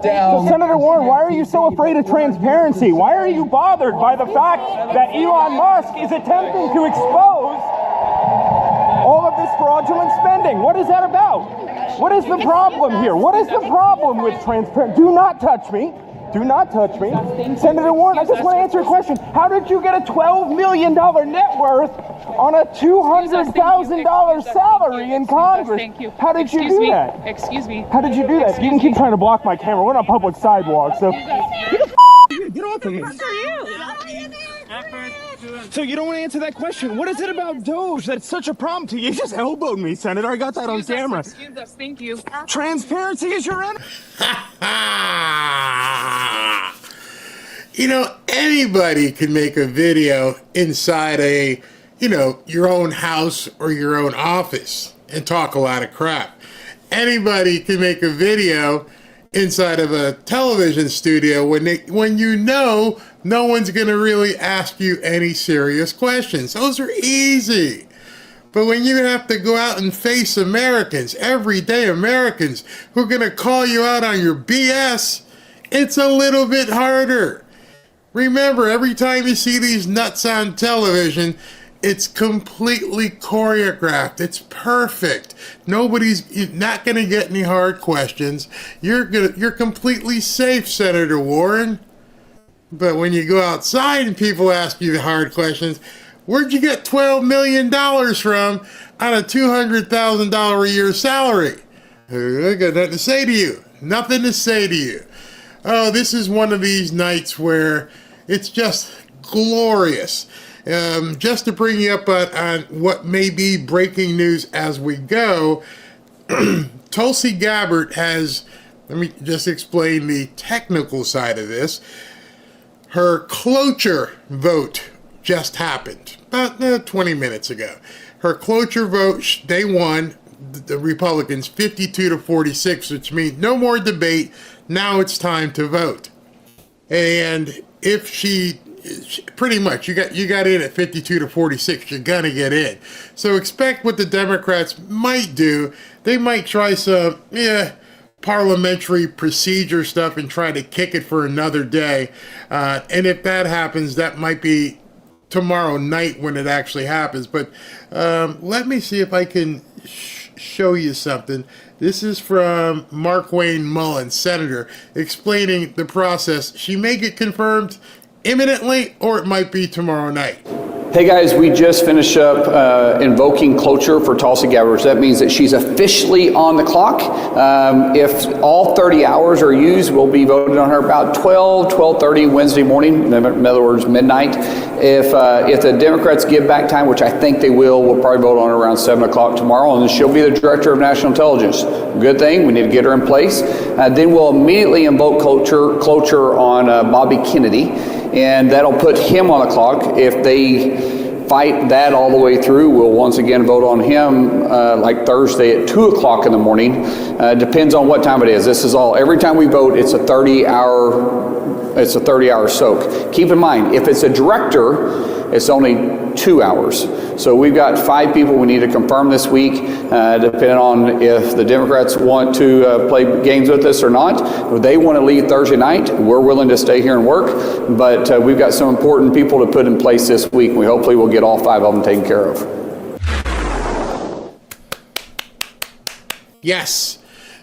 So, Senator Warren, why are you so afraid of transparency? Why are you bothered by the fact that Elon Musk is attempting to expose all of this fraudulent spending? What is that about? What is the problem here? What is the problem with transparency? Do not touch me. Do not touch me. Senator Warren, I just want to answer a question. How did you get a $12 million net worth on a $200,000 salary in Congress? Thank you. How did you do that? Excuse me. How did you do that? You can keep trying to block my camera. We're on a public sidewalk, so get off of me. So you don't want to answer that question. What is it about DOGE that's such a problem to you? You just elbowed me, Senator. I got that on camera. Excuse us. Thank you. Transparency is your enemy. You know, anybody can make a video inside a, your own house or your own office and talk a lot of crap. Anybody can make a video inside of a television studio when you know no one's going to really ask you any serious questions. Those are easy. But when you have to go out and face Americans, everyday Americans, who are going to call you out on your BS, it's a little bit harder. Remember, every time you see these nuts on television, it's completely choreographed. It's perfect. You're not going to get any hard questions. You're completely safe, Senator Warren. But when you go outside and people ask you the hard questions, where'd you get $12 million from on a $200,000 a year salary? I got nothing to say to you. Nothing to say to you. Oh, this is one of these nights where it's just glorious. Just to bring you up on what may be breaking news as we go, Tulsi Gabbard has, let me just explain the technical side of this. Her cloture vote just happened about 20 minutes ago. Her cloture vote, they won, the Republicans, 52-46, which means no more debate. Now it's time to vote. And if she pretty much, you got in at 52-46, you're gonna get in. So expect what the Democrats might do. They might try some parliamentary procedure stuff and try to kick it for another day. And if that happens, that might be tomorrow night when it actually happens. But let me see if I can show you something. This is from Markwayne Mullin, Senator, explaining the process. She may get confirmed imminently, or it might be tomorrow night. Hey guys, we just finished up invoking cloture for Tulsi Gabbard. That means that she's officially on the clock. If all 30 hours are used, we'll be voting on her about 12:30 Wednesday morning, in other words, midnight. If the Democrats give back time, which I think they will, we'll probably vote on her around 7 o'clock tomorrow, and then she'll be the Director of National Intelligence. Good thing, we need to get her in place. Then we'll immediately invoke cloture on Bobby Kennedy, and that'll put him on the clock. If they fight that all the way through, we'll once again vote on him like Thursday at 2 o'clock in the morning. Depends on what time it is. This is all, every time we vote, it's a 30-hour soak. Keep in mind, if it's a director, it's only 2 hours. So we've got 5 people we need to confirm this week, depending on if the Democrats want to play games with us or not. If they want to leave Thursday night, we're willing to stay here and work, but we've got some important people to put in place this week. We hopefully will get all 5 of them taken care of. Yes.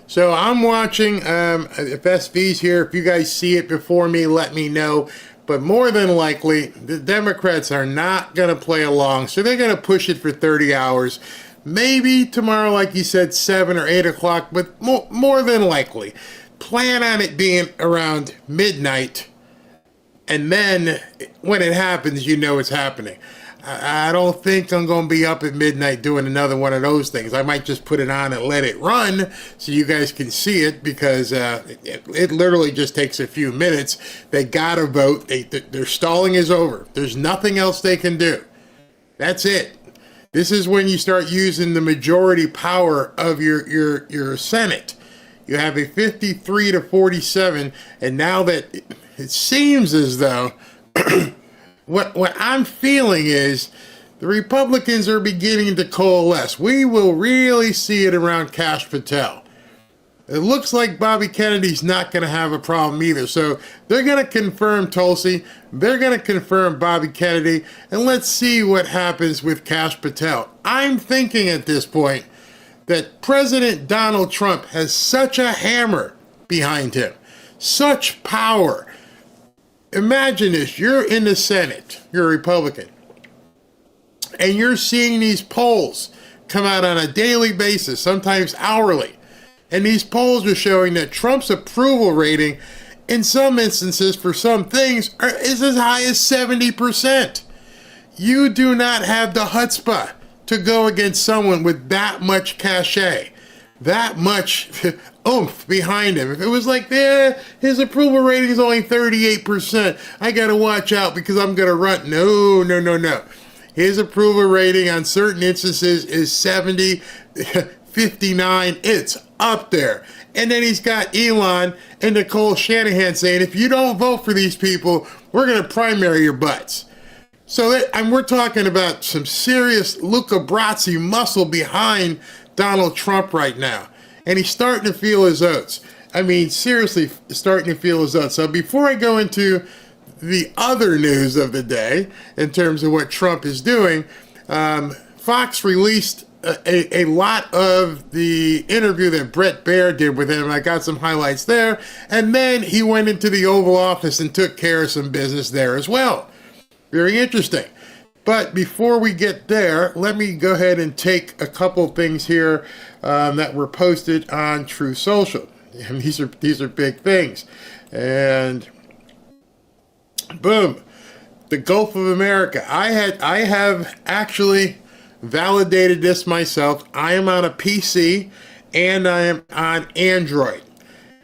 So I'm watching, if SV's here, if you guys see it before me, let me know. But more than likely, the Democrats are not going to play along, so they're going to push it for 30 hours. Maybe tomorrow, like you said, 7 or 8 o'clock, but more than likely. Plan on it being around midnight, and then when it happens, you know it's happening. I don't think I'm going to be up at midnight doing another one of those things. I might just put it on and let it run so you guys can see it, because it literally just takes a few minutes. They got to vote. Their stalling is over. There's nothing else they can do. That's it. This is when you start using the majority power of your Senate. You have a 53-47, and now that it seems as though What I'm feeling is the Republicans are beginning to coalesce. We will really see it around Kash Patel. It looks like Bobby Kennedy's not going to have a problem either. So they're going to confirm Tulsi. They're going to confirm Bobby Kennedy. And let's see what happens with Kash Patel. I'm thinking at this point that President Donald Trump has such a hammer behind him, such power. Imagine this. You're in the Senate. You're a Republican. And you're seeing these polls come out on a daily basis, sometimes hourly. And these polls are showing that Trump's approval rating, in some instances, for some things, is as high as 70%. You do not have the chutzpah to go against someone with that much cachet, that much oomph behind him. If it was like, his approval rating is only 38%, I got to watch out because I'm going to run. No, no, no, no. His approval rating on certain instances is 70, 59. It's up there. And then he's got Elon and Nicole Shanahan saying, if you don't vote for these people, we're going to primary your butts. So we're talking about some serious Luca Brasi muscle behind Donald Trump right now. And he's starting to feel his oats. I mean, seriously, starting to feel his oats. So before I go into the other news of the day, in terms of what Trump is doing, Fox released a lot of the interview that Bret Baier did with him. I got some highlights there. And then he went into the Oval Office and took care of some business there as well. Very interesting. But before we get there, let me go ahead and take a couple things here that were posted on Truth Social. And these are big things. And boom, the Gulf of America. I have actually validated this myself. I am on a PC and I am on Android.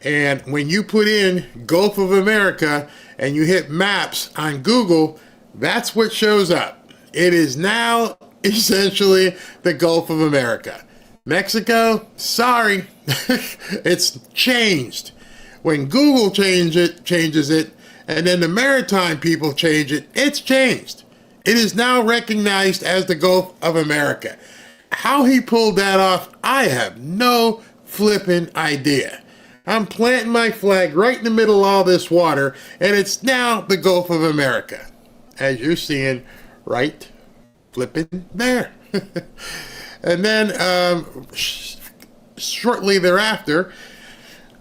And when you put in Gulf of America and you hit maps on Google, that's what shows up. It is now essentially the Gulf of America. Mexico, sorry, it's changed. When Google changes it, and then the maritime people change it, it's changed. It is now recognized as the Gulf of America. How he pulled that off, I have no flipping idea. I'm planting my flag right in the middle of all this water, and it's now the Gulf of America, as you're seeing right flipping there. And then shortly thereafter,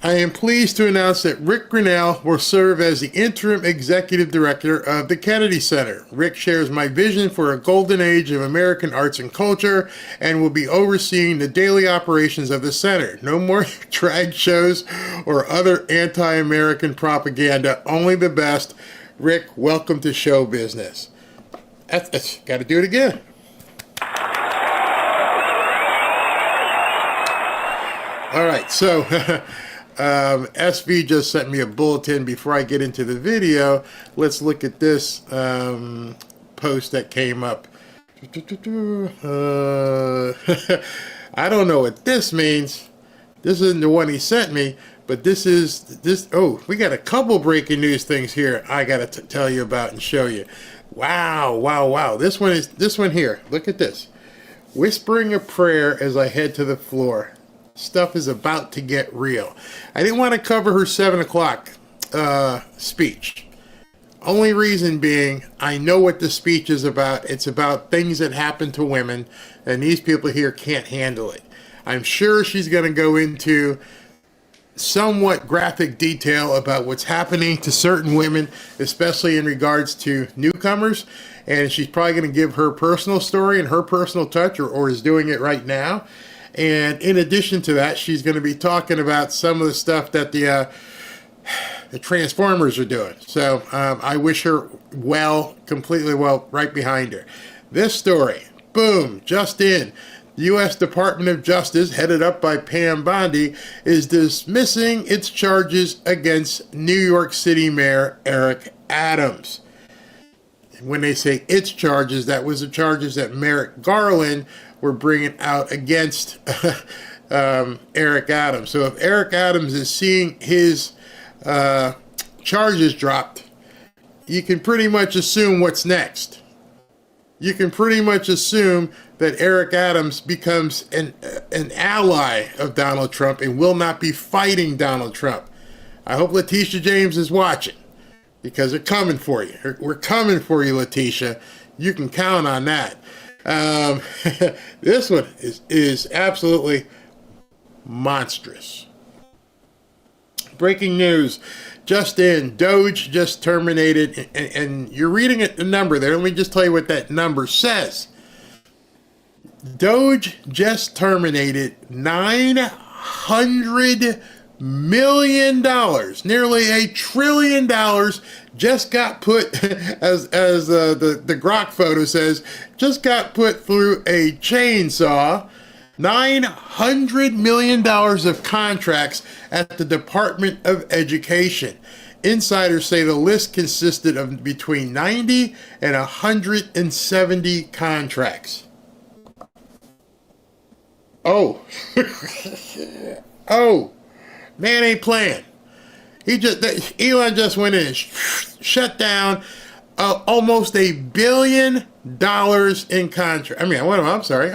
I am pleased to announce that Rick Grinnell will serve as the interim executive director of the Kennedy Center. Rick shares my vision for a golden age of American arts and culture and will be overseeing the daily operations of the center. No more drag shows or other anti-American propaganda, only the best. Rick, welcome to show business. That's got to do it again. All right, so SV just sent me a bulletin before I get into the video. Let's look at this post that came up. I don't know what this means. This isn't the one he sent me, but this. Oh, we got a couple breaking news things here I got to tell you about and show you. Wow, wow, wow. This one here. Look at this. Whispering a prayer as I head to the floor. Stuff is about to get real. I didn't want to cover her 7 o'clock speech. Only reason being, I know what the speech is about. It's about things that happen to women, and these people here can't handle it. I'm sure she's going to go into somewhat graphic detail about what's happening to certain women, especially in regards to newcomers, and she's probably going to give her personal story and her personal touch, or is doing it right now. And in addition to that, she's going to be talking about some of the stuff that the Transformers are doing. So I wish her well, completely well, right behind her. This story, boom, just in. The U.S. Department of Justice, headed up by Pam Bondi, is dismissing its charges against New York City Mayor Eric Adams. When they say its charges, that was the charges that Merrick Garland were bringing out against Eric Adams. So if Eric Adams is seeing his charges dropped, you can pretty much assume what's next. You can pretty much assume that Eric Adams becomes an ally of Donald Trump and will not be fighting Donald Trump. I hope Letitia James is watching, because they're coming for you. We're coming for you, Letitia. You can count on that. This one is absolutely monstrous. Breaking news just in: DOGE just terminated, and you're reading it, the number there. Let me just tell you what that number says. DOGE just terminated $900 million, nearly $1 trillion, just got put, as the Grok photo says, just got put through a chainsaw. $900 million of contracts at the Department of Education. Insiders say the list consisted of between 90 and 170 contracts. Oh. Oh. Man ain't playing. Elon just went in and shut down almost $1 billion in contract. I mean, I'm sorry.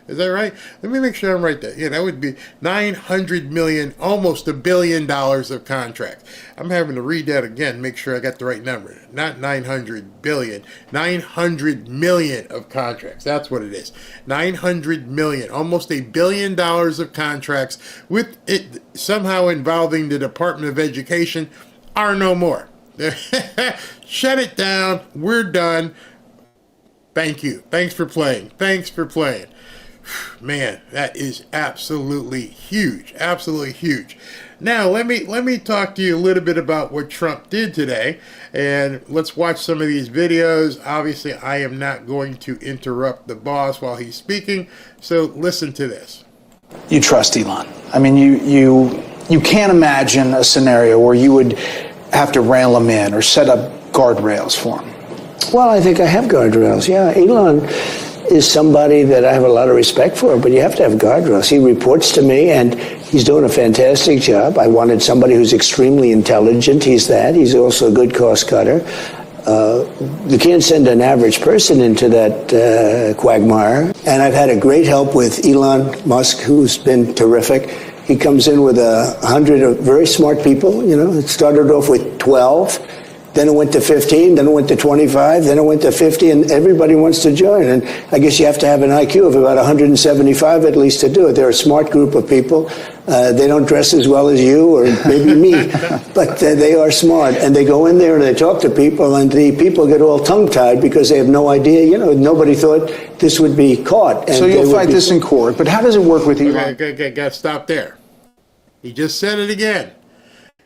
Is that right? Let me make sure I'm right there. Yeah, that would be $900 million, almost $1 billion of contract. I'm having to read that again, make sure I got the right number. Not 900 billion, 900 million of contracts. That's what it is. 900 million, almost $1 billion of contracts, with it somehow involving the Department of Education, are no more. Shut it down. We're done. Thank you. Thanks for playing. Man, that is absolutely huge. Absolutely huge. Now, let me talk to you a little bit about what Trump did today, and let's watch some of these videos. Obviously, I am not going to interrupt the boss while he's speaking, so listen to this. You trust Elon. I mean, you can't imagine a scenario where you would have to rail him in or set up guardrails for him. Well, I think I have guardrails. Yeah, Elon is somebody that I have a lot of respect for, but you have to have guardrails. He reports to me, and he's doing a fantastic job. I wanted somebody who's extremely intelligent. He's that. He's also a good cost cutter. You can't send an average person into that quagmire. And I've had a great help with Elon Musk, who's been terrific. He comes in with 100 of very smart people. You know, it started off with 12. Then it went to 15, then it went to 25, then it went to 50, and everybody wants to join. And I guess you have to have an IQ of about 175 at least to do it. They're a smart group of people. They don't dress as well as you or maybe me, but they are smart. And they go in there and they talk to people, and the people get all tongue-tied because they have no idea. You know, nobody thought this would be caught. And so you'll fight this in court, but how does it work with Elon? Okay, got to stop there. He just said it again.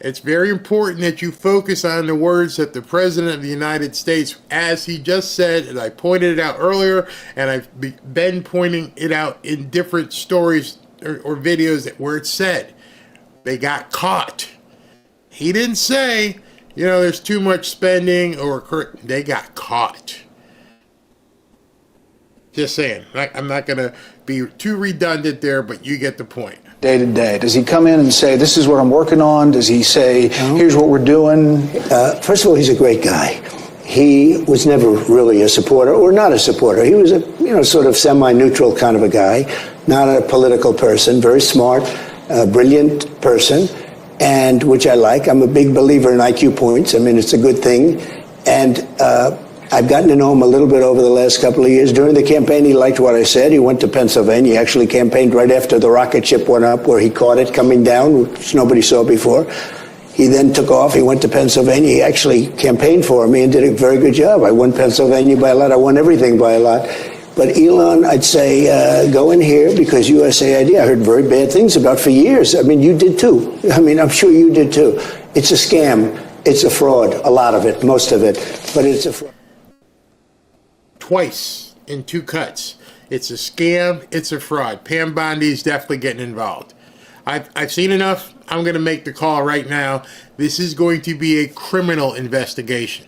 It's very important that you focus on the words that the President of the United States, as he just said, and I pointed it out earlier, and I've been pointing it out in different stories or videos where it said, they got caught. He didn't say, you know, there's too much spending, or they got caught. Just saying. I'm not going to be too redundant there, but you get the point. Day to day, does he come in and say, this is what I'm working on? Does he say, here's what we're doing? First of all, he's a great guy. He was never really a supporter, or not a supporter. He was a, sort of semi-neutral kind of a guy, not a political person, very smart, brilliant person, and which I like. I'm a big believer in IQ points. I mean, it's a good thing. And I've gotten to know him a little bit over the last couple of years. During the campaign, he liked what I said. He went to Pennsylvania. He actually campaigned right after the rocket ship went up, where he caught it coming down, which nobody saw before. He then took off. He went to Pennsylvania. He actually campaigned for me and did a very good job. I won Pennsylvania by a lot. I won everything by a lot. But Elon, I'd say, go in here, because USAID, I heard very bad things about for years. I mean, you did too. I mean, I'm sure you did too. It's a scam. It's a fraud. A lot of it, most of it. But it's a fraud. Twice in 2 cuts. It's a scam. It's a fraud. Pam Bondi's definitely getting involved. I've seen enough. I'm going to make the call right now. This is going to be a criminal investigation.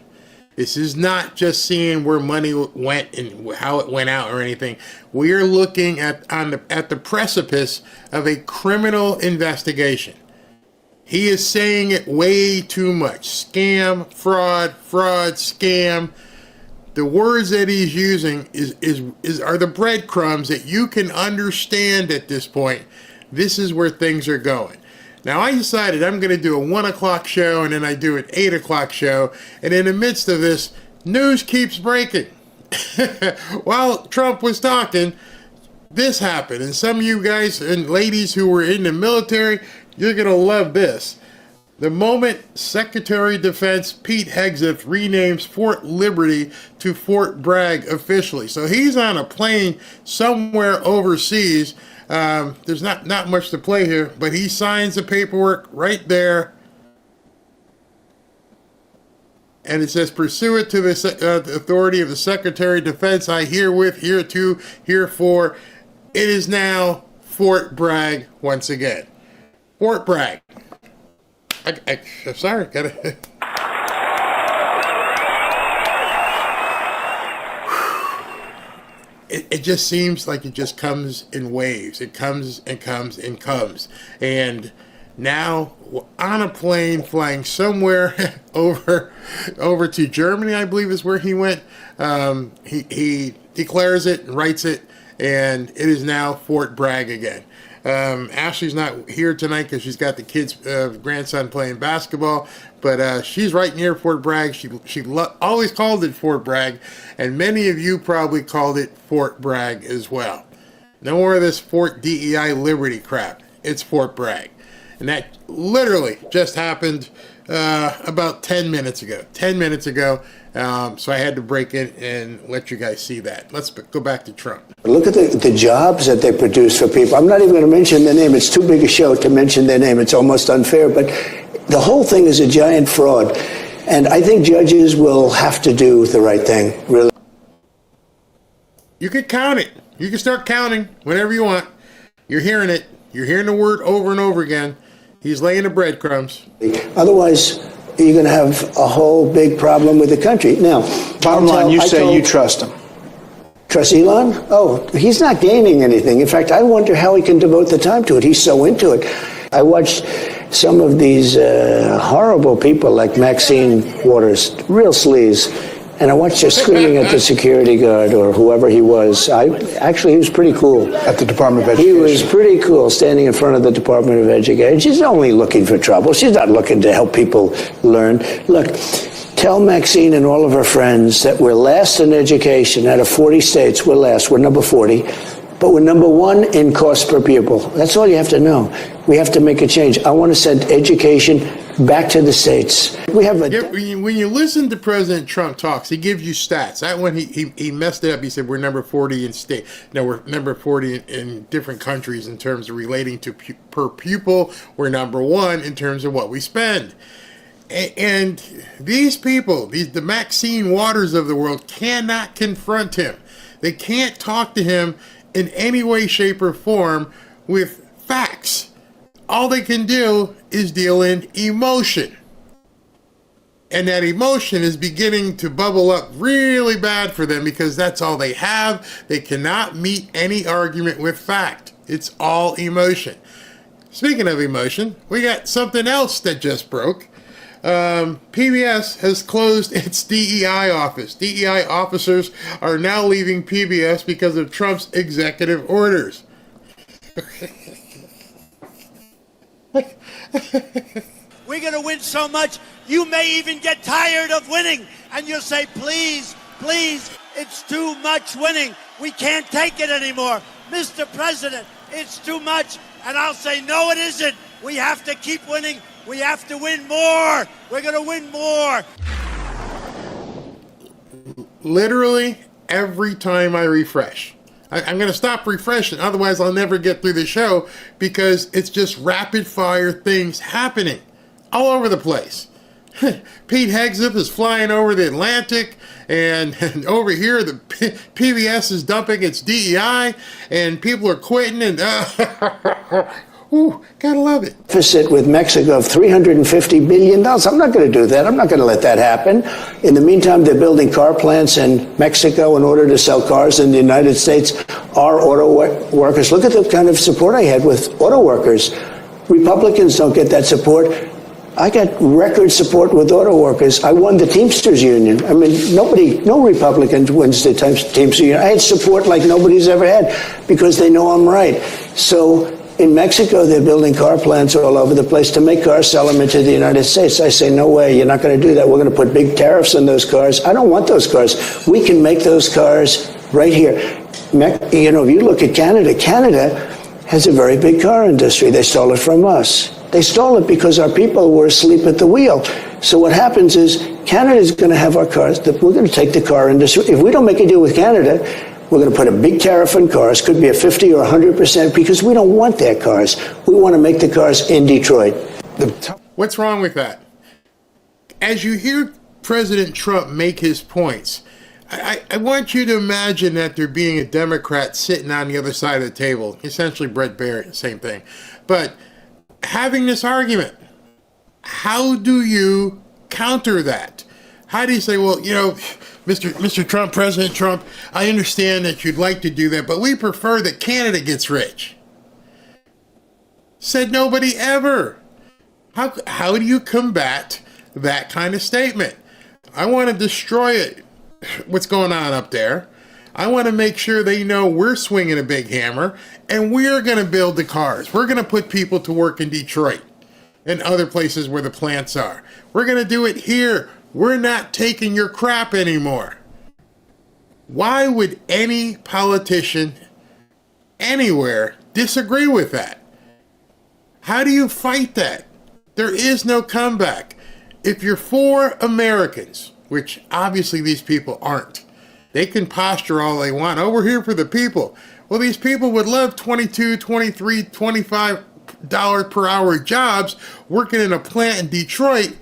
This is not just seeing where money went and how it went out or anything. We are looking at the precipice of a criminal investigation. He is saying it way too much. Scam, fraud, scam. the words that he's using are the breadcrumbs that you can understand at this point. This is where things are going. Now, I decided I'm going to do a 1 o'clock show, and then I do an 8 o'clock show. And in the midst of this, news keeps breaking. While Trump was talking, this happened. And some of you guys and ladies who were in the military, you're going to love this. The moment Secretary of Defense Pete Hegseth renames Fort Liberty to Fort Bragg officially. So he's on a plane somewhere overseas. There's not much to play here, but he signs the paperwork right there. And it says, pursuant to the authority of the Secretary of Defense, I herewith, hereto, herefore, it is now Fort Bragg once again. Fort Bragg. I'm sorry, gotta... It just seems like it just comes in waves. It comes and comes and comes. And now on a plane flying somewhere over to Germany, I believe is where he went. He declares it and writes it, and it is now Fort Bragg again. Ashley's not here tonight because she's got the kids' grandson playing basketball, but she's right near Fort Bragg. She always called it Fort Bragg, and many of you probably called it Fort Bragg as well. No more of this Fort DEI Liberty crap. It's Fort Bragg. And that literally just happened about 10 minutes ago. 10 minutes ago. So I had to break in and let you guys see that. Let's go back to Trump. Look at the jobs that they produce for people. I'm not even going to mention their name. It's too big a show to mention their name. It's almost unfair. But the whole thing is a giant fraud. And I think judges will have to do the right thing, really. You could count it. You can start counting whenever you want. You're hearing it. You're hearing the word over and over again. He's laying the breadcrumbs. Otherwise, you're going to have a whole big problem with the country. Now, bottom line, you say you trust him. Trust Elon? Oh, he's not gaining anything. In fact, I wonder how he can devote the time to it. He's so into it. I watched some of these horrible people like Maxine Waters, real sleaze, and I watched her screaming at the security guard or whoever he was. Actually, he was pretty cool. At the Department of Education. He was pretty cool standing in front of the Department of Education. She's only looking for trouble. She's not looking to help people learn. Look, tell Maxine and all of her friends that we're last in education. Out of 40 states, we're last. We're number 40. But we're number 1 in cost per pupil. That's all you have to know. We have to make a change. I want to send education back to the states. We have when you listen to President Trump talks, he gives you stats. That one, he messed it up. He said we're number 40 in state. No, we're number 40 in different countries in terms of relating to per pupil. We're number 1 in terms of what we spend. And these people, the Maxine Waters of the world, cannot confront him. They can't talk to him in any way, shape, or form with facts. All they can do is deal in emotion. And that emotion is beginning to bubble up really bad for them because that's all they have. They cannot meet any argument with fact. It's all emotion. Speaking of emotion, we got something else that just broke. PBS has closed its DEI office. DEI officers are now leaving PBS because of Trump's executive orders. We're going to win so much, you may even get tired of winning. And you'll say, please, please, it's too much winning. We can't take it anymore. Mr. President, it's too much. And I'll say, no, it isn't. We have to keep winning. We have to win more. We're going to win more. Literally every time I refresh. I'm going to stop refreshing, otherwise I'll never get through the show because it's just rapid fire things happening all over the place. Pete Hegseth is flying over the Atlantic, and over here the PBS is dumping its DEI, and people are quitting, and ooh, gotta love it. Deficit with Mexico of $350 billion. I'm not going to do that. I'm not going to let that happen. In the meantime, they're building car plants in Mexico in order to sell cars in the United States. Our auto workers, look at the kind of support I had with auto workers. Republicans don't get that support. I got record support with auto workers. I won the Teamsters Union. I mean, no Republican wins the Teamsters Union. I had support like nobody's ever had because they know I'm right. So in Mexico, they're building car plants all over the place to make cars, sell them into the United States. I say, no way, you're not going to do that. We're going to put big tariffs on those cars. I don't want those cars. We can make those cars right here. You know, if you look at Canada, Canada has a very big car industry. They stole it from us. They stole it because our people were asleep at the wheel. So what happens is Canada is going to have our cars. We're going to take the car industry. If we don't make a deal with Canada, we're going to put a big tariff on cars. Could be a 50 or 100% because we don't want their cars. We want to make the cars in Detroit. What's wrong with that? As you hear President Trump make his points, I want you to imagine that there being a Democrat sitting on the other side of the table, essentially Brett Barrett, same thing, but having this argument. How do you counter that? How do you say, well, you know, Mr. Trump, President Trump, I understand that you'd like to do that, but we prefer that Canada gets rich. Said nobody ever. How do you combat that kind of statement? I want to destroy it. What's going on up there? I want to make sure they know we're swinging a big hammer and we're going to build the cars. We're going to put people to work in Detroit and other places where the plants are. We're going to do it here. We're not taking your crap anymore. Why would any politician anywhere disagree with that? How do you fight that? There is no comeback. If you're for Americans, which obviously these people aren't, they can posture all they want. Oh, we're here for the people. Well, these people would love $22, $23, $25 per hour jobs working in a plant in Detroit,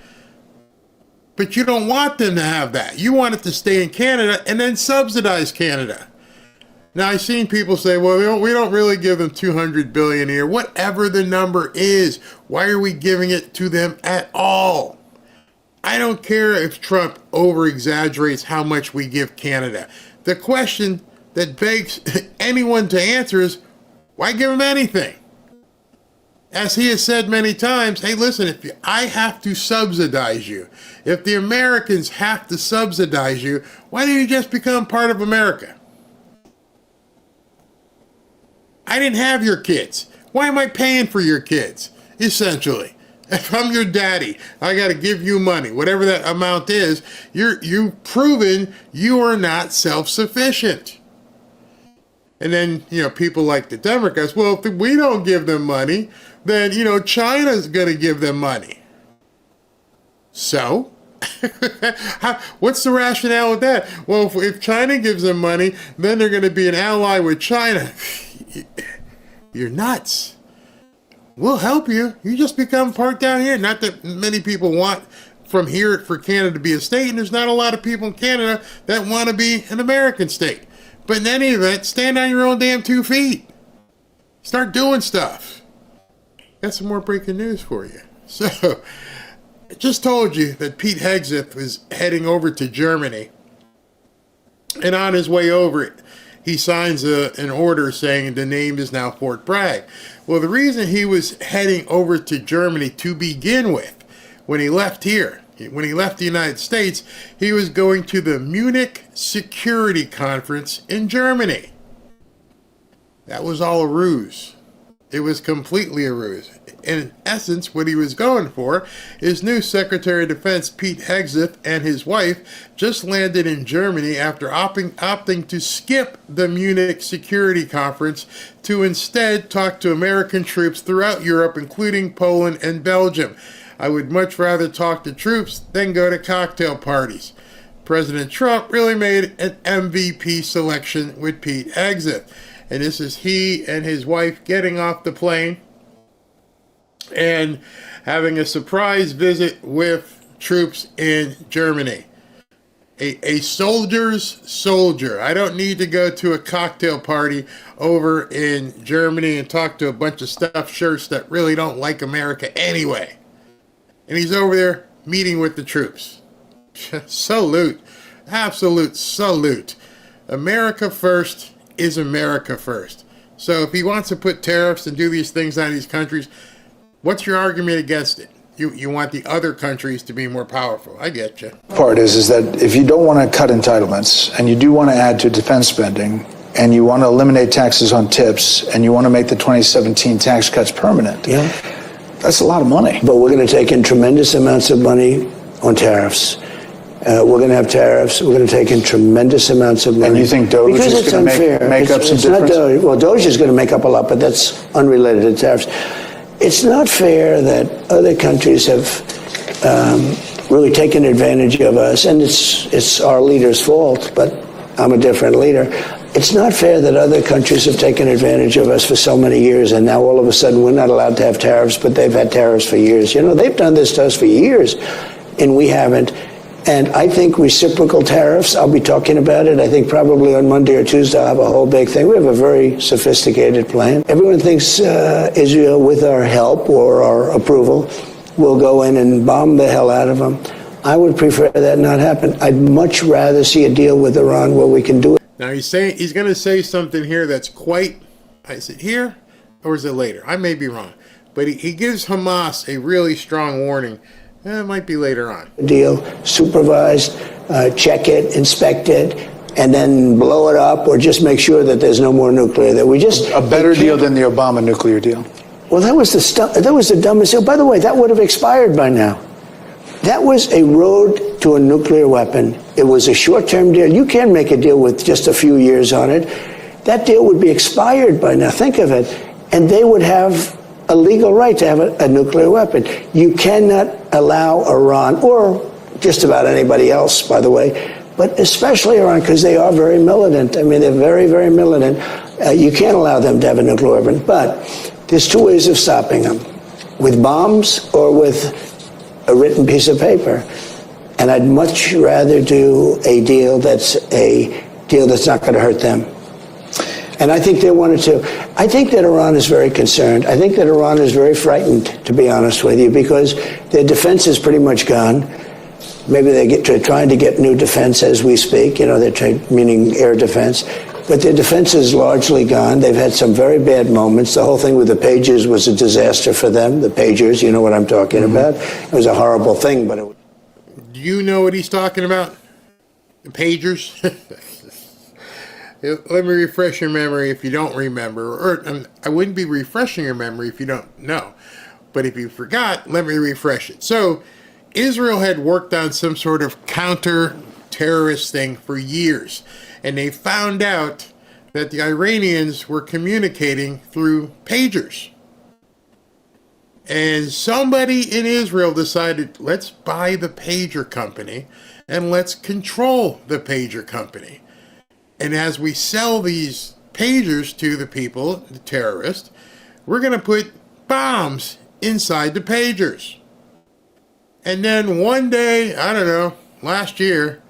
but you don't want them to have that. You want it to stay in Canada and then subsidize Canada. Now, I've seen people say, well, we don't really give them $200 billion a year. Whatever the number is, why are we giving it to them at all? I don't care if Trump over-exaggerates how much we give Canada. The question that begs anyone to answer is, why give them anything? As he has said many times, hey, listen, I have to subsidize you. If the Americans have to subsidize you, why don't you just become part of America? I didn't have your kids. Why am I paying for your kids, essentially? If I'm your daddy, I got to give you money, whatever that amount is. You've proven you are not self-sufficient. And then, people like the Democrats, well, if we don't give them money, then, China's going to give them money. So, what's the rationale with that? Well, if China gives them money, then they're going to be an ally with China. You're nuts. We'll help you. You just become part down here. Not that many people want from here for Canada to be a state, and there's not a lot of people in Canada that want to be an American state. But in any event, stand on your own damn 2 feet. Start doing stuff. Got some more breaking news for you. So, I just told you that Pete Hegseth was heading over to Germany. And on his way over, he signs an order saying the name is now Fort Bragg. Well, the reason he was heading over to Germany to begin with, when he left here, when he left the United States, he was going to the Munich Security Conference in Germany. That was all a ruse. It was completely a ruse. In essence, what he was going for is new Secretary of Defense Pete Hegseth and his wife just landed in Germany after opting to skip the Munich Security Conference to instead talk to American troops throughout Europe, including Poland and Belgium. I would much rather talk to troops than go to cocktail parties. President Trump really made an MVP selection with Pete Hegseth. And this is he and his wife getting off the plane and having a surprise visit with troops in Germany. A soldier's soldier. I don't need to go to a cocktail party over in Germany and talk to a bunch of stuffed shirts that really don't like America anyway. And he's over there meeting with the troops. Salute. Absolute salute. America first is America first. So if he wants to put tariffs and do these things on these countries, what's your argument against it? you want the other countries to be more powerful. I get you. Part is that if you don't want to cut entitlements and you do want to add to defense spending and you want to eliminate taxes on tips and you want to make the 2017 tax cuts permanent, that's a lot of money. But we're going to take in tremendous amounts of money on tariffs. We're going to have tariffs. We're going to take in tremendous amounts of money. And you think DOGE because is going to make up some difference? Not DOGE. Well, DOGE is going to make up a lot, but that's unrelated to tariffs. It's not fair that other countries have really taken advantage of us, and it's our leader's fault, but I'm a different leader. It's not fair that other countries have taken advantage of us for so many years, and now all of a sudden we're not allowed to have tariffs, but they've had tariffs for years. You know, they've done this to us for years, and we haven't. And I think reciprocal tariffs, I'll be talking about it. I think probably on Monday or Tuesday I'll have a whole big thing. We have a very sophisticated plan. Everyone thinks Israel, with our help or our approval, will go in and bomb the hell out of them. I would prefer that not happen. I'd much rather see a deal with Iran where we can do it. Now he's going to say something here that's quite, is it here or is it later? I may be wrong. But he gives Hamas a really strong warning. It might be later on. Deal, supervised, check it, inspect it, and then blow it up or just make sure that there's no more nuclear. That we just a better deal than the Obama nuclear deal. Well, that was the dumbest deal. By the way, that would have expired by now. That was a road to a nuclear weapon. It was a short-term deal. You can make a deal with just a few years on it. That deal would be expired by now. Think of it. And they would have a legal right to have a nuclear weapon. You cannot allow Iran, or just about anybody else, by the way, but especially Iran, because they are very militant. I mean, they're very, very militant. You can't allow them to have a nuclear weapon. But there's two ways of stopping them, with bombs or with a written piece of paper. And I'd much rather do a deal that's not going to hurt them. And I think they wanted to. I think that Iran is very concerned. I think that Iran is very frightened, to be honest with you, because their defense is pretty much gone. Maybe they're trying to get new defense as we speak, meaning air defense. But their defense is largely gone. They've had some very bad moments. The whole thing with the pagers was a disaster for them. The pagers, you know what I'm talking about. It was a horrible thing, but it. Do you know what he's talking about? The pagers? Let me refresh your memory if you don't remember. Or I wouldn't be refreshing your memory if you don't know. But if you forgot, let me refresh it. So Israel had worked on some sort of counter-terrorist thing for years. And they found out that the Iranians were communicating through pagers. And somebody in Israel decided, let's buy the pager company and let's control the pager company. And as we sell these pagers to the people, the terrorists, we're going to put bombs inside the pagers. And then one day, I don't know, last year,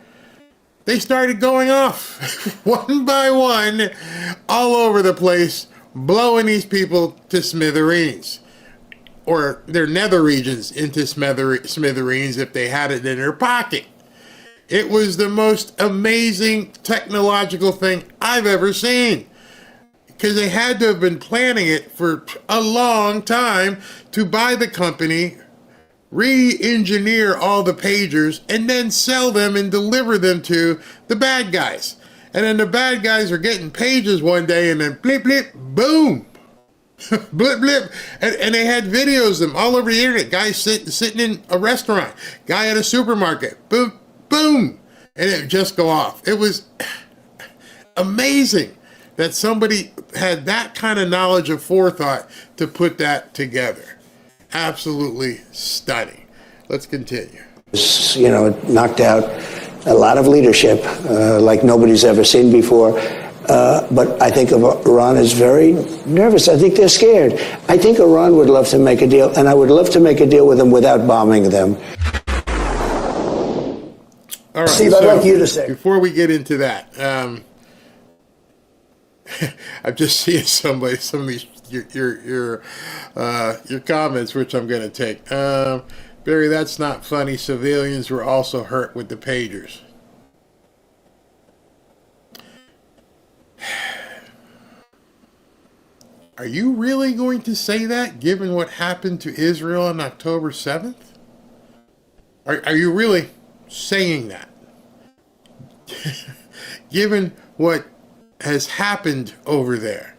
they started going off one by one all over the place, blowing these people to smithereens. Or their nether regions into smithereens if they had it in their pocket. It was the most amazing technological thing I've ever seen. Because they had to have been planning it for a long time to buy the company, re-engineer all the pagers, and then sell them and deliver them to the bad guys. And then the bad guys are getting pages one day and then blip, blip, boom. Blip, blip. And they had videos of them all over the internet. Guys sitting in a restaurant. Guy at a supermarket. Boom, boom. And it would just go off. It was amazing that somebody had that kind of knowledge of forethought to put that together. Absolutely stunning. Let's continue. Knocked out a lot of leadership like nobody's ever seen before. But I think Iran is very nervous. I think they're scared. I think Iran would love to make a deal, and I would love to make a deal with them without bombing them. All right, Steve, I'd like you to say. Before we get into that, I'm just seeing some of these your comments, which I'm going to take. Barry, that's not funny. Civilians were also hurt with the pagers. Are you really going to say that, given what happened to Israel on October 7th? Are you really saying that? Given what has happened over there,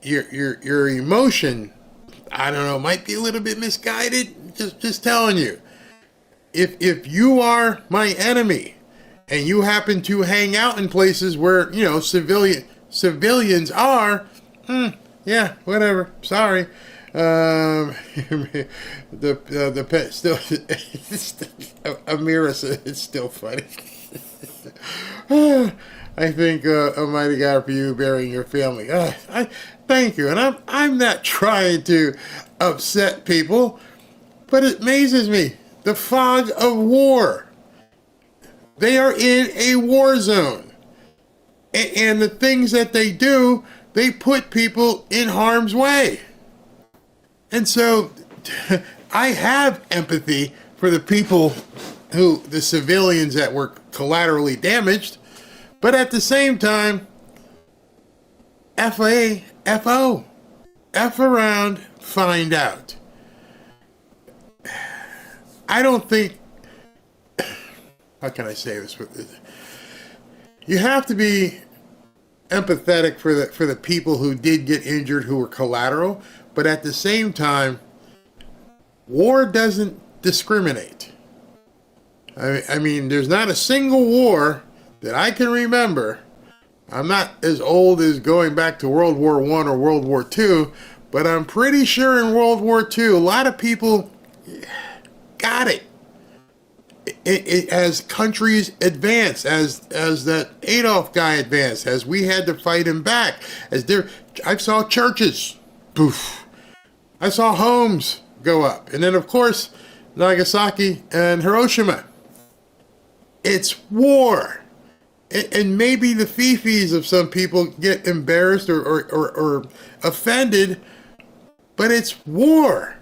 your emotion, I don't know, might be a little bit misguided. Just telling you. If you are my enemy and you happen to hang out in places where, you know, civilians are, yeah, whatever. Sorry. The pet still, Amira said it's still funny. I think Almighty God for you burying your family. I thank you, and I'm not trying to upset people, but it amazes me, the fog of war. They are in a war zone, and the things that they do, they put people in harm's way. And so I have empathy for the people the civilians that were collaterally damaged, but at the same time, F around, find out. I don't think, how can I say this? You have to be empathetic for the people who did get injured, who were collateral, but at the same time, war doesn't discriminate. I mean, there's not a single war that I can remember. I'm not as old as going back to World War I or World War II, but I'm pretty sure in World War II, a lot of people got it. As countries advanced, as that Adolf guy advanced, as we had to fight him back, I saw churches, poof. I saw homes go up. And then, of course, Nagasaki and Hiroshima. It's war. And maybe the fifis of some people get embarrassed or offended, but it's war.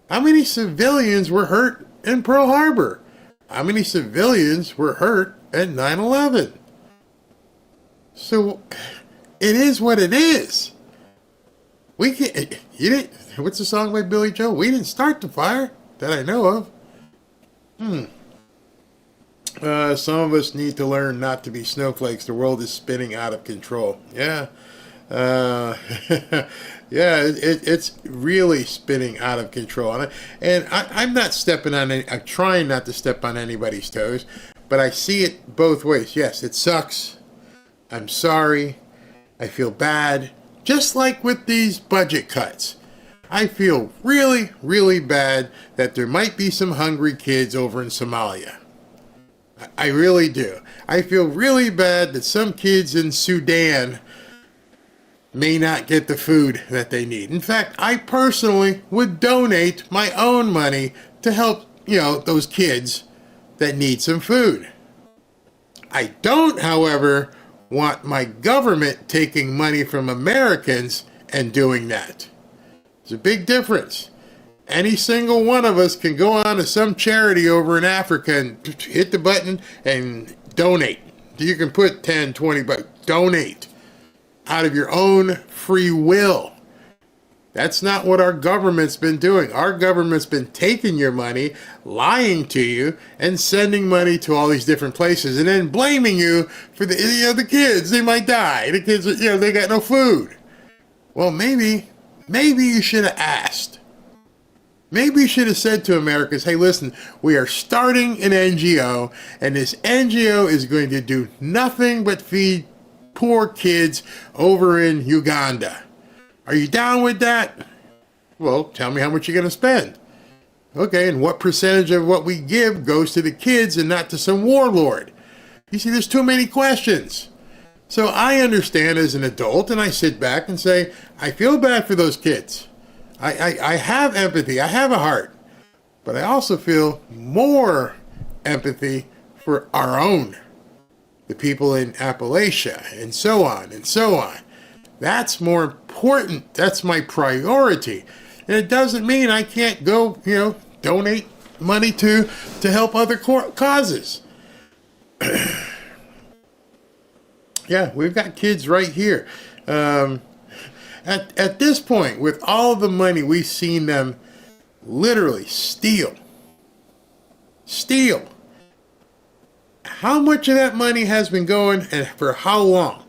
How many civilians were hurt in Pearl Harbor? How many civilians were hurt at 9/11? So it is what it is. We can't. You didn't. What's the song by Billy Joel? We didn't start the fire that I know of. Some of us need to learn not to be snowflakes. The world is spinning out of control. Yeah. Yeah, it's really spinning out of control. And I'm not stepping on any, I'm trying not to step on anybody's toes, but I see it both ways. Yes, it sucks. I'm sorry. I feel bad. Just like with these budget cuts. I feel really, really bad that there might be some hungry kids over in Somalia. I really do. I feel really bad that some kids in Sudan may not get the food that they need. In fact, I personally would donate my own money to help, those kids that need some food. I don't, however, want my government taking money from Americans and doing that. There's a big difference. Any single one of us can go on to some charity over in Africa and hit the button and donate. You can put 10, 20 bucks, donate out of your own free will. That's not what our government's been doing. Our government's been taking your money, lying to you, and sending money to all these different places, and then blaming you for the kids. They might die. The kids, they got no food. Well, maybe you should have asked. Maybe you should have said to Americans, hey, listen, we are starting an NGO, and this NGO is going to do nothing but feed poor kids over in Uganda. Are you down with that? Well, tell me how much you're going to spend. Okay, and what percentage of what we give goes to the kids and not to some warlord? You see, there's too many questions. So I understand as an adult, and I sit back and say, I feel bad for those kids. I have empathy. I have a heart. But I also feel more empathy for our own, the people in Appalachia, and so on and so on. That's more important. That's my priority. And it doesn't mean I can't go, donate money to help other causes. Yeah, we've got kids right here. And At this point, with all the money we've seen them literally steal, how much of that money has been going and for how long?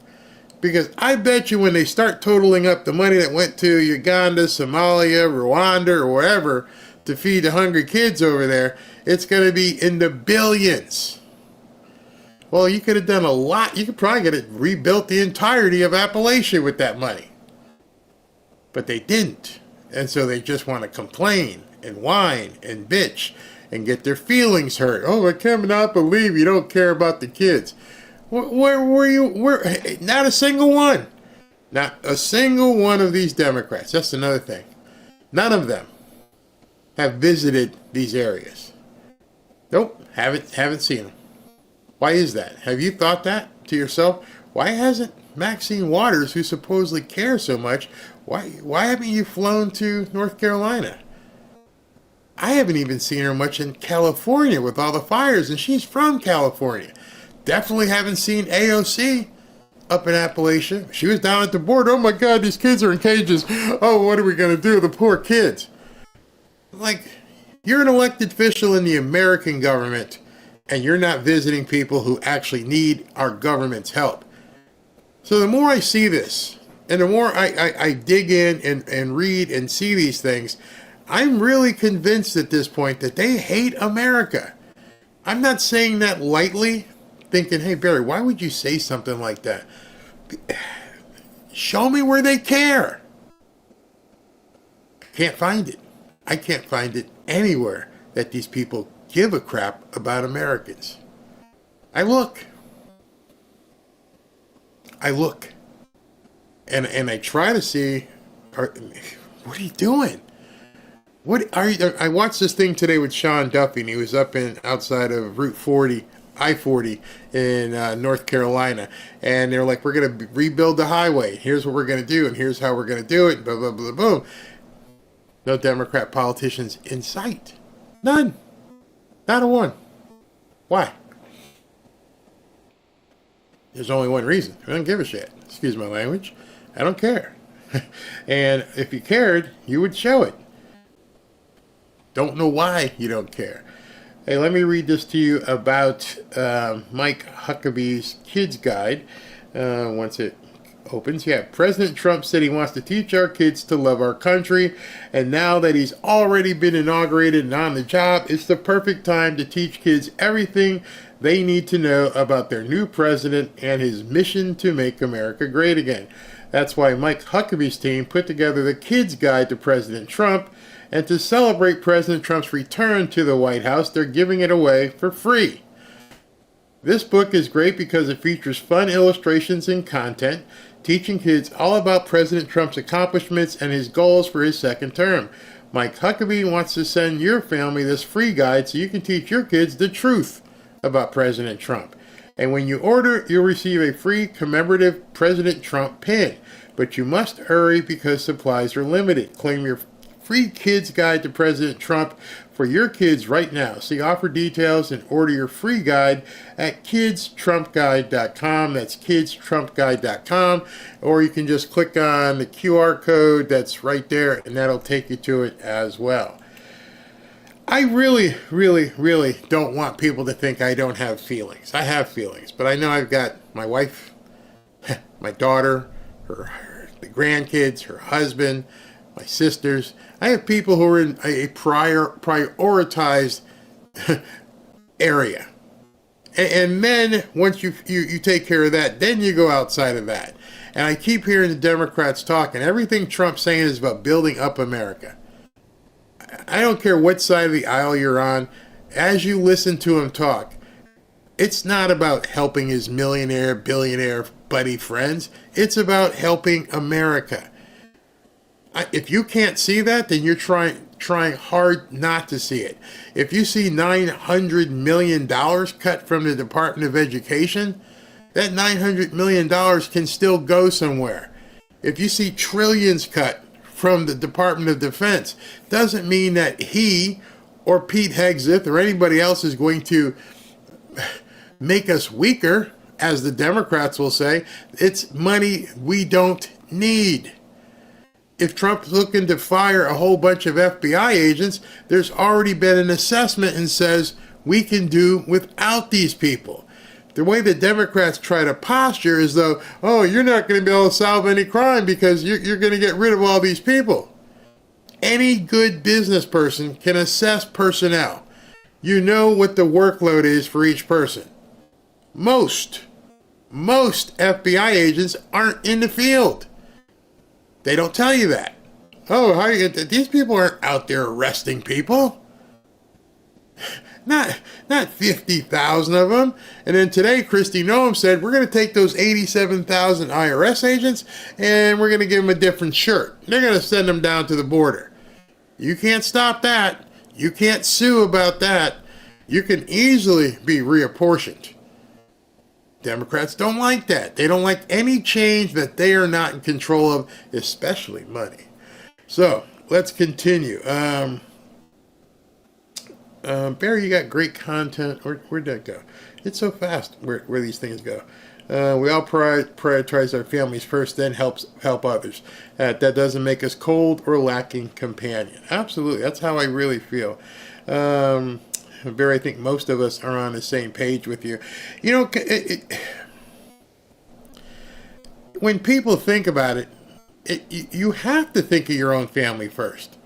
Because I bet you when they start totaling up the money that went to Uganda, Somalia, Rwanda, or wherever to feed the hungry kids over there, it's going to be in the billions. Well, you could have done a lot. You could probably get it rebuilt the entirety of Appalachia with that money. But they didn't. And so they just want to complain and whine and bitch and get their feelings hurt. Oh, I cannot believe you don't care about the kids. Where were you? Not a single one. Not a single one of these Democrats. That's another thing. None of them have visited these areas. Nope, haven't seen them. Why is that? Have you thought that to yourself? Why hasn't Maxine Waters, who supposedly cares so much, why haven't you flown to North Carolina? I haven't even seen her much in California with all the fires, and she's from California. Definitely haven't seen AOC up in Appalachia. She was down at the border. Oh my God, these kids are in cages. Oh, what are we going to do? The poor kids. Like, you're an elected official in the American government, and you're not visiting people who actually need our government's help. So the more I see this, and the more I dig in and read and see these things, I'm really convinced at this point that they hate America. I'm not saying that lightly, thinking, hey, Barry, why would you say something like that? Show me where they care. Can't find it. I can't find it anywhere that these people give a crap about Americans. I look. And I try to see, what are you doing? What are you? I watched this thing today with Sean Duffy, and he was up outside of Route 40, I-40 in North Carolina, and they're like, we're going to rebuild the highway. Here's what we're going to do, and here's how we're going to do it, blah, blah, blah, boom. No Democrat politicians in sight. None. Not a one. Why? There's only one reason. I don't give a shit. Excuse my language. I don't care. And if you cared, you would show it. Don't know why you don't care. Hey, let me read this to you about Mike Huckabee's Kids Guide. Once it opens. Yeah, President Trump said he wants to teach our kids to love our country. And now that he's already been inaugurated and on the job, it's the perfect time to teach kids everything they need to know about their new president and his mission to make America great again. That's why Mike Huckabee's team put together the Kids Guide to President Trump. And to celebrate President Trump's return to the White House, they're giving it away for free. This book is great because it features fun illustrations and content, teaching kids all about President Trump's accomplishments and his goals for his second term. Mike Huckabee wants to send your family this free guide so you can teach your kids the truth about President Trump. And when you order, you'll receive a free commemorative President Trump pin. But you must hurry because supplies are limited. Claim your free Kids Guide to President Trump for your kids right now. See offer details and order your free guide at kidstrumpguide.com. That's kidstrumpguide.com. Or you can just click on the QR code that's right there, and that'll take you to it as well. I really, really, really don't want people to think I don't have feelings. I have feelings, but I know I've got my wife, my daughter, the grandkids, her husband, my sisters. I have people who are in a prioritized area. And then once you take care of that, then you go outside of that. And I keep hearing the Democrats talk, and everything Trump's saying is about building up America. I don't care what side of the aisle you're on. As you listen to him talk, it's not about helping his millionaire, billionaire buddy friends. It's about helping America. If you can't see that, then you're trying hard not to see it. If you see $900 million cut from the Department of Education, that $900 million can still go somewhere. If you see trillions cut from the Department of Defense, doesn't mean that he or Pete Hegseth or anybody else is going to make us weaker, as the Democrats will say. It's money we don't need. if Trump's looking to fire a whole bunch of FBI agents, there's already been an assessment and says we can do without these people. The way the Democrats try to posture is though, oh, you're not going to be able to solve any crime because you're going to get rid of all these people. Any good business person can assess personnel. You know what the workload is for each person. Most FBI agents aren't in the field. They don't tell you that. Oh, these people aren't out there arresting people. Not 50,000 of them. And then today, Kristi Noem said, we're going to take those 87,000 IRS agents and we're going to give them a different shirt. They're going to send them down to the border. You can't stop that. You can't sue about that. You can easily be reapportioned. Democrats don't like that. They don't like any change that they are not in control of, especially money. So let's continue. Barry, you got great content. Where'd that go? It's so fast where these things go. We all prioritize our families first, then help others. That doesn't make us cold or lacking companion. Absolutely. That's how I really feel. Barry, I think most of us are on the same page with you. You know, when people think about it, you have to think of your own family first.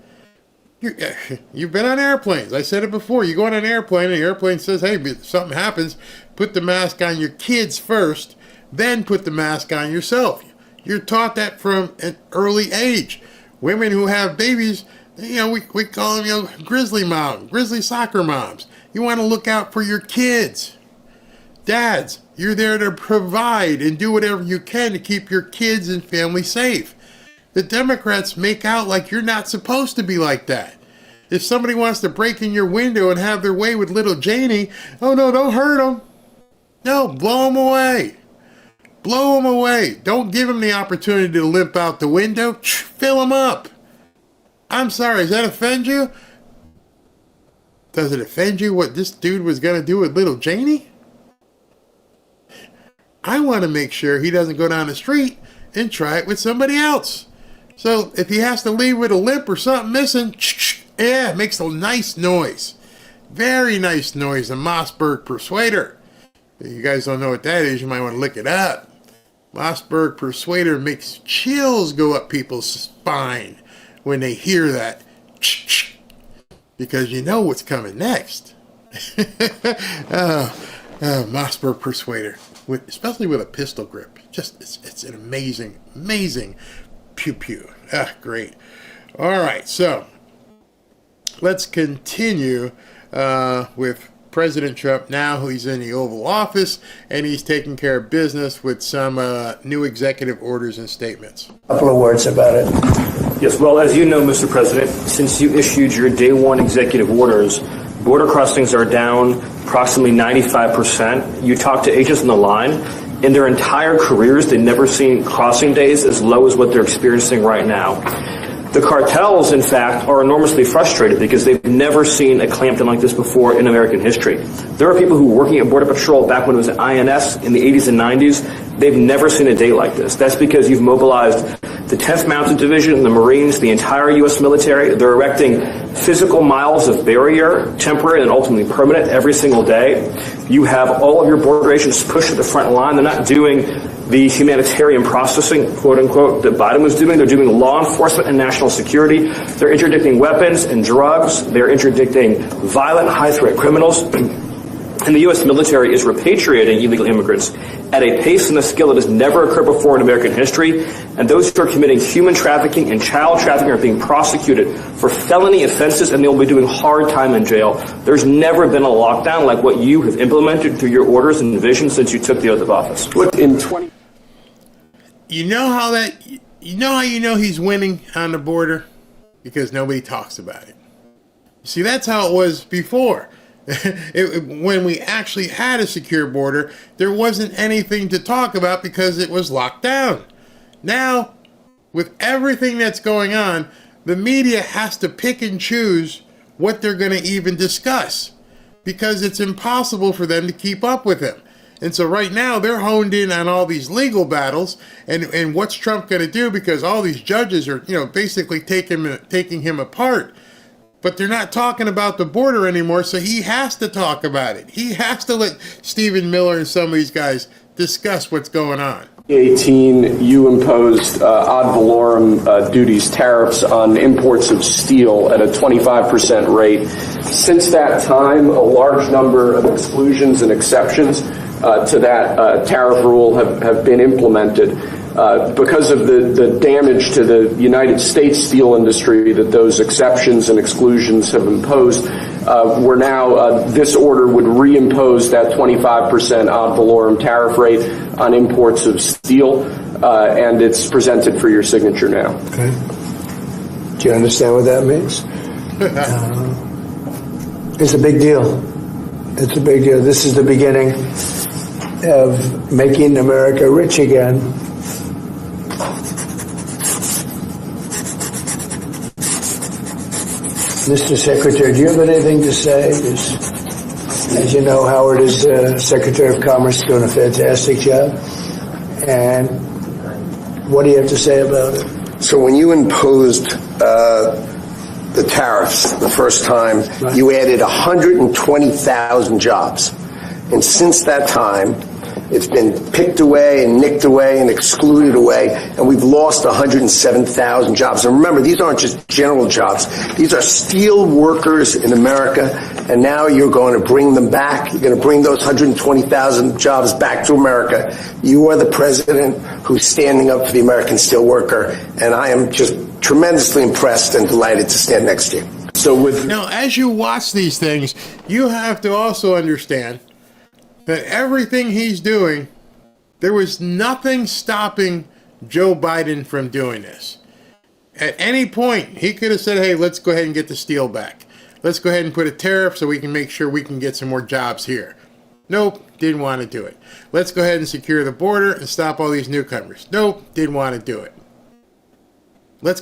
You've been on airplanes. I said it before. You go on an airplane and the airplane says, hey, if something happens, put the mask on your kids first, then put the mask on yourself. You're taught that from an early age. Women who have babies, you know, we call them, grizzly moms, grizzly soccer moms. You want to look out for your kids. Dads, you're there to provide and do whatever you can to keep your kids and family safe. The Democrats make out like you're not supposed to be like that. If somebody wants to break in your window and have their way with little Janie, oh no, don't hurt them. No, blow them away. Blow them away. Don't give them the opportunity to limp out the window. Fill them up. I'm sorry, does that offend you? Does it offend you what this dude was going to do with little Janie? I want to make sure he doesn't go down the street and try it with somebody else. So if he has to leave with a limp or something missing, yeah, it makes a nice noise. Very nice noise, a Mossberg Persuader. If you guys don't know what that is, you might want to look it up. Mossberg Persuader makes chills go up people's spine when they hear that. Because you know what's coming next. Mossberg Persuader, especially with a pistol grip. Just it's an amazing pew pew. Great. All right, so let's continue with President Trump now, who he's in the Oval Office, and he's taking care of business with some new executive orders and statements. A couple of words about it. Yes, well, as you know, Mr. President, since you issued your day one executive orders, border crossings are down approximately 95%. You talk to agents on the line. In their entire careers, they've never seen crossing days as low as what they're experiencing right now. The cartels, in fact, are enormously frustrated because they've never seen a clampdown like this before in American history. There are people who were working at Border Patrol back when it was at INS in the 80s and 90s. They've never seen a day like this. That's because you've mobilized the 10th Mounted Division, the Marines, the entire U.S. military. They're erecting physical miles of barrier, temporary and ultimately permanent, every single day. You have all of your border agents pushed to the front line. They're not doing the humanitarian processing, quote unquote, that Biden was doing. They're doing law enforcement and national security. They're interdicting weapons and drugs. They're interdicting violent, high-threat criminals. And the U.S. military is repatriating illegal immigrants at a pace and a skill that has never occurred before in American history. And those who are committing human trafficking and child trafficking are being prosecuted for felony offenses, and they'll be doing hard time in jail. There's never been a lockdown like what you have implemented through your orders and vision since you took the oath of office. You know how he's winning on the border? Because nobody talks about it. See, that's how it was before. When we actually had a secure border, there wasn't anything to talk about because it was locked down. Now, with everything that's going on, the media has to pick and choose what they're going to even discuss because it's impossible for them to keep up with him. And so right now they're honed in on all these legal battles and what's Trump going to do, because all these judges are, basically taking him apart. But they're not talking about the border anymore, so he has to talk about it. He has to let Stephen Miller and some of these guys discuss what's going on. 2018, you imposed ad valorem duties, tariffs on imports of steel at a 25% rate. Since that time, a large number of exclusions and exceptions to that tariff rule have been implemented. Because of the damage to the United States steel industry that those exceptions and exclusions have imposed, we're now, this order would reimpose that 25% ad valorem tariff rate on imports of steel, and it's presented for your signature now. Okay. Do you understand what that means? It's a big deal. It's a big deal. This is the beginning of making America rich again. Mr. Secretary, do you have anything to say? As you know, Howard is Secretary of Commerce, doing a fantastic job. And what do you have to say about it? So when you imposed the tariffs the first time, right, you added 120,000 jobs. And since that time, it's been picked away and nicked away and excluded away, and we've lost 107,000 jobs. And remember, these aren't just general jobs. These are steel workers in America, and now you're going to bring them back. You're going to bring those 120,000 jobs back to America. You are the president who's standing up for the American steel worker, and I am just tremendously impressed and delighted to stand next to you. Now, as you watch these things, you have to also understand that everything he's doing, there was nothing stopping Joe Biden from doing this. At any point, he could have said, hey, let's go ahead and get the steel back. Let's go ahead and put a tariff so we can make sure we can get some more jobs here. Nope, didn't want to do it. Let's go ahead and secure the border and stop all these newcomers. Nope, didn't want to do it. Let's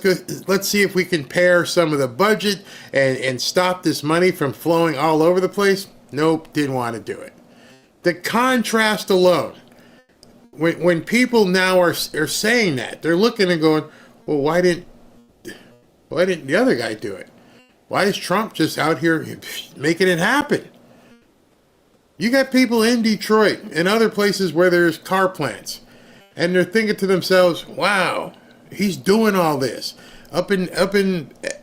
see if we can pare some of the budget and stop this money from flowing all over the place. Nope, didn't want to do it. The contrast alone, when people now are saying that, they're looking and going, well, why didn't the other guy do it? Why is Trump just out here making it happen? You got people in Detroit and other places where there's car plants, and they're thinking to themselves, wow, he's doing all this. Up in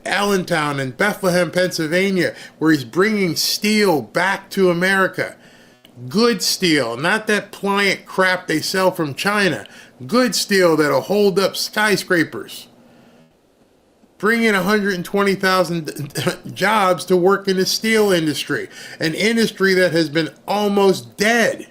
Allentown and Bethlehem, Pennsylvania, where he's bringing steel back to America. Good steel, not that pliant crap they sell from China. Good steel that'll hold up skyscrapers. Bring in 120,000 jobs to work in the steel industry, an industry that has been almost dead.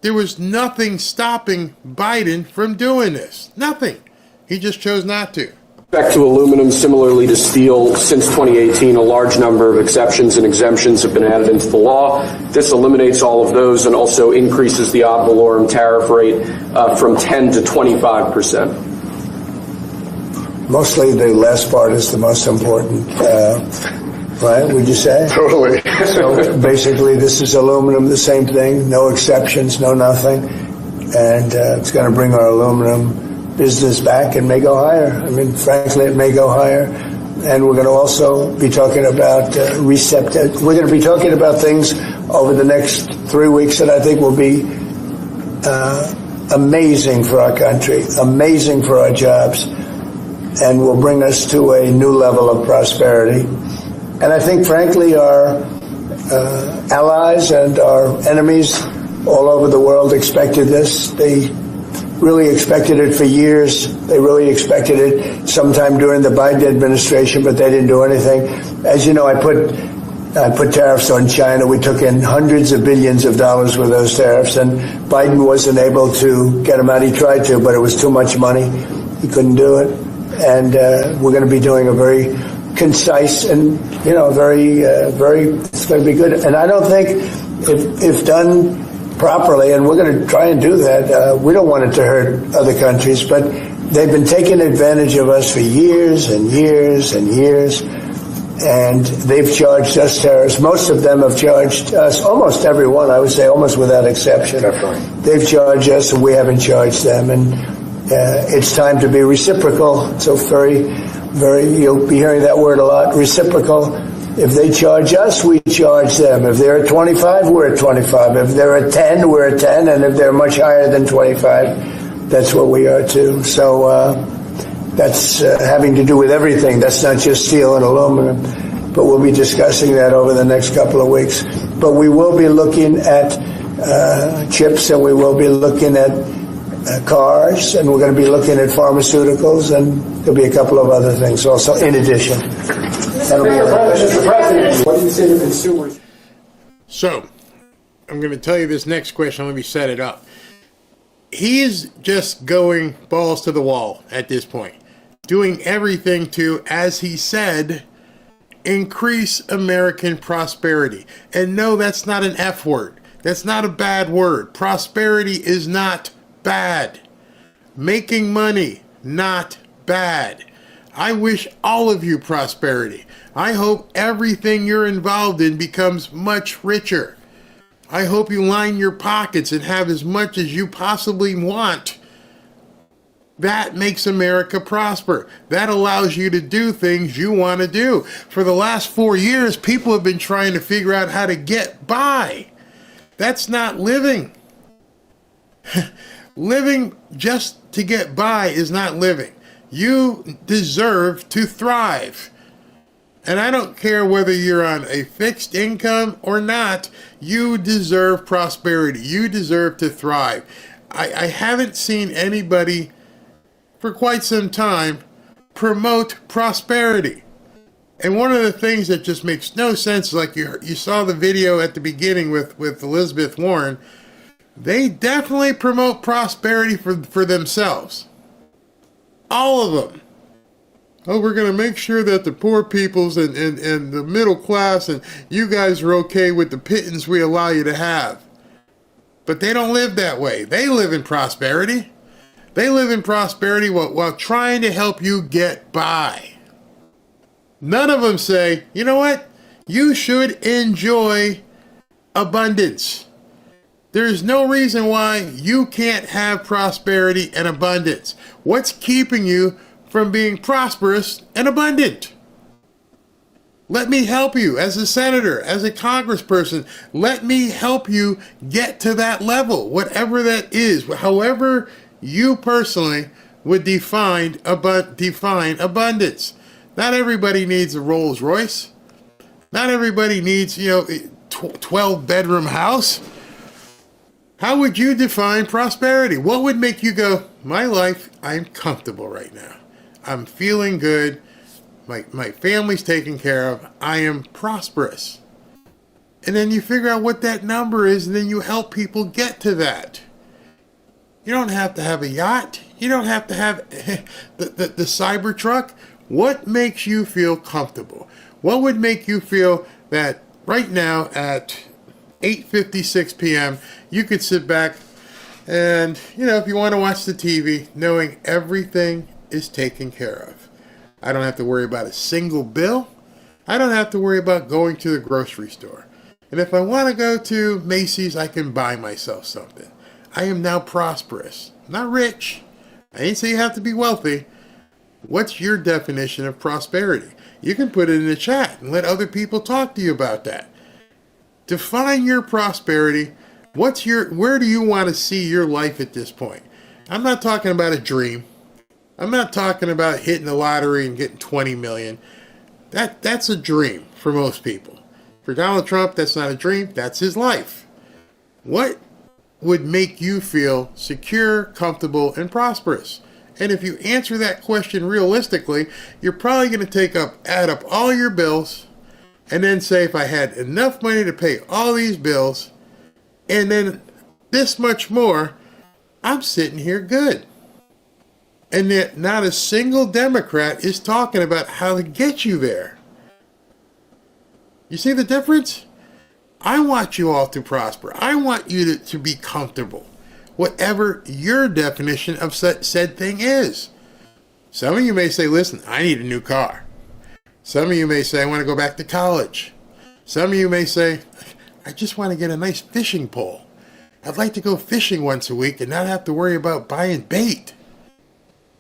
There was nothing stopping Biden from doing this. Nothing. He just chose not to. Back to aluminum, similarly to steel, since 2018, a large number of exceptions and exemptions have been added into the law. This eliminates all of those and also increases the ad valorem tariff rate from 10 to 25%. Mostly the last part is the most important, right? Would you say? Totally. So basically, this is aluminum, the same thing, no exceptions, no nothing. And it's going to bring our aluminum business back and may go higher. I mean, frankly, it may go higher. And we're going to also be talking about we're going to be talking about things over the next 3 weeks that I think will be amazing for our country, amazing for our jobs, and will bring us to a new level of prosperity. And I think, frankly, our allies and our enemies all over the world expected this. They really expected it for years. They really expected it sometime during the Biden administration, but they didn't do anything. As you know, I put tariffs on China. We took in hundreds of billions of dollars with those tariffs, and Biden wasn't able to get them out. He tried to, but it was too much money. He couldn't do it. And we're going to be doing a very concise and, it's going to be good. And I don't think if done properly, and we're going to try and do that. We don't want it to hurt other countries, but they've been taking advantage of us for years and years and years. and they've charged us tariffs. Most of them have charged us, almost everyone, I would say, almost without exception. They've charged us, and we haven't charged them. And it's time to be reciprocal. So you'll be hearing that word a lot, reciprocal. If they charge us, we charge them. If they're at 25, we're at 25. If they're at 10, we're at 10. And if they're much higher than 25, that's what we are too. So that's having to do with everything. That's not just steel and aluminum. But we'll be discussing that over the next couple of weeks. But we will be looking at chips, and we will be looking at cars, and we're going to be looking at pharmaceuticals, and there'll be a couple of other things also in addition. Mr. President, what do you say to consumers? So, I'm going to tell you this next question. Let me set it up. He is just going balls to the wall at this point, doing everything to, as he said, increase American prosperity. And no, that's not an F word. That's not a bad word. Prosperity is not bad. Making money, not bad. I wish all of you prosperity. I hope everything you're involved in becomes much richer. I hope you line your pockets and have as much as you possibly want. That makes America prosper. That allows you to do things you want to do. For the last 4 years, people have been trying to figure out how to get by. That's not living. Living just to get by is not living. You deserve to thrive. And I don't care whether you're on a fixed income or not, you deserve prosperity. You deserve to thrive. I haven't seen anybody for quite some time promote prosperity. And one of the things that just makes no sense, like you saw the video at the beginning with Elizabeth Warren, they definitely promote prosperity for themselves. All of them. Oh, we're going to make sure that the poor peoples and the middle class and you guys are okay with the pittance we allow you to have. But they don't live that way. They live in prosperity. They live in prosperity while trying to help you get by. None of them say, you know what? You should enjoy abundance. There's no reason why you can't have prosperity and abundance. What's keeping you from being prosperous and abundant? Let me help you as a senator, as a congressperson. Let me help you get to that level, whatever that is, however you personally would define abundance. Not everybody needs a Rolls Royce. Not everybody needs, 12-bedroom house. How would you define prosperity? What would make you go, my life, I'm comfortable right now. I'm feeling good. My family's taken care of. I am prosperous. And then you figure out what that number is, and then you help people get to that. You don't have to have a yacht. You don't have to have the Cybertruck. What makes you feel comfortable? What would make you feel that right now at 8:56 p.m., you could sit back and, if you want to watch the TV, knowing everything is taken care of. I don't have to worry about a single bill. I don't have to worry about going to the grocery store. And if I want to go to Macy's, I can buy myself something. I am now prosperous. Not rich. I ain't say you have to be wealthy. What's your definition of prosperity? You can put it in the chat and let other people talk to you about that. Define your prosperity. Where do you want to see your life at this point? I'm not talking about a dream. I'm not talking about hitting the lottery and getting 20 million. That's a dream for most people. For Donald Trump, that's not a dream. That's his life. What would make you feel secure, comfortable, and prosperous? And if you answer that question realistically, you're probably going to add up all your bills and then say, if I had enough money to pay all these bills and then this much more, I'm sitting here good. And yet not a single Democrat is talking about how to get you there. You see the difference? I want you all to prosper. I want you to be comfortable. Whatever your definition of said thing is. Some of you may say, listen, I need a new car. Some of you may say, I want to go back to college. Some of you may say, I just want to get a nice fishing pole. I'd like to go fishing once a week and not have to worry about buying bait.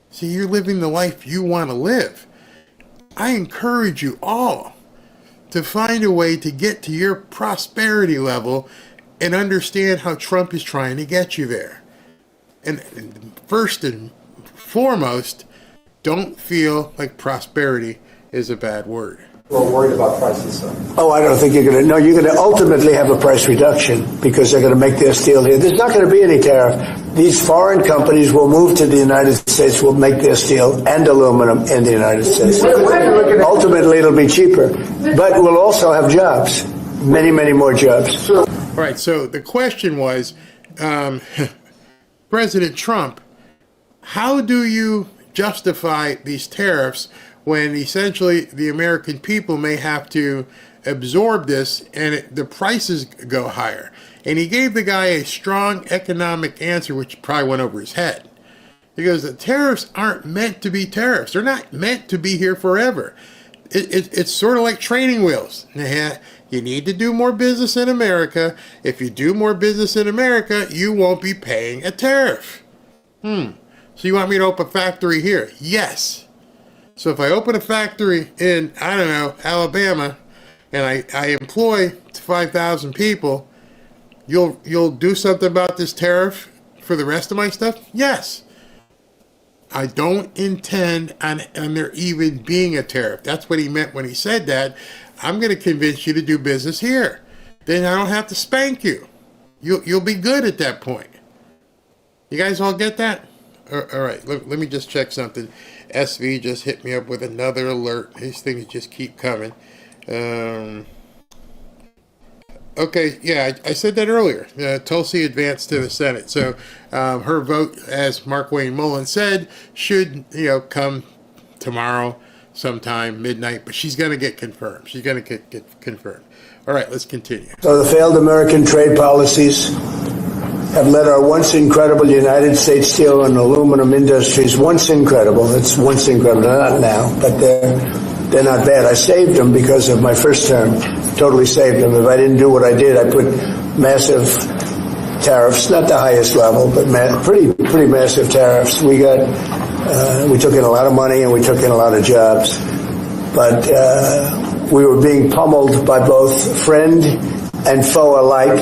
See, you're living the life you want to live. I encourage you all to find a way to get to your prosperity level and understand how Trump is trying to get you there. And first and foremost, don't feel like prosperity is a bad word. We're worried about prices, sir. Oh, I don't think you're going to. No, you're going to ultimately have a price reduction because they're going to make their steel here. There's not going to be any tariff. These foreign companies will move to the United States, will make their steel and aluminum in the United States. Ultimately, it'll be cheaper, but we'll also have jobs, many, many more jobs. All right, so the question was, President Trump, how do you justify these tariffs when essentially the American people may have to absorb this and the prices go higher? And he gave the guy a strong economic answer, which probably went over his head. Because the tariffs aren't meant to be tariffs. They're not meant to be here forever. It's sort of like training wheels. You need to do more business in America. If you do more business in America, you won't be paying a tariff. So you want me to open a factory here? Yes. So if I open a factory in, I don't know, Alabama, and I employ 5,000 people, you'll do something about this tariff for the rest of my stuff? Yes. I don't intend on there even being a tariff. That's what he meant when he said that. I'm going to convince you to do business here. Then I don't have to spank you. You'll be good at that point. You guys all get that? All right, let me just check something. SV just hit me up with another alert. These things just keep coming. Okay, yeah, I said that earlier. Tulsi advanced to the Senate. So her vote, as Mark Wayne Mullen said, should come tomorrow sometime, midnight. But she's going to get confirmed. She's going to get confirmed. All right, let's continue. So the failed American trade policies have led our once incredible United States steel and aluminum industries, once incredible, not now, but they're not bad. I saved them because of my first term, totally saved them. If I didn't do what I did, I put massive tariffs, not the highest level, but pretty massive tariffs. We took in a lot of money and we took in a lot of jobs, but we were being pummeled by both friend and foe alike.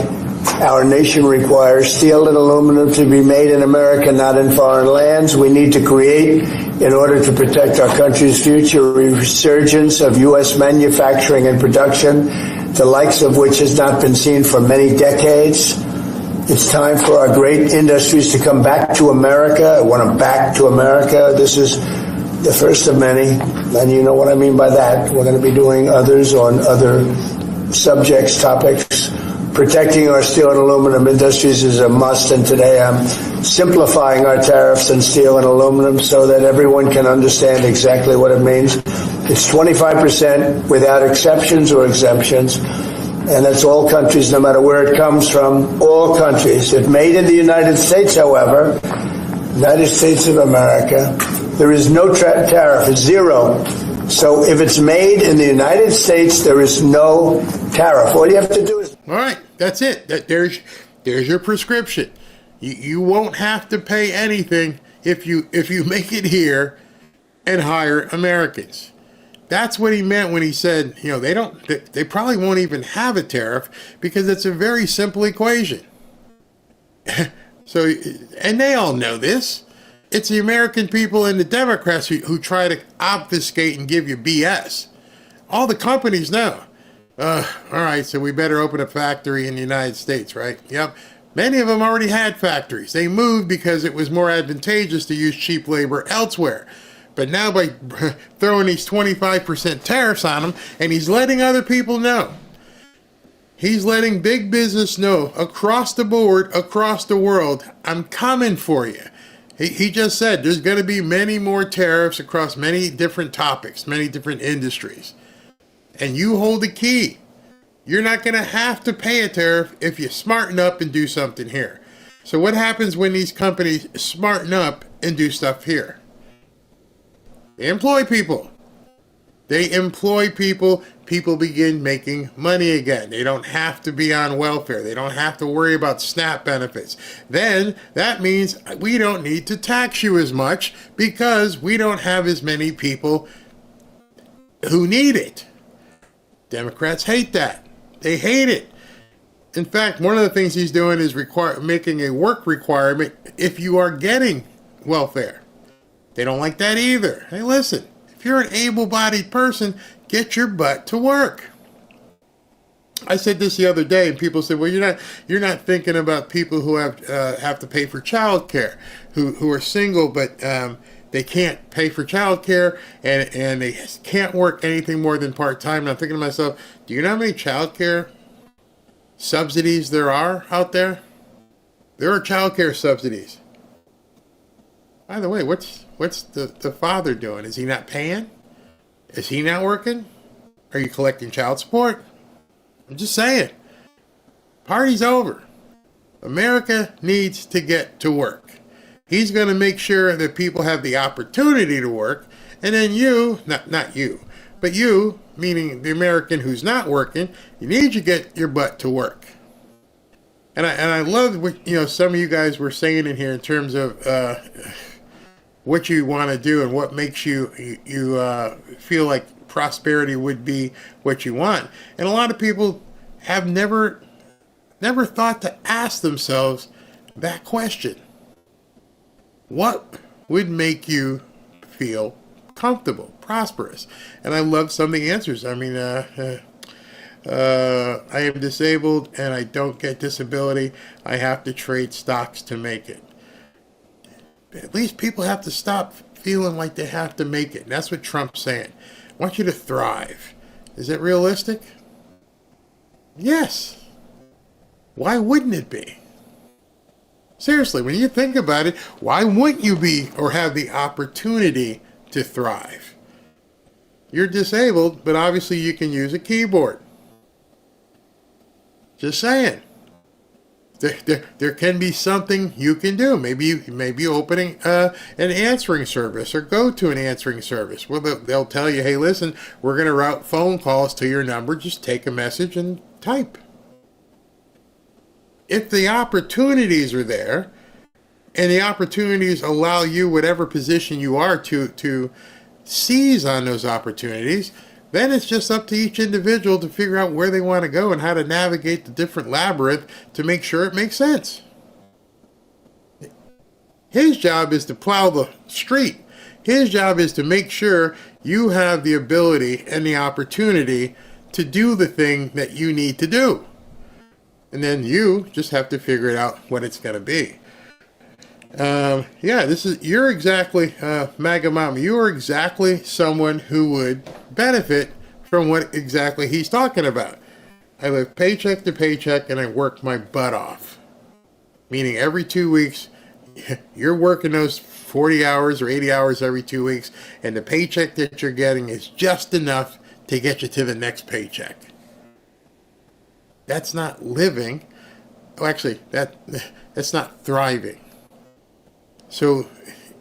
Our nation requires steel and aluminum to be made in America, not in foreign lands. We need to create, in order to protect our country's future, a resurgence of U.S. manufacturing and production, the likes of which has not been seen for many decades. It's time for our great industries to come back to America. I want them back to America. This is the first of many, and you know what I mean by that. We're going to be doing others on other subjects, topics. Protecting our steel and aluminum industries is a must, and today I'm simplifying our tariffs on steel and aluminum so that everyone can understand exactly what it means. It's 25% without exceptions or exemptions, and that's all countries, no matter where it comes from, all countries. If made in the United States, however, United States of America, there is no tariff, it's zero. So if it's made in the United States, there is no tariff. All you have to do is... All right, that's it. There's your prescription. You won't have to pay anything if you make it here and hire Americans. That's what he meant when he said, they probably won't even have a tariff because it's a very simple equation. So, and they all know this. It's the American people and the Democrats who try to obfuscate and give you BS. All the companies know. All right, so we better open a factory in the United States, right? Yep. Many of them already had factories. They moved because it was more advantageous to use cheap labor elsewhere. But now by throwing these 25% tariffs on them, and he's letting other people know. He's letting big business know across the board, across the world, I'm coming for you. He just said there's going to be many more tariffs across many different topics, many different industries. And you hold the key. You're not going to have to pay a tariff if you smarten up and do something here. So what happens when these companies smarten up and do stuff here? They employ people. They employ people. People begin making money again. They don't have to be on welfare. They don't have to worry about SNAP benefits. Then that means we don't need to tax you as much because we don't have as many people who need it. Democrats hate that. They hate it. In fact, one of the things he's doing is making a work requirement if you are getting welfare. They don't like that either. Hey, listen. If you're an able-bodied person, get your butt to work. I said this the other day, and people said, "Well, you're not thinking about people who have to pay for child care, who are single, but they can't pay for child care, and they can't work anything more than part-time." And I'm thinking to myself, do you know how many child care subsidies there are out there? There are child care subsidies. By the way, what's the father doing? Is he not paying? Is he not working? Are you collecting child support? I'm just saying. Party's over. America needs to get to work. He's going to make sure that people have the opportunity to work, and then you, not you, but you, meaning the American who's not working, you need to get your butt to work. And I love what some of you guys were saying in here in terms of what you want to do and what makes you feel like prosperity would be what you want. And a lot of people have never thought to ask themselves that question. What would make you feel comfortable, prosperous? And I love some of the answers. I mean, I am disabled and I don't get disability. I have to trade stocks to make it. At least people have to stop feeling like they have to make it. And that's what Trump's saying. I want you to thrive. Is it realistic? Yes. Why wouldn't it be? Seriously, when you think about it, why wouldn't you be or have the opportunity to thrive? You're disabled, but obviously you can use a keyboard. Just saying. There can be something you can do. Maybe opening an answering service or go to an answering service. Well, they'll tell you, hey, listen, we're going to route phone calls to your number. Just take a message and type. If the opportunities are there, and the opportunities allow you, whatever position you are, to seize on those opportunities, then it's just up to each individual to figure out where they want to go and how to navigate the different labyrinth to make sure it makes sense. His job is to plow the street. His job is to make sure you have the ability and the opportunity to do the thing that you need to do. And then you just have to figure it out what it's going to be. You're exactly, MAGA Mama, you are exactly someone who would benefit from what exactly he's talking about. I live paycheck to paycheck and I work my butt off. Meaning every 2 weeks, you're working those 40 hours or 80 hours every 2 weeks, and the paycheck that you're getting is just enough to get you to the next paycheck. That's not living. Oh, actually, that's not thriving. So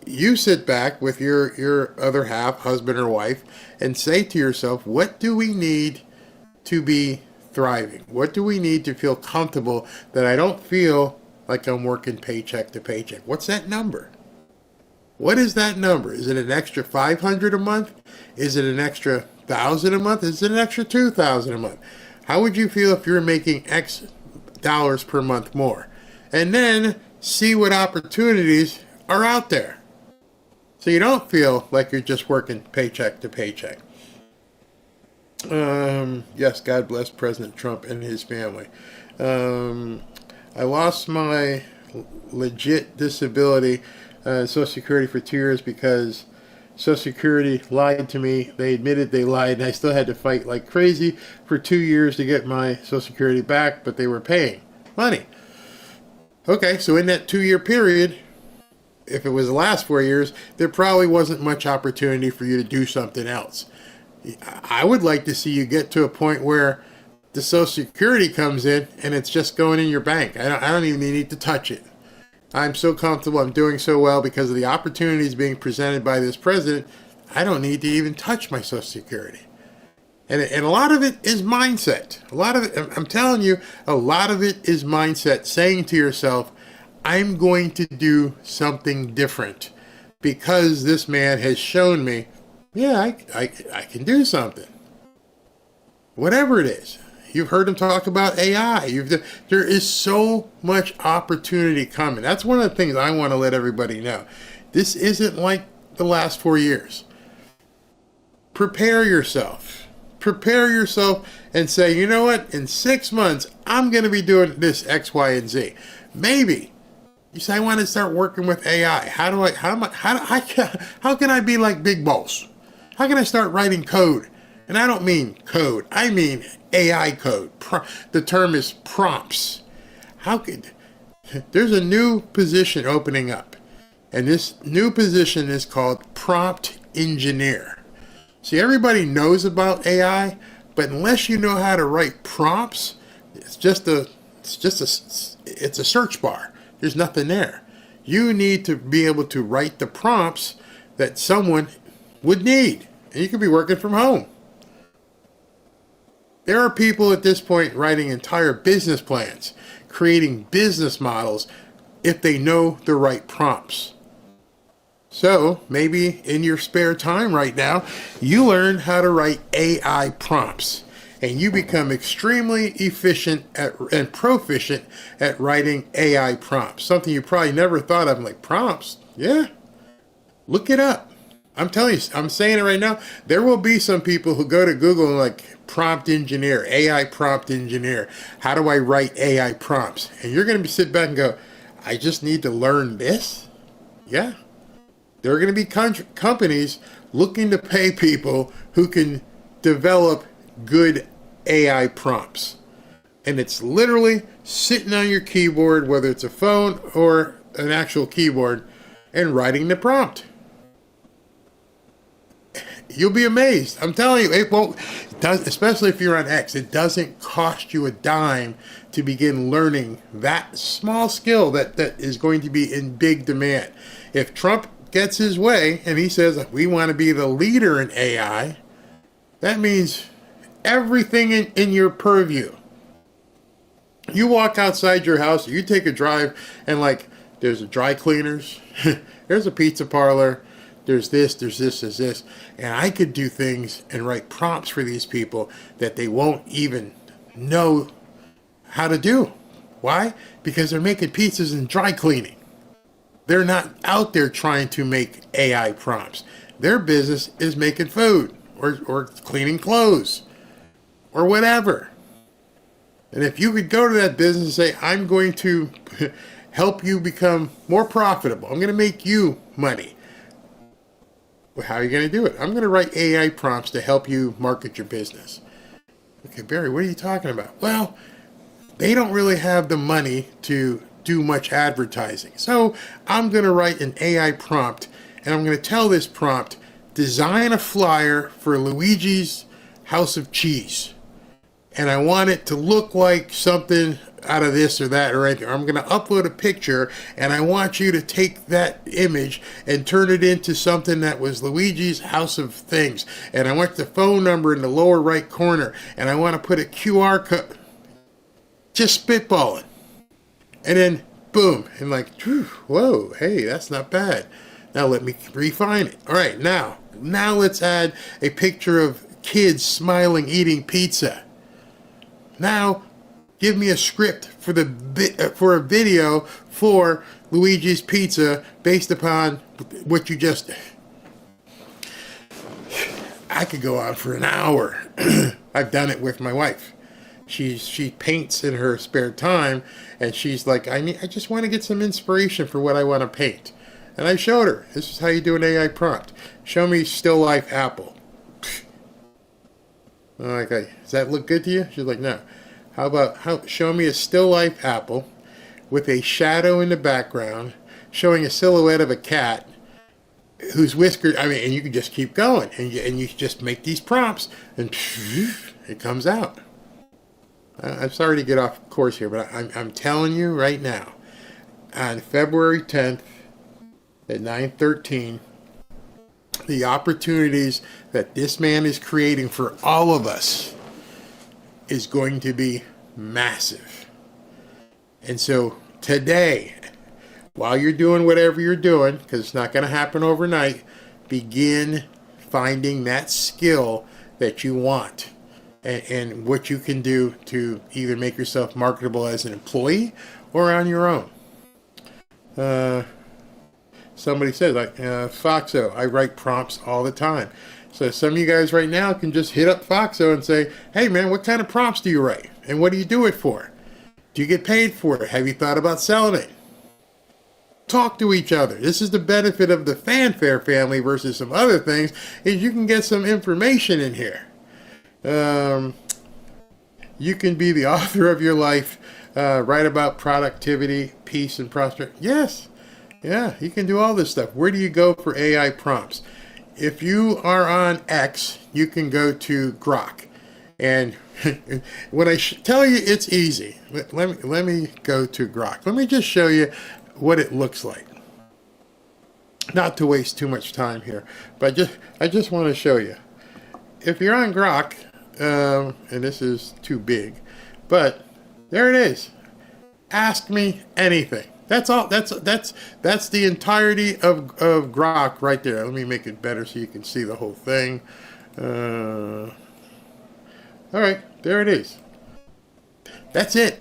you sit back with your other half, husband or wife, and say to yourself, what do we need to be thriving? What do we need to feel comfortable that I don't feel like I'm working paycheck to paycheck? What's that number? What is that number? Is it an extra $500 a month? Is it an extra $1,000 a month? Is it an extra $2,000 a month? How would you feel if you're making X dollars per month more? And then see what opportunities are out there. So you don't feel like you're just working paycheck to paycheck. Yes, God bless President Trump and his family. I lost my legit disability, Social Security, for 2 years because Social Security lied to me. They admitted they lied, and I still had to fight like crazy for 2 years to get my Social Security back, but they were paying money. Okay, so in that 2-year period, if it was the last 4 years, there probably wasn't much opportunity for you to do something else. I would like to see you get to a point where the Social Security comes in and it's just going in your bank. I don't even need to touch it. I'm so comfortable. I'm doing so well because of the opportunities being presented by this president. I don't need to even touch my Social Security. And a lot of it is mindset. A lot of it, I'm telling you, a lot of it is mindset, saying to yourself, I'm going to do something different because this man has shown me, yeah, I can do something. Whatever it is. You've heard him talk about AI. There is so much opportunity coming. That's one of the things I want to let everybody know. This isn't like the last 4 years. Prepare yourself. Prepare yourself and say, you know what? In 6 months, I'm going to be doing this X, Y, and Z. Maybe you say, I want to start working with AI. How can I be like Big Boss? How can I start writing code? And I don't mean code. I mean AI code. The term is prompts. There's a new position opening up. And this new position is called prompt engineer. See, everybody knows about AI, but unless you know how to write prompts, it's a search bar. There's nothing there. You need to be able to write the prompts that someone would need. And you could be working from home. There are people at this point writing entire business plans, creating business models if they know the right prompts. So maybe in your spare time right now, you learn how to write AI prompts and you become extremely efficient and proficient at writing AI prompts. Something you probably never thought of, like prompts. Yeah, look it up. I'm telling you, I'm saying it right now. There will be some people who go to Google and like prompt engineer, AI prompt engineer. How do I write AI prompts? And you're going to sit back and go, I just need to learn this? Yeah. There are going to be companies looking to pay people who can develop good AI prompts. And it's literally sitting on your keyboard, whether it's a phone or an actual keyboard, and writing the prompt. You'll be amazed. I'm telling you, it won't, especially if you're on X, it doesn't cost you a dime to begin learning that small skill that is going to be in big demand. If Trump gets his way and he says we want to be the leader in AI, that means everything in your purview. You walk outside your house, you take a drive, and like there's a dry cleaners, there's a pizza parlor, there's this, and I could do things and write prompts for these people that they won't even know how to do. Why? Because they're making pizzas and dry cleaning. They're not out there trying to make AI prompts. Their business is making food or cleaning clothes or whatever. And if you could go to that business and say, I'm going to help you become more profitable. I'm going to make you money. Well, how are you going to do it? I'm going to write AI prompts to help you market your business. Okay, Barry, what are you talking about? Well, they don't really have the money to do much advertising. So I'm going to write an AI prompt, and I'm going to tell this prompt, design a flyer for Luigi's House of Cheese. And I want it to look like something out of this or that or anything. I'm going to upload a picture, and I want you to take that image and turn it into something that was Luigi's House of Things. And I want the phone number in the lower right corner, and I want to put a QR code. Just spitballing. And then, boom, and like, whoa, hey, that's not bad. Now let me refine it. All right, now let's add a picture of kids smiling, eating pizza. Now, give me a script for a video for Luigi's Pizza based upon what you just. I could go on for an hour. I've done it with my wife. She paints in her spare time, and she's like, I just want to get some inspiration for what I want to paint. And I showed her, this is how you do an AI prompt. Show me still life apple. I'm like, does that look good to you? She's like, no. How about show me a still life apple with a shadow in the background, showing a silhouette of a cat whose whiskers, and you can just keep going, and you just make these prompts, and it comes out. I'm sorry to get off course here, but I'm telling you right now, on February 10th at 9:13, the opportunities that this man is creating for all of us is going to be massive. And so today, while you're doing whatever you're doing, because it's not going to happen overnight, begin finding that skill that you want and what you can do to either make yourself marketable as an employee or on your own. Somebody said, like, Foxo, I write prompts all the time. So some of you guys right now can just hit up Foxo and say, hey man, what kind of prompts do you write? And what do you do it for? Do you get paid for it? Have you thought about selling it? Talk to each other. This is the benefit of the fanfare family versus some other things, is you can get some information in here. You can be the author of your life, write about productivity, peace, and prosperity. Yes. Yeah, you can do all this stuff. Where do you go for AI prompts? If you are on X, you can go to Grok. And when I tell you it's easy, let me go to Grok. Let me just show you what it looks like. Not to waste too much time here, but I just want to show you. If you're on Grok, and this is too big, but there it is. Ask me anything. That's all. That's the entirety of Grok right there. Let me make it better so you can see the whole thing. All right, there it is. That's it.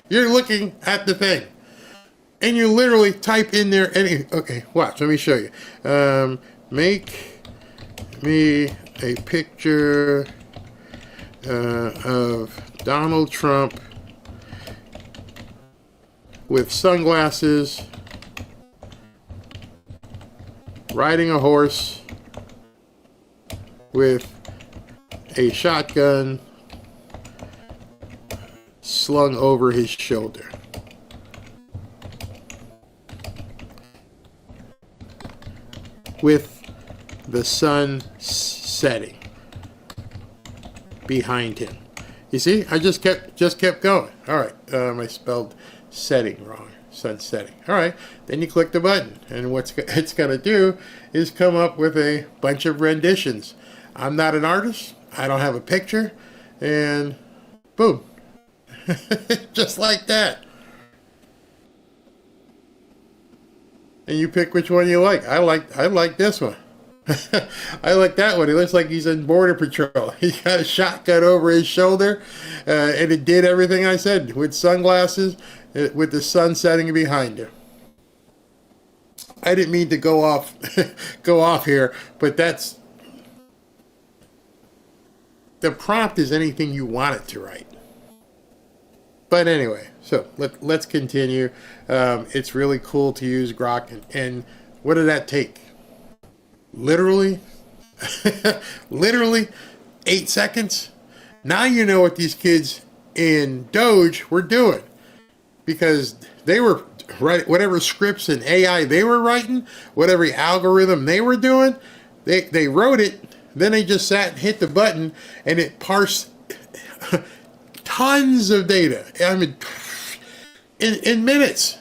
You're looking at the thing, and you literally type in there any. Okay, watch. Let me show you. Make me a picture of Donald Trump with sunglasses, riding a horse, with a shotgun slung over his shoulder. With the sun setting behind him. You see, I just kept going. All right, I spelled setting wrong. Sun setting. All right, then you click the button, and what it's going to do is come up with a bunch of renditions. I'm not an artist. I don't have a picture, and boom, just like that. And you pick which one you like. I like this one. I like that one. He looks like he's in Border Patrol. He's got a shotgun over his shoulder, and it did everything I said, with sunglasses, with the sun setting behind him. I didn't mean to go off here, but that's the prompt is anything you want it to write. But anyway, so let's continue. It's really cool to use Grok, and what did that take? Literally 8 seconds. Now you know what these kids in DOGE were doing, because they were writing whatever scripts and AI they were writing, whatever algorithm they were doing, they wrote it, then they just sat and hit the button, and it parsed tons of data. I mean, in minutes.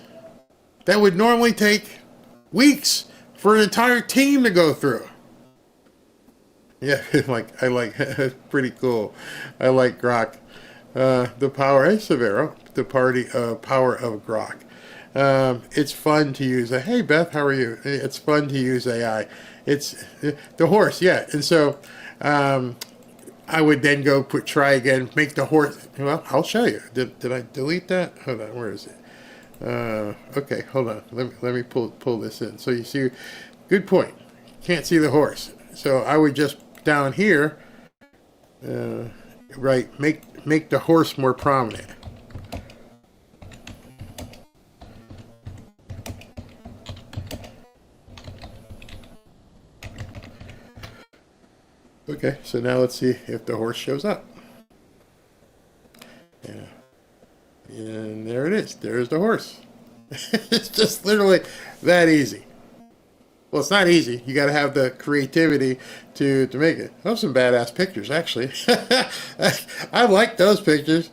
That would normally take weeks for an entire team to go through. Yeah, I like pretty cool. I like Grok. The power, hey Severo, the power of Grok. It's fun to use. Hey Beth, how are you? It's fun to use AI. It's the horse, yeah. And so I would then go try again, make the horse. Well, I'll show you. Did I delete that? Hold on, where is it? Okay, hold on. Let me pull this in. So you see, good point. Can't see the horse. So I would just down here, right, make the horse more prominent. Okay, so now let's see if the horse shows up. Yeah. And there it is. There's the horse. It's just literally that easy. Well, it's not easy. You got to have the creativity to make it. Those are some badass pictures, actually. I like those pictures.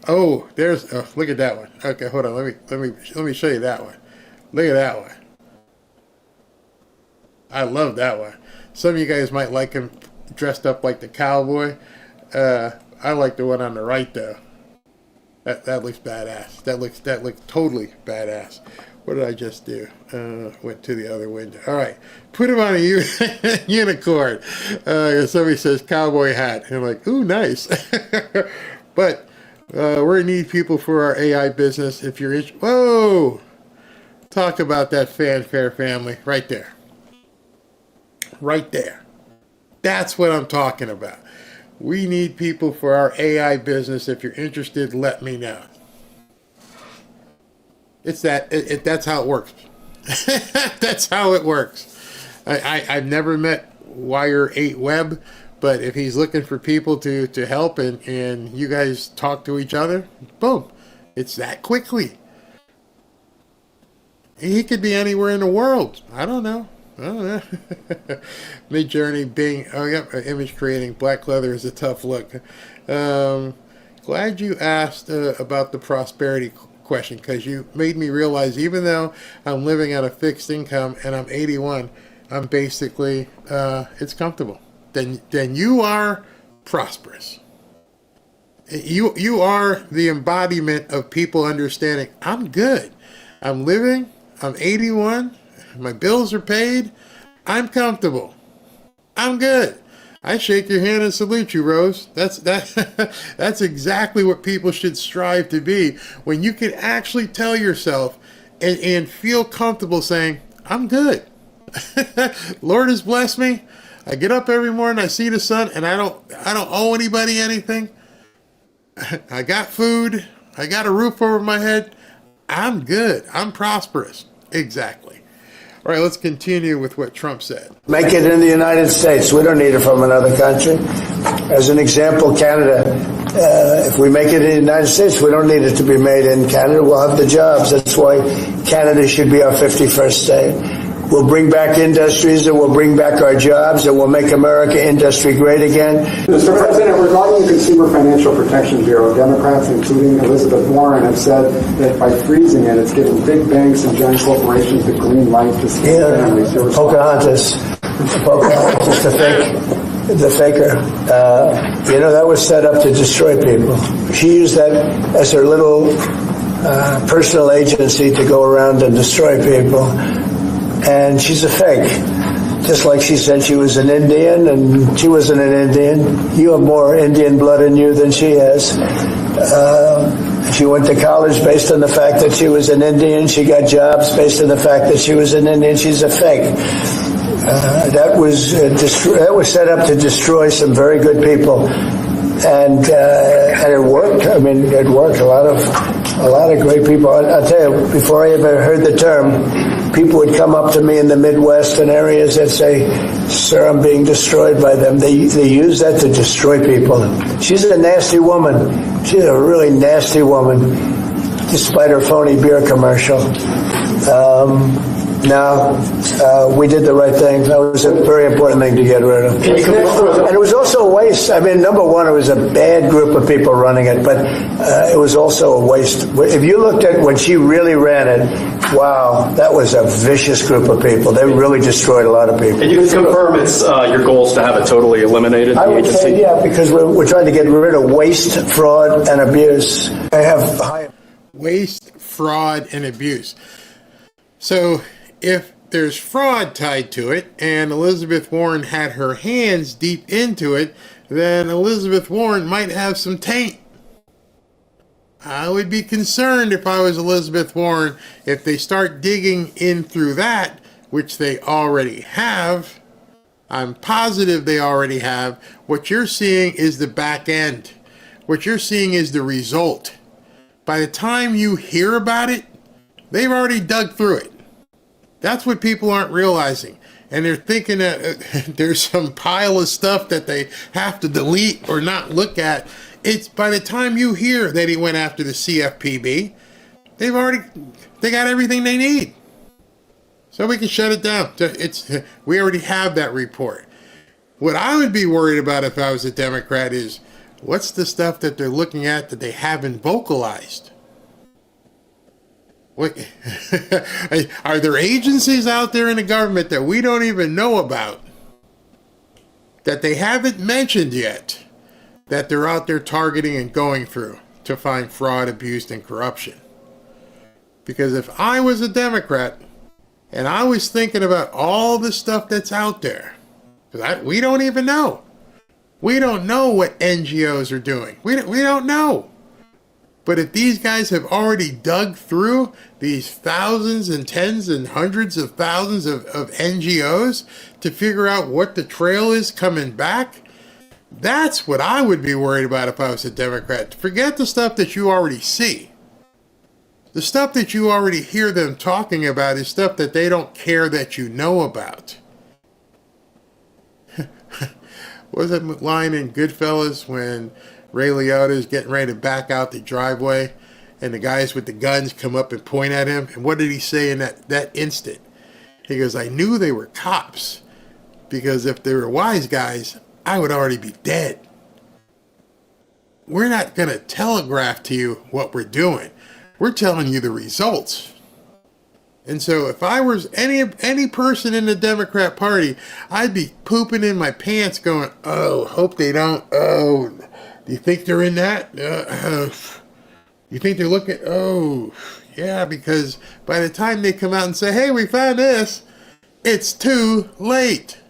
Oh, look at that one. Okay, hold on. Let me show you that one. Look at that one. I love that one. Some of you guys might like him dressed up like the cowboy. I like the one on the right though. That looks badass. That looks totally badass. What did I just do? Went to the other window. All right, put him on a unicorn. Somebody says cowboy hat. And I'm like, ooh, nice. But we need people for our AI business. If you're whoa, talk about that fanfare family right there. Right there. That's what I'm talking about. We need people for our AI business. If you're interested, let me know. It's that's how it works. That's how it works. I've never met Wire 8 Web, but if he's looking for people to help and you guys talk to each other, boom, it's that quickly. He could be anywhere in the world. I don't know. Mid-Journey, Bing. Oh, yep. Image creating. Black leather is a tough look. Glad you asked about the prosperity question, because you made me realize even though I'm living on a fixed income and I'm 81, I'm basically, it's comfortable. Then you are prosperous. You are the embodiment of people understanding, I'm good. I'm living. I'm 81. My bills are paid. I'm comfortable. I'm good. I shake your hand and salute you, Rose. That's exactly what people should strive to be. When you can actually tell yourself and feel comfortable saying, I'm good. Lord has blessed me. I get up every morning, I see the sun, and I don't owe anybody anything. I got food. I got a roof over my head. I'm good. I'm prosperous. Exactly. All right, let's continue with what Trump said. Make it in the United States. We don't need it from another country. As an example, Canada. If we make it in the United States, we don't need it to be made in Canada. We'll have the jobs. That's why Canada should be our 51st state. We'll bring back industries, and we'll bring back our jobs, and we'll make America industry great again. Mr. President, regarding the Consumer Financial Protection Bureau, Democrats, including Elizabeth Warren, have said that by freezing it, it's giving big banks and giant corporations the green light to scam families. Pocahontas, the faker. That was set up to destroy people. She used that as her little personal agency to go around and destroy people. And she's a fake. Just like she said she was an Indian, and she wasn't an Indian. You have more Indian blood in you than she has. She went to college based on the fact that she was an Indian. She got jobs based on the fact that she was an Indian. She's a fake. That was set up to destroy some very good people, and it worked. I mean, it worked. A lot of great people. I'll tell you, before I ever heard the term, people would come up to me in the Midwest and areas that say, "Sir, I'm being destroyed by them." They use that to destroy people. She's a nasty woman. She's a really nasty woman, despite her phony beer commercial. We did the right thing. That was a very important thing to get rid of. And it was also a waste. I mean, number one, it was a bad group of people running it, but it was also a waste. If you looked at when she really ran it, wow, that was a vicious group of people. They really destroyed a lot of people. And you can confirm it's your goal is to have it totally eliminated, the I would agency? say, yeah, because we're trying to get rid of waste, fraud, and abuse. I have high... Waste, fraud, and abuse. So if there's fraud tied to it, and Elizabeth Warren had her hands deep into it, then Elizabeth Warren might have some taint. I would be concerned if I was Elizabeth Warren if they start digging in through that, which they already have. I'm positive they already have. What you're seeing is the back end. What you're seeing is the result. By the time you hear about it, they've already dug through it. That's what people aren't realizing. And they're thinking that there's some pile of stuff that they have to delete or not look at. It's by the time you hear that he went after the CFPB, they got everything they need. So we can shut it down. We already have that report. What I would be worried about if I was a Democrat is, what's the stuff that they're looking at that they haven't vocalized? What, are there agencies out there in the government that we don't even know about, that they haven't mentioned yet, that they're out there targeting and going through to find fraud, abuse, and corruption? Because if I was a Democrat and I was thinking about all the stuff that's out there, because we don't even know. We don't know what NGOs are doing. We don't know. But if these guys have already dug through these thousands and tens and hundreds of thousands of NGOs to figure out what the trail is coming back, that's what I would be worried about if I was a Democrat. Forget the stuff that you already see. The stuff that you already hear them talking about is stuff that they don't care that you know about. Was it line in Goodfellas when Ray Liotta is getting ready to back out the driveway and the guys with the guns come up and point at him? And what did he say in that instant? He goes, I knew they were cops, because if they were wise guys, I would already be dead. We're not going to telegraph to you what we're doing. We're telling you the results. And so if I was any person in the Democrat Party, I'd be pooping in my pants going, oh, hope they don't. Oh, do you think they're in that? You think they're looking? Oh, yeah, because by the time they come out and say, hey, we found this, it's too late.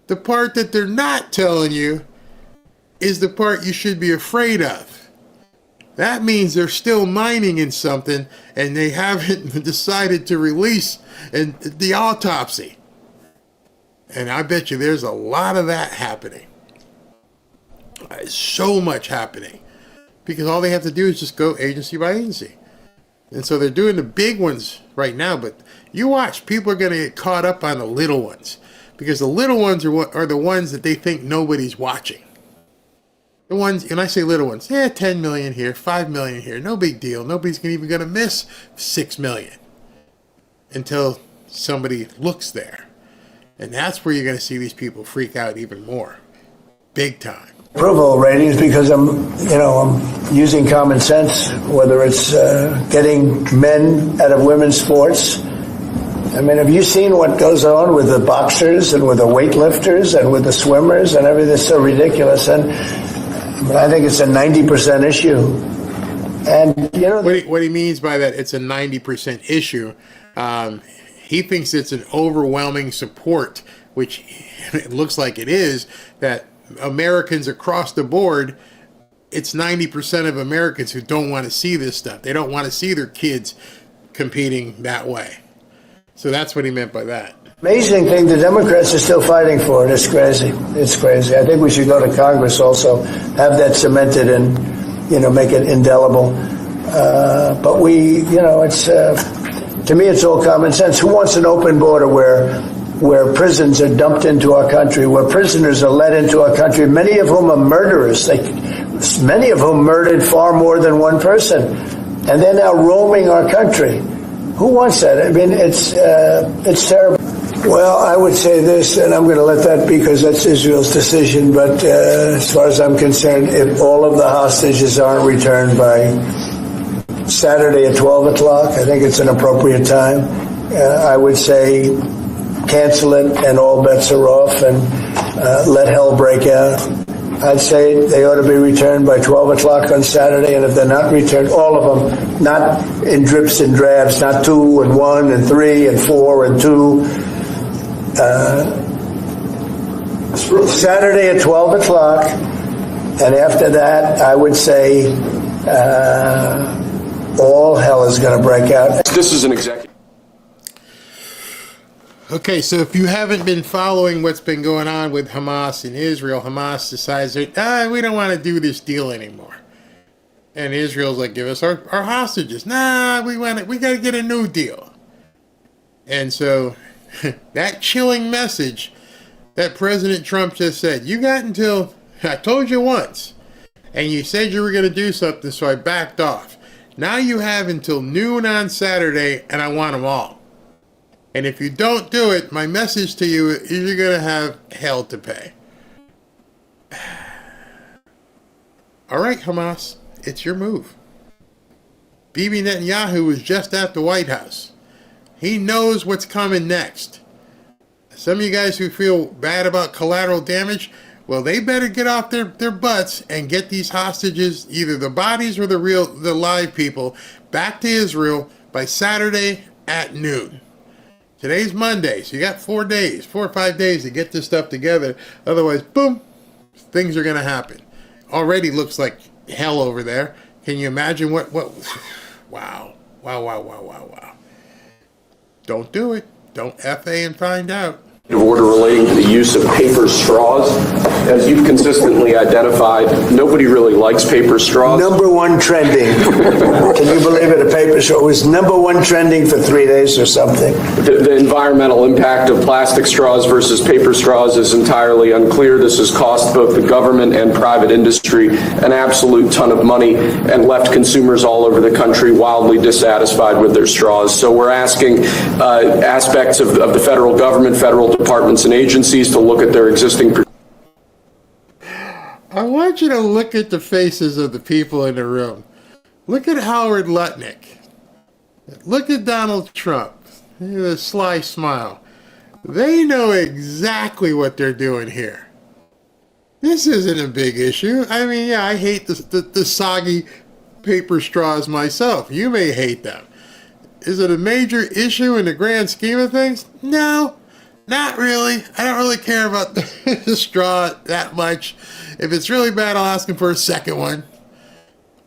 The part that they're not telling you is the part you should be afraid of. That means they're still mining in something and they haven't decided to release the autopsy. And I bet you there's a lot of that happening. So much happening. Because all they have to do is just go agency by agency. And so they're doing the big ones right now, but you watch, people are going to get caught up on the little ones. Because the little ones are the ones that they think nobody's watching. The ones, and I say little ones, 10 million here, 5 million here, no big deal. Nobody's even going to miss 6 million until somebody looks there. And that's where you're going to see these people freak out even more. Big time. Approval ratings, because I'm using common sense, whether it's getting men out of women's sports. I mean, have you seen what goes on with the boxers and with the weightlifters and with the swimmers and everything? It's so ridiculous. And I think it's a 90% issue. And, what he means by that, it's a 90% issue. He thinks it's an overwhelming support, which it looks like it is, that Americans across the board, it's 90% of Americans who don't want to see this stuff. They don't want to see their kids competing that way. So that's what he meant by that. Amazing thing, the Democrats are still fighting for it. It's crazy. It's crazy. I think we should go to Congress also, have that cemented and, make it indelible. But it's, to me, it's all common sense. Who wants an open border where prisons are dumped into our country, where prisoners are led into our country, many of whom are murderers, many of whom murdered far more than one person, and they're now roaming our country? Who wants that? I mean, it's terrible. Well, I would say this, and I'm going to let that because that's Israel's decision, but as far as I'm concerned, if all of the hostages aren't returned by Saturday at 12 o'clock, I think it's an appropriate time. I would say cancel it and all bets are off and let hell break out. I'd say they ought to be returned by 12 o'clock on Saturday, and if they're not returned, all of them, not in drips and drabs, not 2 and 1 and 3 and 4 and 2. Saturday at 12 o'clock, and after that, I would say all hell is going to break out. This is an executive. Okay, so if you haven't been following what's been going on with Hamas in Israel, Hamas decides that, we don't want to do this deal anymore. And Israel's like, give us our hostages. We got to get a new deal. And so that chilling message that President Trump just said, you got until, I told you once, and you said you were going to do something, so I backed off. Now you have until noon on Saturday, and I want them all. And if you don't do it, my message to you is you're going to have hell to pay. All right, Hamas, it's your move. Bibi Netanyahu was just at the White House. He knows what's coming next. Some of you guys who feel bad about collateral damage, well, they better get off their butts and get these hostages, either the bodies or the live people, back to Israel by Saturday at noon. Today's Monday, so you got 4 or 5 days to get this stuff together. Otherwise, boom, things are going to happen. Already looks like hell over there. Can you imagine what wow. Don't do it. Don't FA and find out. Order relating to the use of paper straws. As you've consistently identified, nobody really likes paper straws. Number one trending. Can you believe it? A paper straw was number one trending for 3 days or something. The environmental impact of plastic straws versus paper straws is entirely unclear. This has cost both the government and private industry an absolute ton of money and left consumers all over the country wildly dissatisfied with their straws. So we're asking aspects of the federal government, federal departments and agencies to look at their existing. I want you to look at the faces of the people in the room. Look at Howard Lutnick. Look at Donald Trump. The sly smile. They know exactly what they're doing here. This isn't a big issue. I mean, yeah, I hate the soggy paper straws myself. You may hate them. Is it a major issue in the grand scheme of things? No. Not really. I don't really care about the straw that much. If it's really bad, I'll ask him for a second one.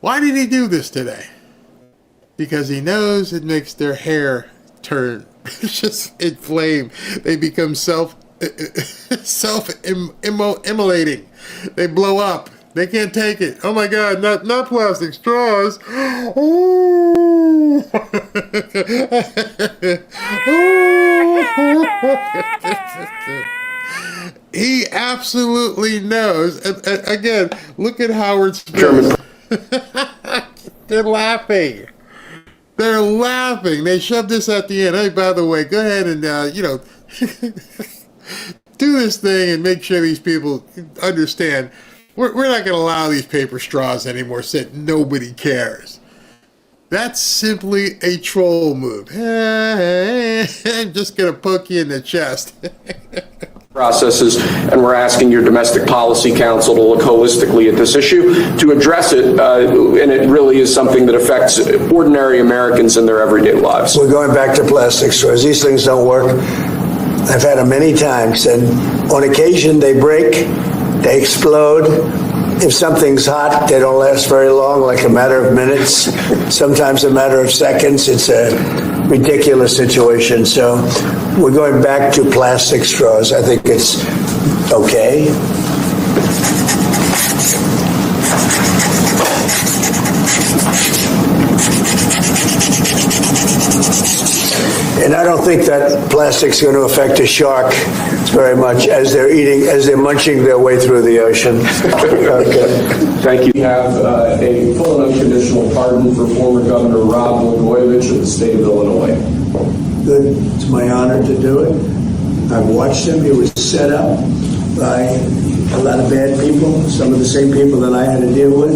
Why did he do this today? Because he knows it makes their hair turn just inflame. They become self-immolating. They blow up. They can't take it. Oh my God, not plastic straws. He absolutely knows. Again, look at Howard's face. They're laughing. They're laughing. They shoved this at the end. Hey, by the way, go ahead and, do this thing and make sure these people understand. We're not going to allow these paper straws anymore, said nobody cares. That's simply a troll move. I'm just going to poke you in the chest. Processes, and we're asking your Domestic Policy Council to look holistically at this issue to address it, and it really is something that affects ordinary Americans in their everyday lives. We're going back to plastic straws. These things don't work. I've had them many times, and on occasion they break, they explode. If something's hot, they don't last very long, like a matter of minutes, sometimes a matter of seconds. It's a ridiculous situation. So we're going back to plastic straws. I think it's okay. And I don't think that plastic's going to affect a shark very much as they're munching their way through the ocean. Okay. Thank you. We have a full and unconditional pardon for former Governor Rod Blagojevich of the state of Illinois. Good. It's my honor to do it. I've watched him. He was set up by a lot of bad people, some of the same people that I had to deal with.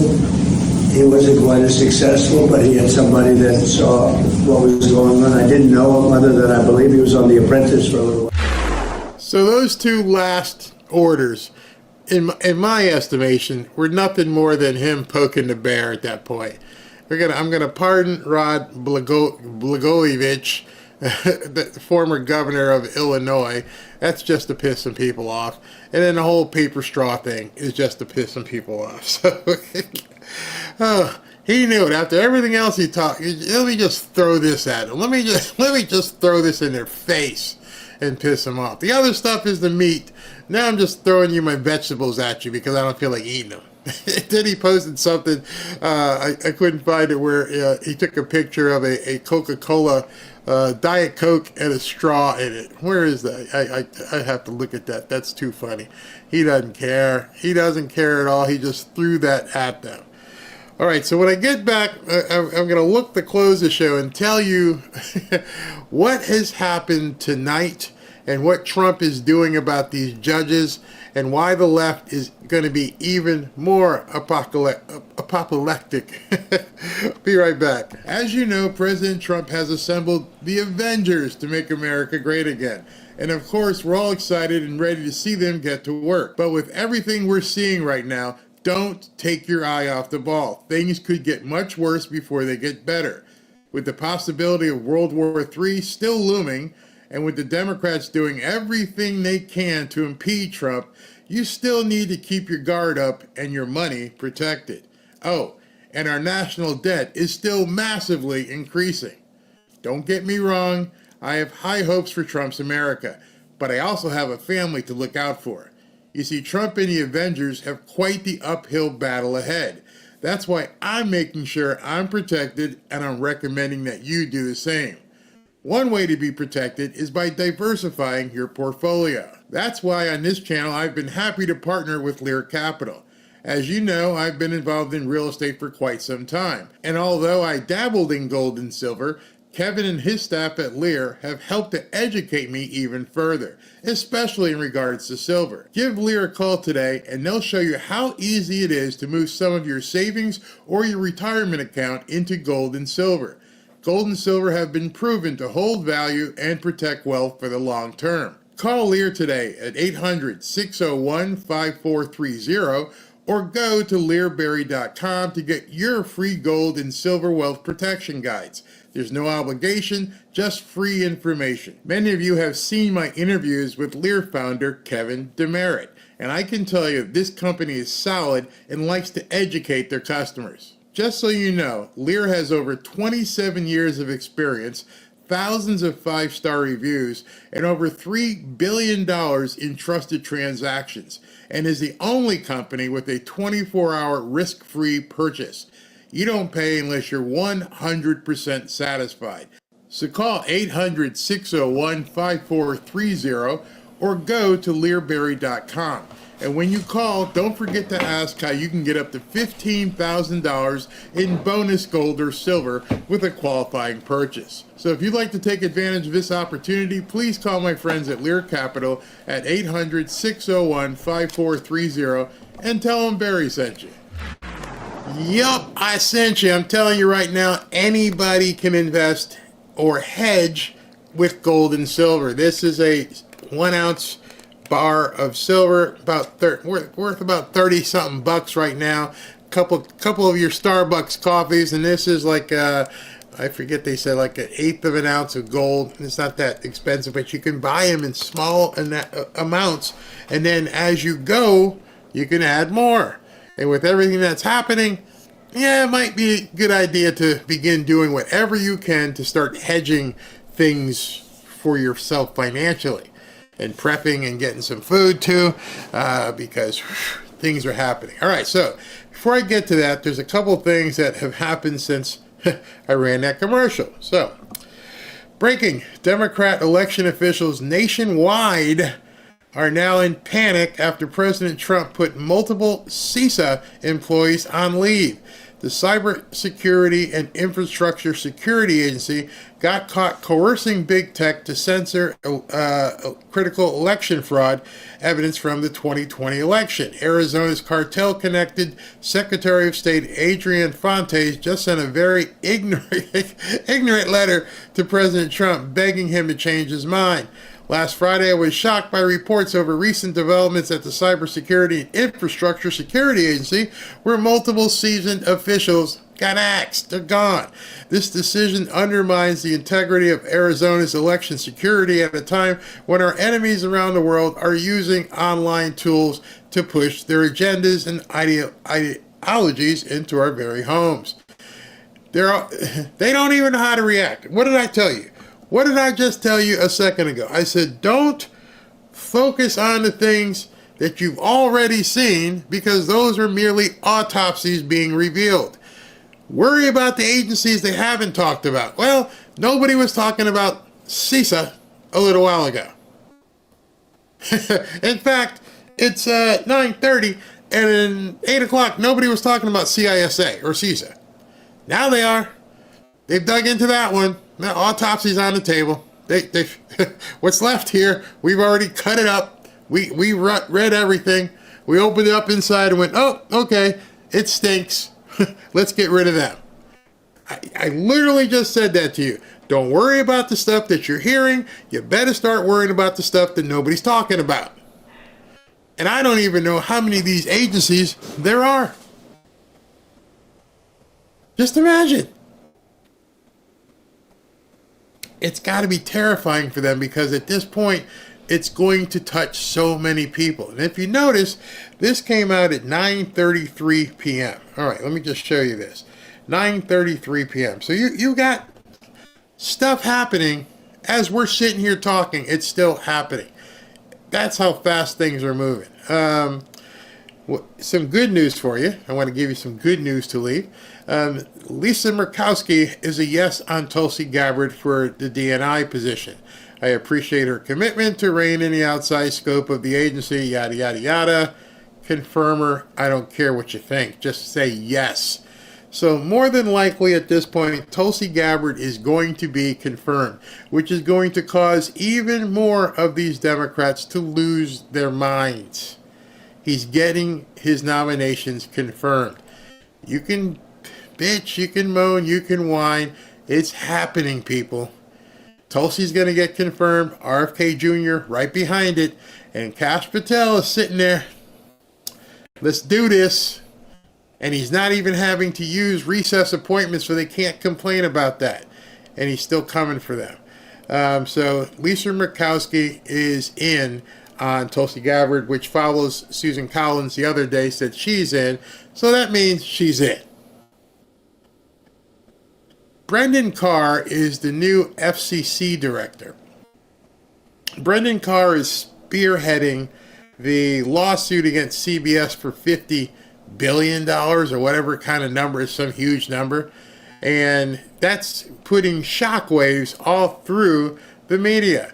He wasn't quite as successful, but he had somebody that saw what was going on. I didn't know him other than I believe he was on The Apprentice for a little while. So those two last orders, in my estimation, were nothing more than him poking the bear at that point. I'm gonna pardon Rod Blagojevich, the former governor of Illinois. That's just to piss some people off. And then the whole paper straw thing is just to piss some people off. So he knew it. After everything else he talked, let me just throw this at him. Let me just throw this in their face and piss them off. The other stuff is the meat. Now I'm just throwing you my vegetables at you because I don't feel like eating them. Then he posted something, I couldn't find it, where he took a picture of a Coca-Cola Diet Coke and a straw in it. Where is that? I have to look at that. That's too funny. He doesn't care. He doesn't care at all. He just threw that at them. All right, so when I get back, I'm going to look to close the show and tell you what has happened tonight and what Trump is doing about these judges, and why the left is going to be even more apoplectic. Be right back. As you know, President Trump has assembled the Avengers to make America great again. And of course, we're all excited and ready to see them get to work. But with everything we're seeing right now, don't take your eye off the ball. Things could get much worse before they get better. With the possibility of World War III still looming, and with the Democrats doing everything they can to impede Trump, you still need to keep your guard up and your money protected. Oh, and our national debt is still massively increasing. Don't get me wrong, I have high hopes for Trump's America, but I also have a family to look out for. You see, Trump and the Avengers have quite the uphill battle ahead. That's why I'm making sure I'm protected, and I'm recommending that you do the same. One way to be protected is by diversifying your portfolio. That's why on this channel I've been happy to partner with Lear Capital. As you know, I've been involved in real estate for quite some time, and although I dabbled in gold and silver, Kevin and his staff at Lear have helped to educate me even further, especially in regards to silver. Give Lear a call today and they'll show you how easy it is to move some of your savings or your retirement account into gold and silver. Gold and silver have been proven to hold value and protect wealth for the long term. Call Lear today at 800-601-5430 or go to learberry.com to get your free gold and silver wealth protection guides. There's no obligation, just free information. Many of you have seen my interviews with Lear founder Kevin Demerit, and I can tell you this company is solid and likes to educate their customers. Just so you know, Lear has over 27 years of experience, thousands of 5-star reviews, and over $3 billion in trusted transactions, and is the only company with a 24-hour risk-free purchase. You don't pay unless you're 100% satisfied. So call 800-601-5430 or go to learberry.com. And when you call, don't forget to ask how you can get up to $15,000 in bonus gold or silver with a qualifying purchase. So if you'd like to take advantage of this opportunity, please call my friends at Lear Capital at 800-601-5430 and tell them Barry sent you. Yup, I sent you. I'm telling you right now, anybody can invest or hedge with gold and silver. This is a 1-ounce bar of silver, worth about 30-something bucks right now. Couple of your Starbucks coffees, and this is like I forget, they said like 1/8 of an ounce of gold. It's not that expensive, but you can buy them in small amounts, and then as you go, you can add more. And with everything that's happening, yeah, it might be a good idea to begin doing whatever you can to start hedging things for yourself financially and prepping and getting some food too, because things are happening. All right, so before I get to that, there's a couple things that have happened since I ran that commercial. So, breaking: Democrat election officials nationwide are now in panic after President Trump put multiple CISA employees on leave. The Cybersecurity and Infrastructure Security Agency got caught coercing big tech to censor critical election fraud evidence from the 2020 election. Arizona's cartel-connected Secretary of State Adrian Fontes just sent a very ignorant letter to President Trump begging him to change his mind. Last Friday, I was shocked by reports over recent developments at the Cybersecurity and Infrastructure Security Agency, where multiple seasoned officials got axed. They're gone. This decision undermines the integrity of Arizona's election security at a time when our enemies around the world are using online tools to push their agendas and ideologies into our very homes. They don't even know how to react. What did I tell you? What did I just tell you a second ago? I said, don't focus on the things that you've already seen, because those are merely autopsies being revealed. Worry about the agencies they haven't talked about. Well, nobody was talking about CISA a little while ago. In fact, it's 9:30, and at 8 o'clock, nobody was talking about CISA or CISA. Now they are. They've dug into that one. Now, autopsy's on the table. They what's left here, we've already cut it up. We read everything. We opened it up inside and went, oh, okay, it stinks. Let's get rid of them. I literally just said that to you. Don't worry about the stuff that you're hearing. You better start worrying about the stuff that nobody's talking about. And I don't even know how many of these agencies there are. Just imagine. It's got to be terrifying for them because at this point, it's going to touch so many people. And if you notice, this came out at 9:33 p.m. All right, let me just show you this. 9:33 p.m. So you got stuff happening as we're sitting here talking. It's still happening. That's how fast things are moving. Some good news for you. I want to give you some good news to leave. Lisa Murkowski is a yes on Tulsi Gabbard for the DNI position. I appreciate her commitment to rein in the outside scope of the agency, yada, yada, yada. Confirm her. I don't care what you think. Just say yes. So more than likely at this point, Tulsi Gabbard is going to be confirmed, which is going to cause even more of these Democrats to lose their minds. He's getting his nominations confirmed. You can bitch, you can moan, you can whine. It's happening, people. Tulsi's going to get confirmed. RFK Jr. right behind it. And Kash Patel is sitting there. Let's do this. And he's not even having to use recess appointments, so they can't complain about that. And he's still coming for them. So Lisa Murkowski is in on Tulsi Gabbard, which follows Susan Collins the other day, said she's in. So that means she's in. Brendan Carr is the new FCC director. Brendan Carr is spearheading the lawsuit against CBS for $50 billion or whatever kind of number, is some huge number. And that's putting shockwaves all through the media.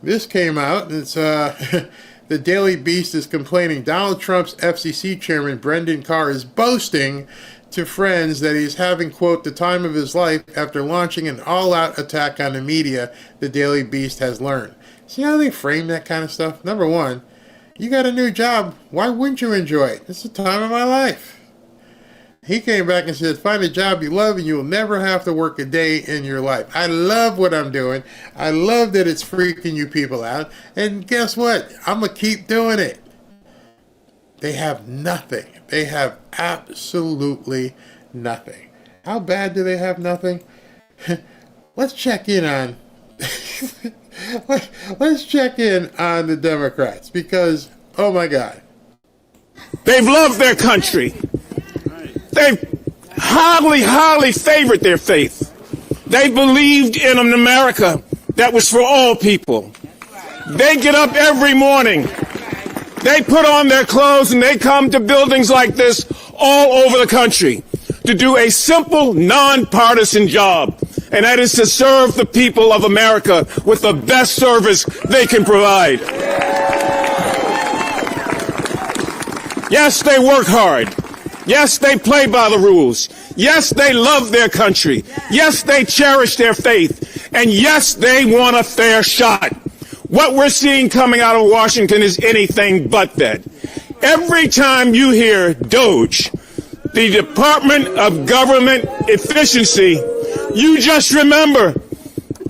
This came out, and it's the Daily Beast is complaining Donald Trump's FCC chairman Brendan Carr is boasting to friends that he's having, quote, the time of his life after launching an all-out attack on the media, the Daily Beast has learned. See how they frame that kind of stuff? Number one, you got a new job. Why wouldn't you enjoy it? It's the time of my life. He came back and said, find a job you love and you will never have to work a day in your life. I love what I'm doing. I love that it's freaking you people out. And guess what? I'm going to keep doing it. They have nothing. They have absolutely nothing. How bad do they have nothing? Let's check in on let's check in on the Democrats because, oh my God. They've loved their country. They've highly favored their faith. They believed in an America that was for all people. They get up every morning. They put on their clothes and they come to buildings like this all over the country to do a simple, nonpartisan job, and that is to serve the people of America with the best service they can provide. Yes, they work hard. Yes, they play by the rules. Yes, they love their country. Yes, they cherish their faith. And yes, they want a fair shot. What we're seeing coming out of Washington is anything but that. Every time you hear DOGE, the Department of Government Efficiency, you just remember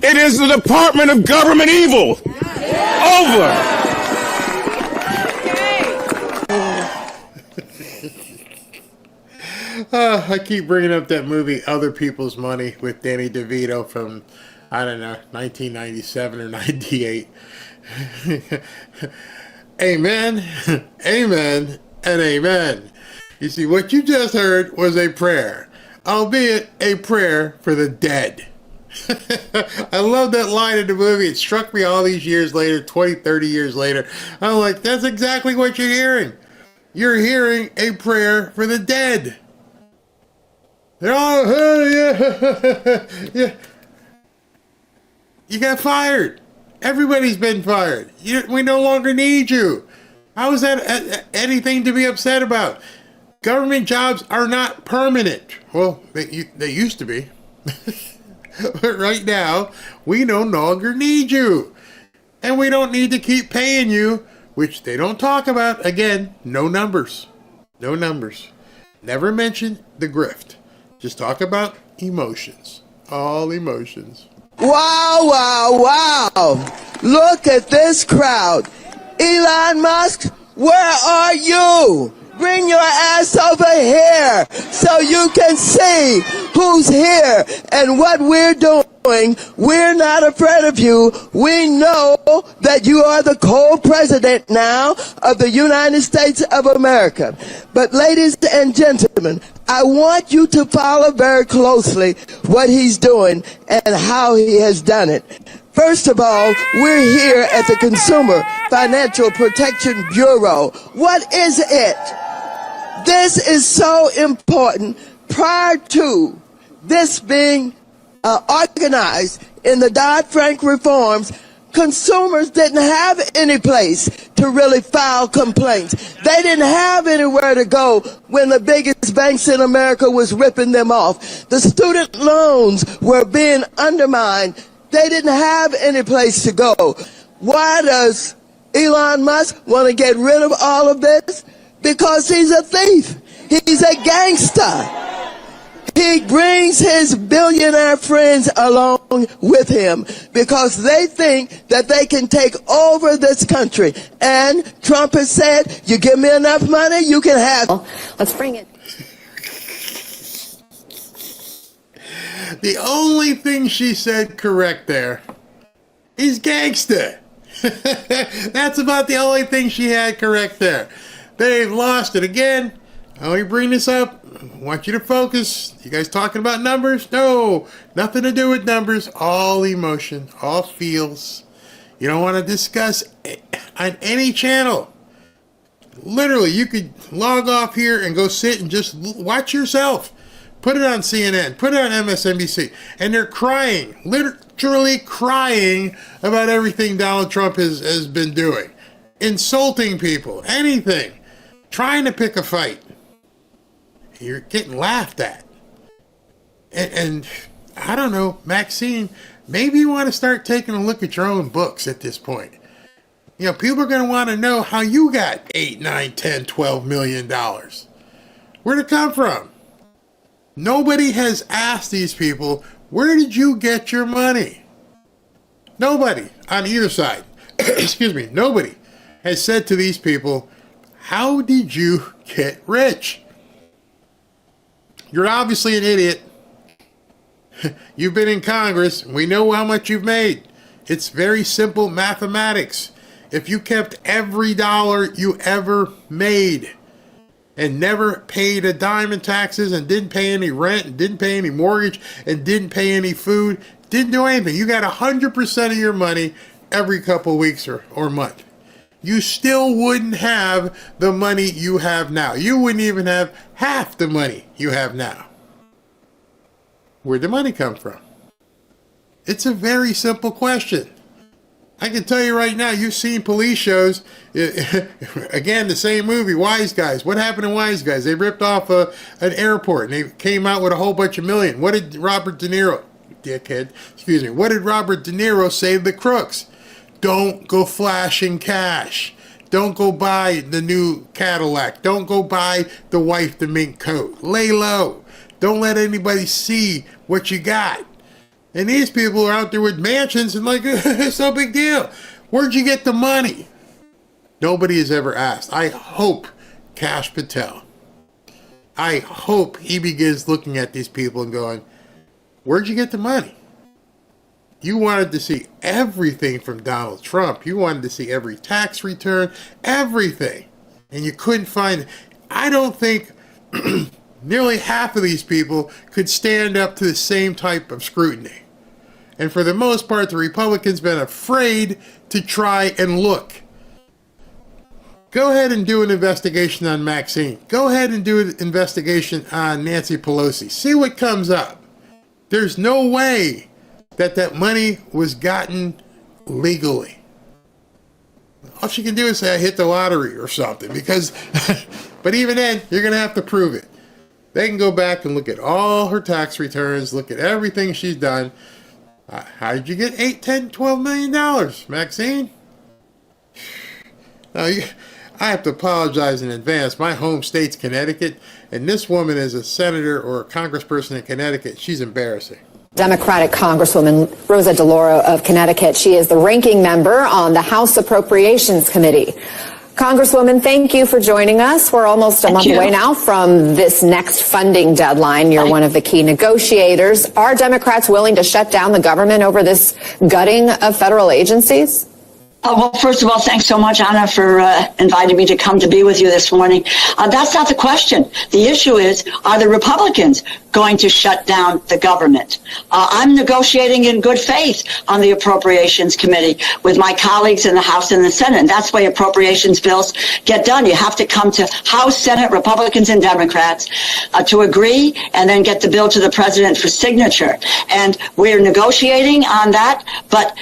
it is the Department of Government Evil. Over. I keep bringing up that movie Other People's Money with Danny DeVito from, I don't know, 1997 or 98. Amen, amen, and amen. You see, what you just heard was a prayer, albeit a prayer for the dead. I love that line in the movie. It struck me all these years later, 20, 30 years later. I'm like, that's exactly what you're hearing. You're hearing a prayer for the dead. They're all, yeah. You got fired. Everybody's been fired. We no longer need you. How is that anything to be upset about? Government jobs are not permanent. Well, they used to be. But right now, we no longer need you. And we don't need to keep paying you, which they don't talk about. Again, no numbers. No numbers. Never mention the grift. Just talk about emotions. All emotions. Wow, wow, wow. Look at this crowd. Elon Musk, where are you? Bring your ass over here so you can see who's here and what we're doing. We're not afraid of you. We know that you are the co-president now of the United States of America. But ladies and gentlemen, I want you to follow very closely what he's doing and how he has done it. First of all, we're here at the Consumer Financial Protection Bureau. What is it? This is so important. Prior to this being organized in the Dodd-Frank reforms, consumers didn't have any place to really file complaints. They didn't have anywhere to go when the biggest banks in America was ripping them off. The student loans were being undermined. They didn't have any place to go. Why does Elon Musk want to get rid of all of this? Because he's a thief. He's a gangster. He brings his billionaire friends along with him because they think that they can take over this country. And Trump has said, you give me enough money, you can have it. Let's bring it. The only thing she said correct there is gangster. That's about the only thing she had correct there. They've lost it again. I only bring this up. I want you to focus. You guys talking about numbers? No, nothing to do with numbers. All emotion, all feels. You don't want to discuss on any channel. Literally, you could log off here and go sit and just watch yourself. Put it on CNN, put it on MSNBC, and they're crying, literally crying about everything Donald Trump has been doing. Insulting people, anything, trying to pick a fight. You're getting laughed at. And I don't know, Maxine, maybe you want to start taking a look at your own books at this point. You know, people are going to want to know how you got $8, $9, $10, $12 million. Where'd it come from? Nobody has asked these people, where did you get your money? Nobody on either side, excuse me, nobody has said to these people, how did you get rich? You're obviously an idiot. You've been in Congress. We know how much you've made. It's very simple mathematics. If you kept every dollar you ever made and never paid a dime in taxes and didn't pay any rent and didn't pay any mortgage and didn't pay any food, didn't do anything, you got 100% of your money every couple weeks or month, you still wouldn't have the money you have now. You wouldn't even have half the money you have now. Where'd the money come from? It's a very simple question. I can tell you right now, you've seen police shows. Again, the same movie, Wise Guys. What happened in Wise Guys? They ripped off an airport and they came out with a whole bunch of million. What did Robert De Niro, dickhead, excuse me, what did Robert De Niro say to the crooks? Don't go flashing cash. Don't go buy the new Cadillac. Don't go buy the wife the mink coat. Lay low. Don't let anybody see what you got. And these people are out there with mansions and like, it's no big deal. Where'd you get the money? Nobody has ever asked. I hope Kash Patel, I hope he begins looking at these people and going, where'd you get the money? You wanted to see everything from Donald Trump. You wanted to see every tax return, everything. And you couldn't find it. I don't think nearly half of these people could stand up to the same type of scrutiny. And for the most part, the Republicans have been afraid to try and look. Go ahead and do an investigation on Maxine. Go ahead and do an investigation on Nancy Pelosi. See what comes up. There's no way that money was gotten legally. All she can do is say, I hit the lottery or something. Because, but even then, you're going to have to prove it. They can go back and look at all her tax returns, look at everything she's done. How did you get $8, $10, $12 million, Maxine? Now, I have to apologize in advance. My home state's Connecticut, and this woman is a senator or a congressperson in Connecticut. She's embarrassing. Democratic Congresswoman Rosa DeLauro of Connecticut. She is the ranking member on the House Appropriations Committee. Congresswoman, thank you for joining us. We're almost a month away now from this next funding deadline. You're one of the key negotiators. Are Democrats willing to shut down the government over this gutting of federal agencies? Well, first of all, thanks so much, Anna, for inviting me to come to be with you this morning. That's not the question. The issue is, are the Republicans going to shut down the government? I'm negotiating in good faith on the Appropriations Committee with my colleagues in the House and the Senate, and that's why appropriations bills get done. You have to come to House, Senate, Republicans, and Democrats to agree and then get the bill to the president for signature. And we're negotiating on that, but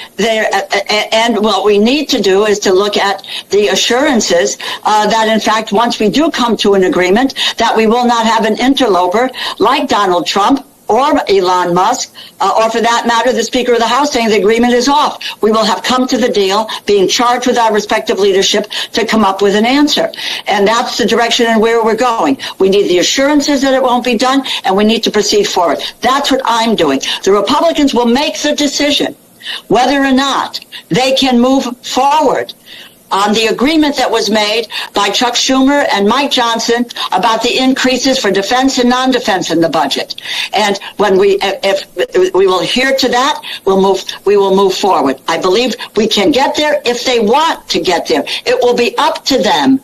what we need to do is to look at the assurances that, in fact, once we do come to an agreement, that we will not have an interloper like Donald Trump or Elon Musk, or for that matter, the Speaker of the House saying the agreement is off. We will have come to the deal, being charged with our respective leadership to come up with an answer. And that's the direction and where we're going. We need the assurances that it won't be done, and we need to proceed forward. That's what I'm doing. The Republicans will make the decision whether or not they can move forward on the agreement that was made by Chuck Schumer and Mike Johnson about the increases for defense and non-defense in the budget. And when if we will adhere to that, we will move forward. I believe we can get there if they want to get there. It will be up to them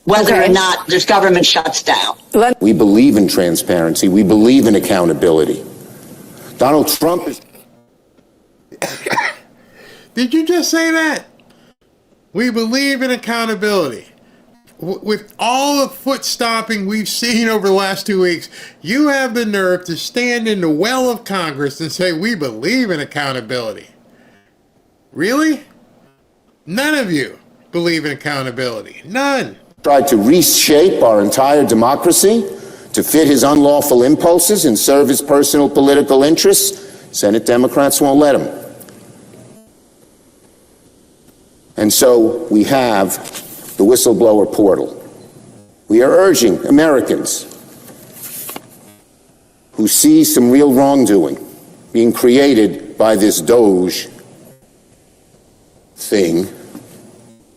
whether or not this government shuts down. We believe in transparency. We believe in accountability. Donald Trump is... Did you just say that? We believe in accountability. With all the foot stomping we've seen over the last 2 weeks, you have the nerve to stand in the well of Congress and say we believe in accountability. Really? None of you believe in accountability. None. Tried to reshape our entire democracy to fit his unlawful impulses and serve his personal political interests. Senate Democrats won't let him. And so we have the whistleblower portal. We are urging Americans who see some real wrongdoing being created by this DOGE thing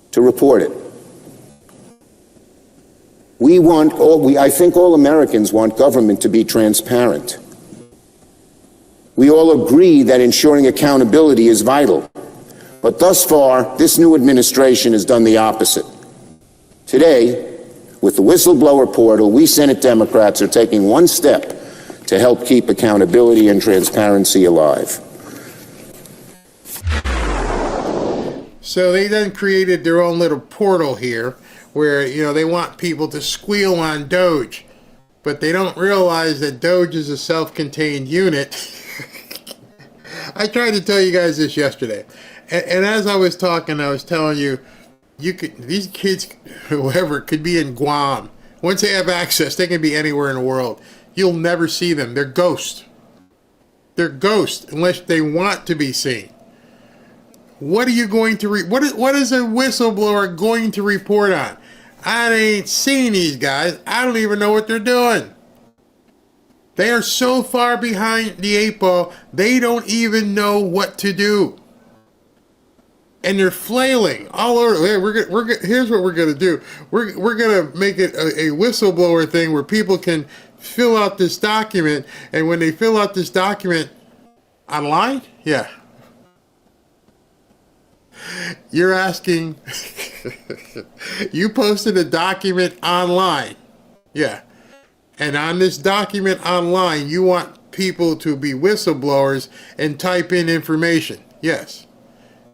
to report it. I think all Americans want government to be transparent. We all agree that ensuring accountability is vital. But thus far, this new administration has done the opposite. Today, with the whistleblower portal, we Senate Democrats are taking one step to help keep accountability and transparency alive. So they then created their own little portal here where, they want people to squeal on DOGE, but they don't realize that DOGE is a self-contained unit. I tried to tell you guys this yesterday. And as I was talking, I was telling you, these kids, whoever, could be in Guam. Once they have access, they can be anywhere in the world. You'll never see them. They're ghosts. They're ghosts unless they want to be seen. What are you going to what is a whistleblower going to report on? I ain't seen these guys. I don't even know what they're doing. They are so far behind the 8 ball, they don't even know what to do. And they're flailing all over. Here's what we're gonna do. We're gonna make it a whistleblower thing where people can fill out this document, and when they fill out this document online, yeah. You're asking. You posted a document online, yeah, and on this document online, you want people to be whistleblowers and type in information, yes.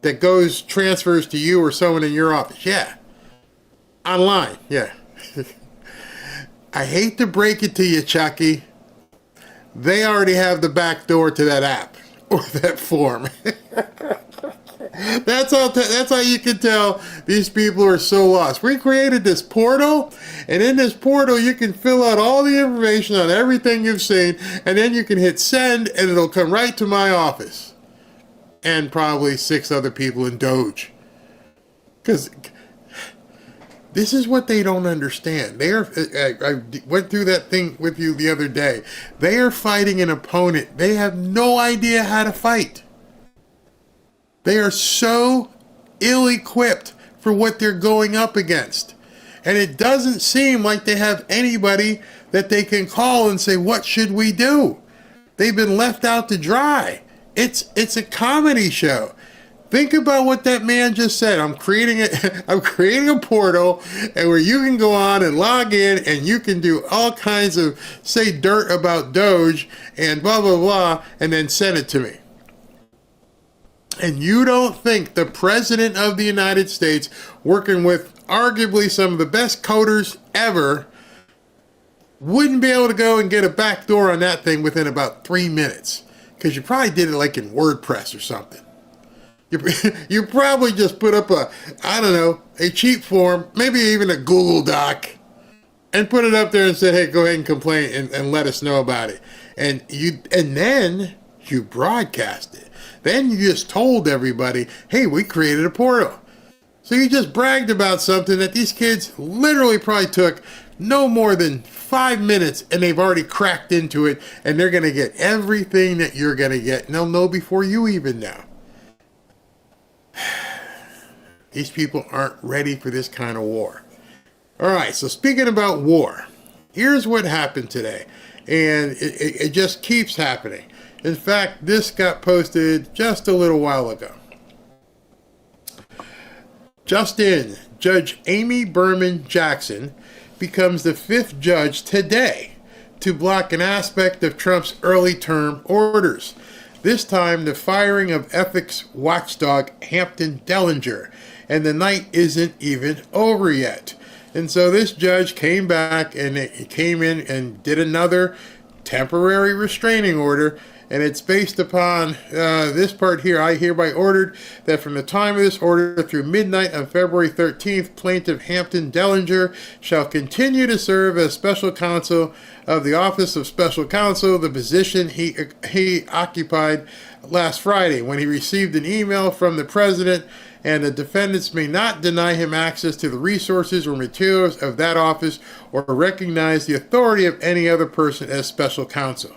That transfers to you or someone in your office. Yeah. Online. Yeah. I hate to break it to you, Chucky. They already have the back door to that app or that form. That's how you can tell these people are so lost. We created this portal, and in this portal you can fill out all the information on everything you've seen, and then you can hit send, and it'll come right to my office, and probably 6 other people in DOGE. Because this is what they don't understand. I went through that thing with you the other day. They are fighting an opponent. They have no idea how to fight. They are so ill-equipped for what they're going up against. And it doesn't seem like they have anybody that they can call and say, what should we do? They've been left out to dry. It's a comedy show. Think about what that man just said. I'm creating a portal, and where you can go on and log in, and you can do all kinds of say dirt about DOGE and blah blah blah, and then send it to me. And you don't think the President of the United States, working with arguably some of the best coders ever, wouldn't be able to go and get a back door on that thing within about 3 minutes? Because you probably did it like in WordPress or something. You probably just put up a cheap form, maybe even a Google Doc, and put it up there and said, hey, go ahead and complain and let us know about it. And then you broadcast it. Then you just told everybody, hey, we created a portal. So you just bragged about something that these kids literally probably took no more than 5 minutes, and they've already cracked into it, and they're going to get everything that you're going to get, and they'll know before you even know. These people aren't ready for this kind of war. All right, so speaking about war, here's what happened today, and it just keeps happening. In fact, this got posted just a little while ago. Just in, Judge Amy Berman Jackson becomes the 5th judge today to block an aspect of Trump's early term orders. This time, the firing of ethics watchdog Hampton Dellinger. And the night isn't even over yet. And so this judge came back, and he came in and did another temporary restraining order. And it's based upon this part here. I hereby ordered that from the time of this order through midnight on February 13th, plaintiff Hampton Dellinger shall continue to serve as special counsel of the Office of Special Counsel, the position he occupied last Friday when he received an email from the president, and the defendants may not deny him access to the resources or materials of that office or recognize the authority of any other person as special counsel.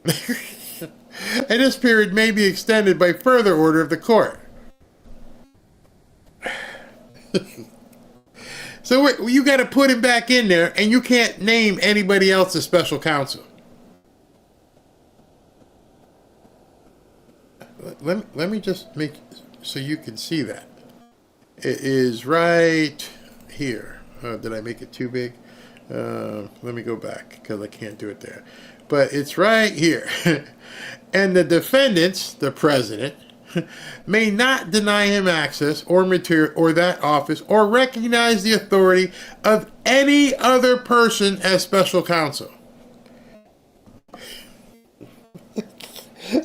And this period may be extended by further order of the court. So you got to put him back in there, and you can't name anybody else as special counsel. Let me just make so you can see that. It is right here. Did I make it too big? Let me go back because I can't do it there. But it's right here. And the defendants, the president, may not deny him access or material or that office or recognize the authority of any other person as special counsel.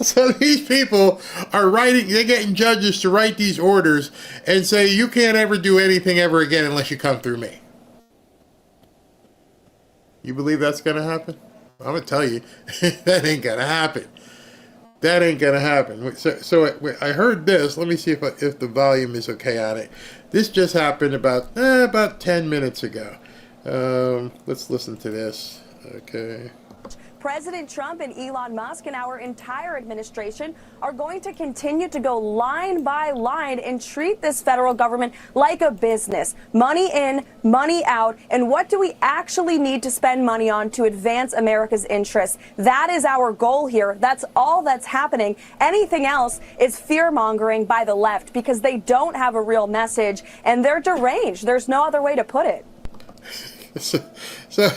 So these people are they're getting judges to write these orders and say, you can't ever do anything ever again unless you come through me. You believe that's going to happen? I'm going to tell you, that ain't going to happen. That ain't going to happen. So I heard this. Let me see if the volume is okay on it. This just happened about 10 minutes ago. Let's listen to this. Okay. President Trump and Elon Musk and our entire administration are going to continue to go line by line and treat this federal government like a business. Money in, money out. And what do we actually need to spend money on to advance America's interests? That is our goal here. That's all that's happening. Anything else is fear-mongering by the left because they don't have a real message and they're deranged. There's no other way to put it. So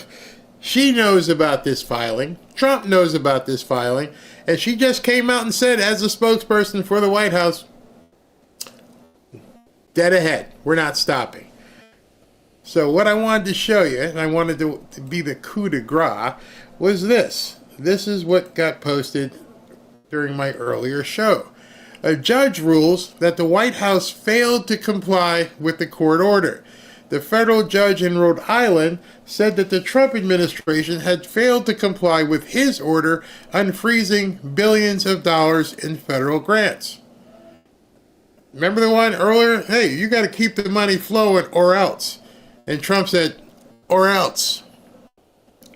she knows about this filing. Trump knows about this filing. And she just came out and said, as a spokesperson for the White House, dead ahead. We're not stopping. So what I wanted to show you, and I wanted to be the coup de grace, was this. This is what got posted during my earlier show. A judge rules that the White House failed to comply with the court order. The federal judge in Rhode Island said that the Trump administration had failed to comply with his order unfreezing billions of dollars in federal grants. Remember the one earlier? Hey, you got to keep the money flowing or else. And Trump said, or else.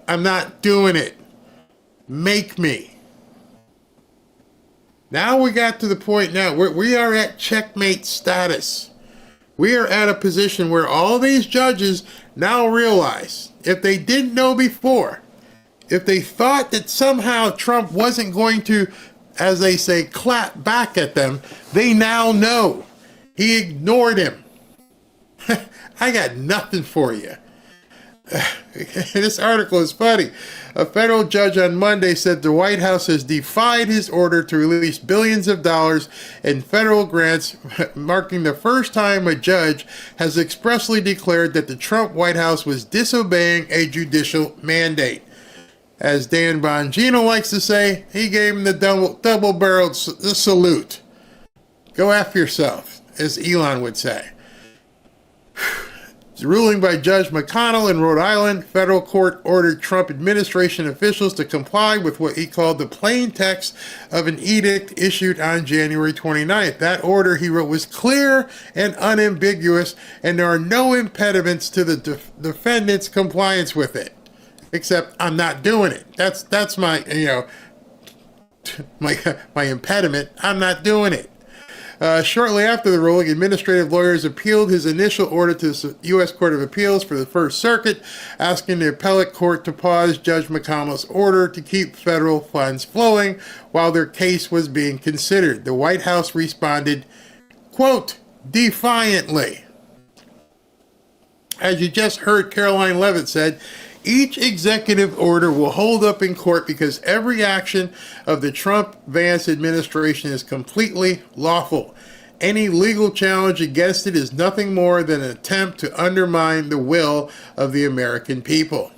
I'm not doing it. Make me. Now we got to the point now where we are at checkmate status. We are at a position where all these judges now realize, if they didn't know before, if they thought that somehow Trump wasn't going to, as they say, clap back at them, they now know. He ignored him. I got nothing for you. This article is funny. A federal judge on Monday said the White House has defied his order to release billions of dollars in federal grants, marking the first time a judge has expressly declared that the Trump White House was disobeying a judicial mandate. As Dan Bongino likes to say, he gave him the double-barreled salute. Go F yourself, as Elon would say. Ruling by Judge McConnell in Rhode Island, federal court ordered Trump administration officials to comply with what he called the plain text of an edict issued on January 29th. That order, he wrote, was clear and unambiguous, and there are no impediments to the defendant's compliance with it. Except I'm not doing it. That's my, my impediment. I'm not doing it. Shortly after the ruling, administrative lawyers appealed his initial order to the U.S. Court of Appeals for the First Circuit, asking the appellate court to pause Judge McConnell's order to keep federal funds flowing while their case was being considered. The White House responded, quote, defiantly. As you just heard, Caroline Leavitt said, each executive order will hold up in court because every action of the Trump-Vance administration is completely lawful. Any legal challenge against it is nothing more than an attempt to undermine the will of the American people.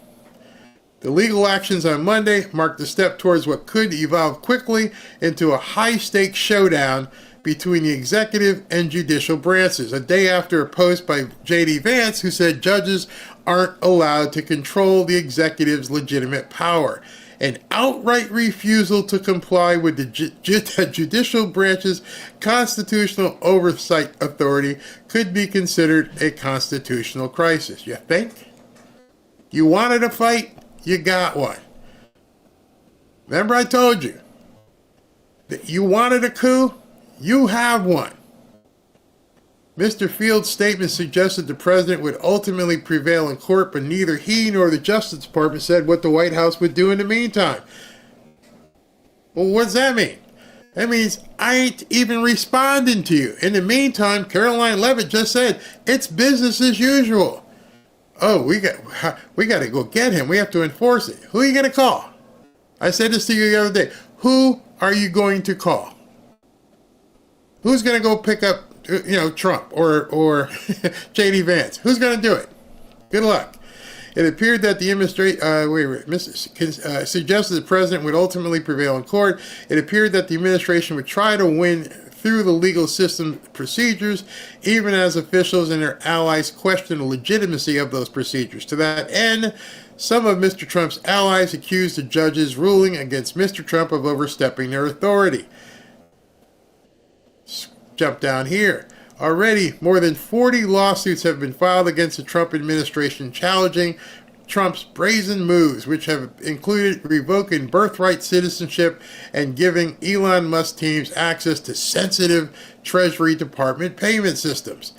The legal actions on Monday marked a step towards what could evolve quickly into a high-stakes showdown between the executive and judicial branches, a day after a post by J.D. Vance, who said judges aren't allowed to control the executive's legitimate power. An outright refusal to comply with the judicial branch's constitutional oversight authority could be considered a constitutional crisis. You think? You wanted a fight? You got one. Remember I told you that you wanted a coup? You have one. Mr. Field's statement suggested the president would ultimately prevail in court, but neither he nor the Justice Department said what the White House would do in the meantime. Well, what does that mean? That means I ain't even responding to you. In the meantime, Caroline Leavitt just said it's business as usual. Oh, we got to go get him. We have to enforce it. Who are you going to call? I said this to you the other day. Who are you going to call? Who's going to go pick up, Trump or J.D. Vance? Who's going to do it? Good luck. It appeared that the suggested the president would ultimately prevail in court. It appeared that the administration would try to win through the legal system procedures, even as officials and their allies question the legitimacy of those procedures. To that end, some of Mr. Trump's allies accused the judge's ruling against Mr. Trump of overstepping their authority. Jump down here. Already, more than 40 lawsuits have been filed against the Trump administration challenging Trump's brazen moves, which have included revoking birthright citizenship and giving Elon Musk teams access to sensitive Treasury Department payment systems.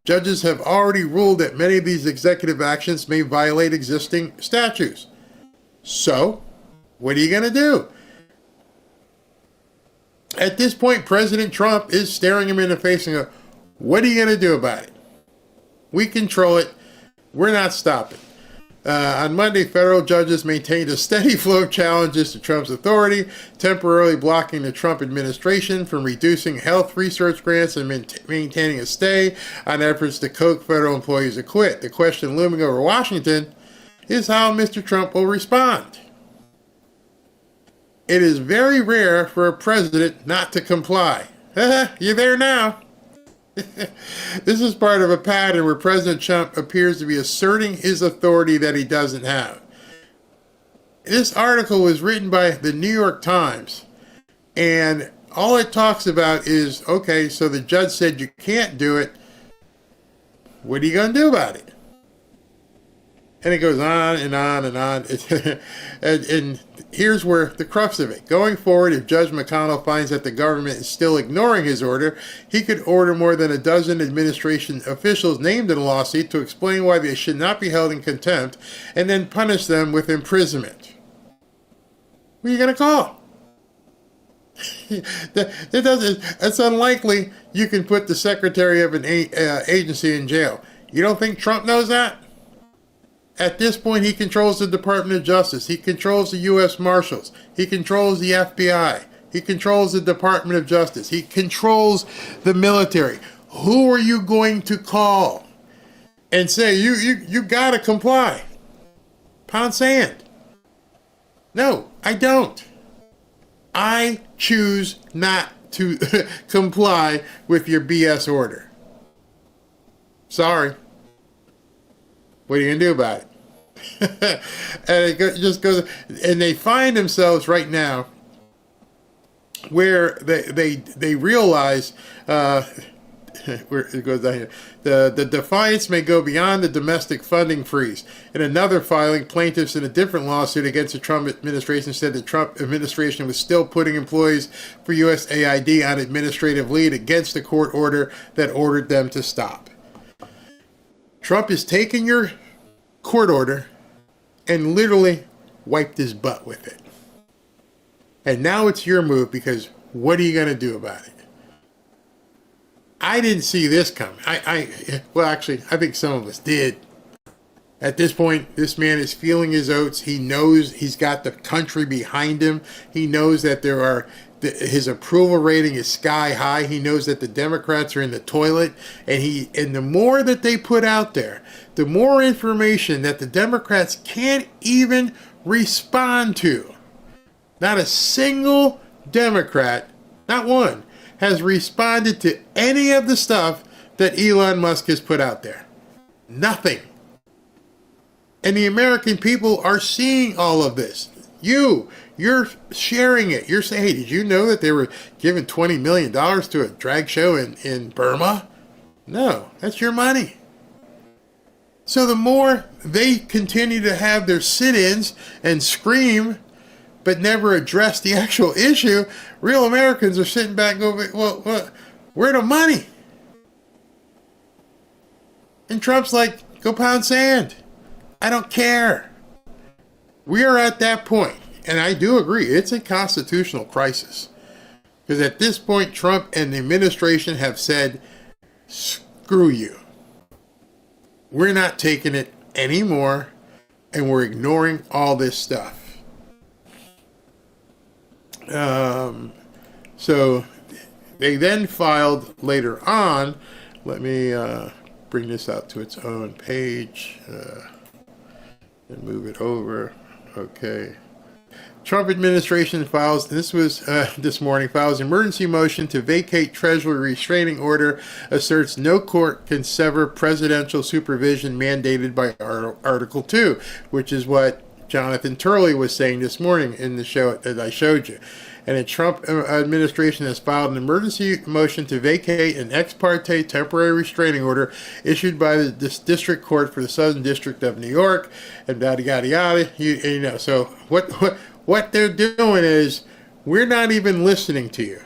Judges have already ruled that many of these executive actions may violate existing statutes. So, what are you going to do? At this point, President Trump is staring him in the face and going, what are you going to do about it? We control it. We're not stopping. On Monday, federal judges maintained a steady flow of challenges to Trump's authority, temporarily blocking the Trump administration from reducing health research grants and maintaining a stay on efforts to coax federal employees to quit. The question looming over Washington is how Mr. Trump will respond. It is very rare for a president not to comply. You're there now. This is part of a pattern where President Trump appears to be asserting his authority that he doesn't have. This article was written by the New York Times, and all it talks about is, okay, so the judge said you can't do it. What are you going to do about it? And it goes on and on and on. And here's where the crux of it. Going forward, if Judge McConnell finds that the government is still ignoring his order, he could order more than a dozen administration officials named in the lawsuit to explain why they should not be held in contempt and then punish them with imprisonment. Who are you going to call? It's unlikely you can put the secretary of an agency in jail. You don't think Trump knows that? At this point, he controls the Department of Justice. He controls the U.S. Marshals. He controls the FBI. He controls the Department of Justice. He controls the military. Who are you going to call and say, you got to comply? Pound sand. No, I don't. I choose not to comply with your BS order. Sorry. What are you going to do about it? And it just goes, and they find themselves right now where they realize, where it goes down here, the defiance may go beyond the domestic funding freeze. In another filing, plaintiffs in a different lawsuit against the Trump administration said the Trump administration was still putting employees for USAID on administrative leave against the court order that ordered them to stop. Trump is taking your court order and literally wiped his butt with it. And now it's your move, because what are you going to do about it? I didn't see this coming. Well, actually, I think some of us did. At this point, this man is feeling his oats. He knows he's got the country behind him. He knows that his approval rating is sky high. He knows that the Democrats are in the toilet, and the more that they put out there, the more information that the Democrats can't even respond to. Not a single Democrat, not one, has responded to any of the stuff that Elon Musk has put out there. Nothing. And the American people are seeing all of this. You're sharing it. You're saying, hey, did you know that they were giving $20 million to a drag show in Burma? No, that's your money. So the more they continue to have their sit-ins and scream, but never address the actual issue, real Americans are sitting back going, well, where the money? And Trump's like, go pound sand. I don't care. We are at that point. And I do agree, it's a constitutional crisis. Because at this point, Trump and the administration have said, screw you. We're not taking it anymore, and we're ignoring all this stuff. So they then filed later on, let me bring this out to its own page and move it over. Okay. Trump administration files, this was this morning, files emergency motion to vacate Treasury restraining order, asserts no court can sever presidential supervision mandated by Article 2, which is what Jonathan Turley was saying this morning in the show that I showed you. And the Trump administration has filed an emergency motion to vacate an ex parte temporary restraining order issued by the district court for the Southern District of New York, and yada yada yada. You know, so what they're doing is, we're not even listening to you.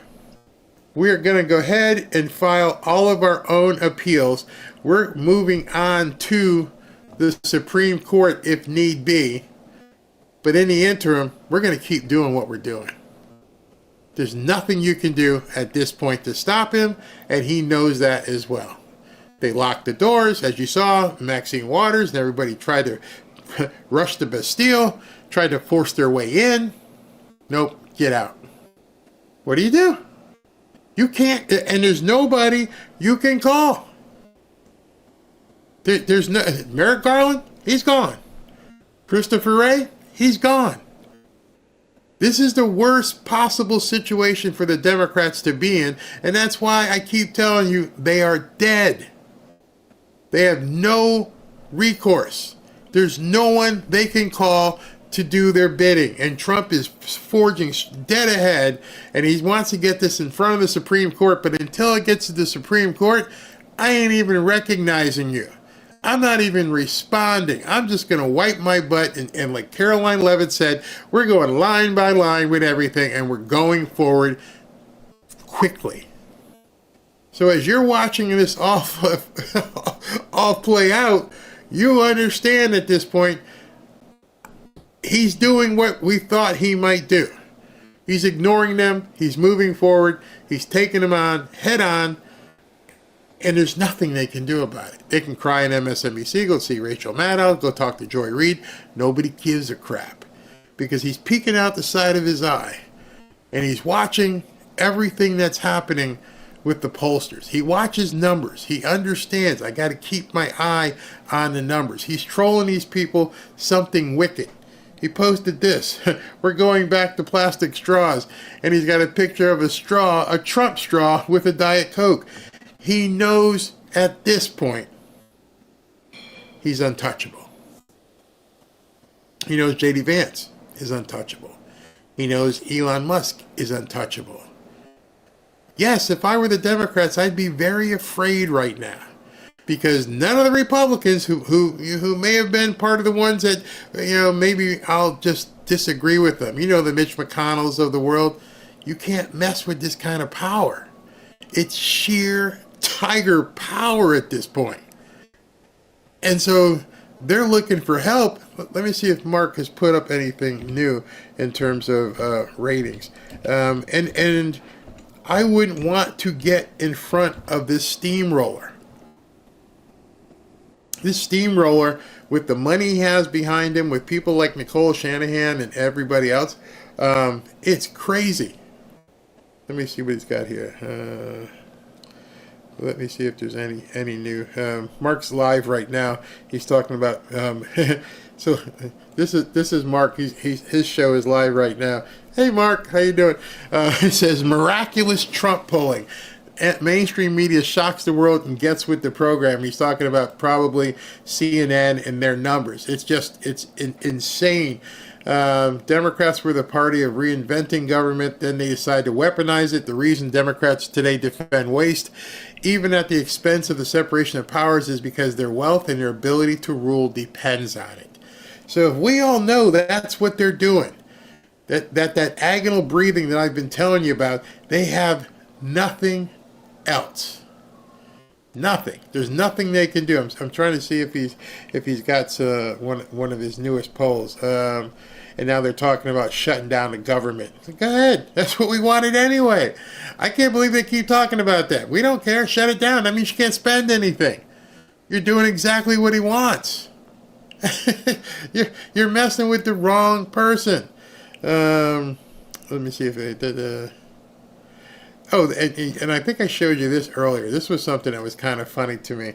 We're going to go ahead and file all of our own appeals. We're moving on to the Supreme Court if need be. But in the interim, we're going to keep doing what we're doing. There's nothing you can do at this point to stop him, and he knows that as well. They locked the doors, as you saw, Maxine Waters, and everybody tried to rush the Bastille, tried to force their way in. Nope, get out. What do? You can't, and there's nobody you can call. There's no, Merrick Garland, he's gone. Christopher Wray, he's gone. This is the worst possible situation for the Democrats to be in, and that's why I keep telling you they are dead. They have no recourse. There's no one they can call to do their bidding, and Trump is forging dead ahead, and he wants to get this in front of the Supreme Court, but until it gets to the Supreme Court, I ain't even recognizing you. I'm not even responding. I'm just going to wipe my butt. And like Caroline Levitt said, we're going line by line with everything, and we're going forward quickly. So as you're watching this all play out, you understand at this point, he's doing what we thought he might do. He's ignoring them. He's moving forward. He's taking them on head on. And there's nothing they can do about it. They can cry on MSNBC, go see Rachel Maddow, go talk to Joy Reid. Nobody gives a crap. Because he's peeking out the side of his eye. And he's watching everything that's happening with the pollsters. He watches numbers. He understands, I got to keep my eye on the numbers. He's trolling these people, something wicked. He posted this. We're going back to plastic straws. And he's got a picture of a straw, a Trump straw with a Diet Coke. He knows at this point he's untouchable. He knows J.D. Vance is untouchable. He knows Elon Musk is untouchable. Yes, if I were the Democrats, I'd be very afraid right now. Because none of the Republicans who may have been part of the ones that, maybe I'll just disagree with them. The Mitch McConnells of the world. You can't mess with this kind of power. It's sheer tiger power at this point. And so they're looking for help. Let me see if Mark has put up anything new in terms of ratings. And I wouldn't want to get in front of this steamroller. This steamroller, with the money he has behind him, with people like Nicole Shanahan and everybody else, it's crazy. Let me see what he's got here. Let me see if there's any new. Mark's live right now. He's talking about. So this is Mark. His show is live right now. Hey Mark, how you doing? He says miraculous Trump polling. Mainstream media shocks the world and gets with the program. He's talking about probably CNN and their numbers. It's insane. Democrats were the party of reinventing government. Then they decide to weaponize it. The reason Democrats today defend waste, even at the expense of the separation of powers, is because their wealth and their ability to rule depends on it. So if we all know that's what they're doing, that agonal breathing that I've been telling you about, they have nothing else. Nothing. There's nothing they can do. I'm trying to see if he's got one of his newest polls. And now they're talking about shutting down the government. So go ahead. That's what we wanted anyway. I can't believe they keep talking about that. We don't care. Shut it down. That means you can't spend anything. You're doing exactly what he wants. You're messing with the wrong person. Let me see if they did. Oh, and I think I showed you this earlier. This was something that was kind of funny to me.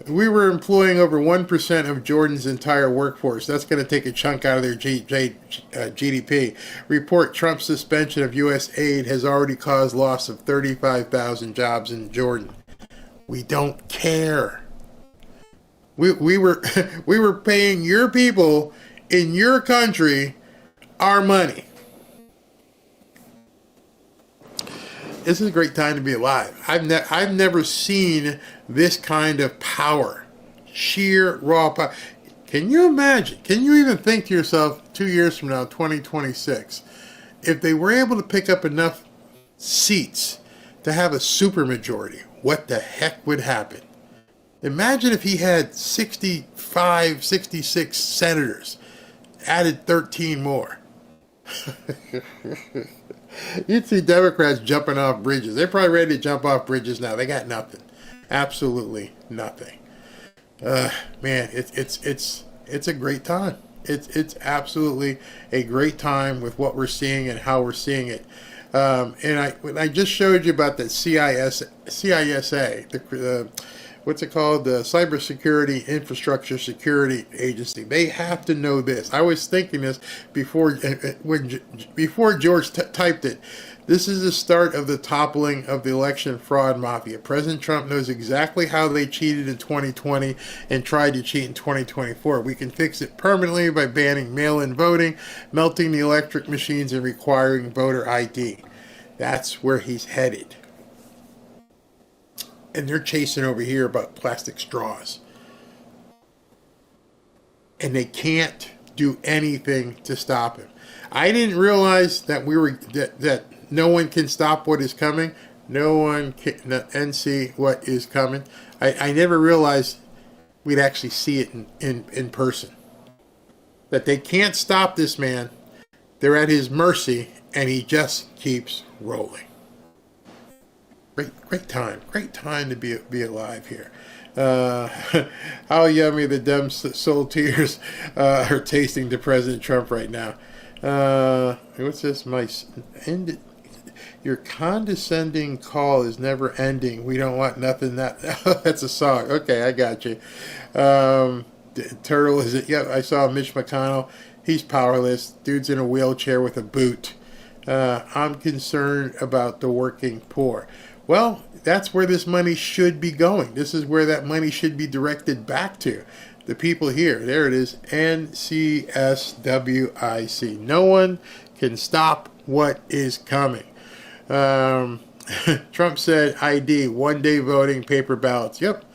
We were employing over 1% of Jordan's entire workforce. That's going to take a chunk out of their GDP. Report Trump's suspension of U.S. aid has already caused loss of 35,000 jobs in Jordan. We don't care. We were paying your people in your country our money. This is a great time to be alive. I've never seen this kind of power, sheer raw power. Can you imagine? Can you even think to yourself 2 years from now, 2026, if they were able to pick up enough seats to have a supermajority, what the heck would happen? Imagine if he had 65, 66 senators, added 13 more. You'd see Democrats jumping off bridges. They're probably ready to jump off bridges now. They got nothing. Absolutely nothing. Man, it's a great time. It's absolutely a great time with what we're seeing and how we're seeing it. And I just showed you about the CISA, what's it called? The Cybersecurity Infrastructure Security Agency. They have to know this. I was thinking this before George typed it. This is the start of the toppling of the election fraud mafia. President Trump knows exactly how they cheated in 2020 and tried to cheat in 2024. We can fix it permanently by banning mail-in voting, melting the electric machines, and requiring voter ID. That's where he's headed. And they're chasing over here about plastic straws. And they can't do anything to stop him. I didn't realize that that no one can stop what is coming. No one can unsee what is coming. I never realized we'd actually see it in person. That they can't stop this man. They're at his mercy, and he just keeps rolling. Great time to be alive here. How yummy the dumb soul tears are tasting to President Trump right now. What's this? Your condescending call is never ending. We don't want nothing that's a song. Okay, I got you. Turtle, is it? Yeah, I saw Mitch McConnell. He's powerless. Dude's in a wheelchair with a boot. I'm concerned about the working poor. Well, that's where this money should be going. This is where that money should be directed back to. The people here. There it is. NCSWIC. No one can stop what is coming. Trump said ID, 1 day voting, paper ballots. Yep.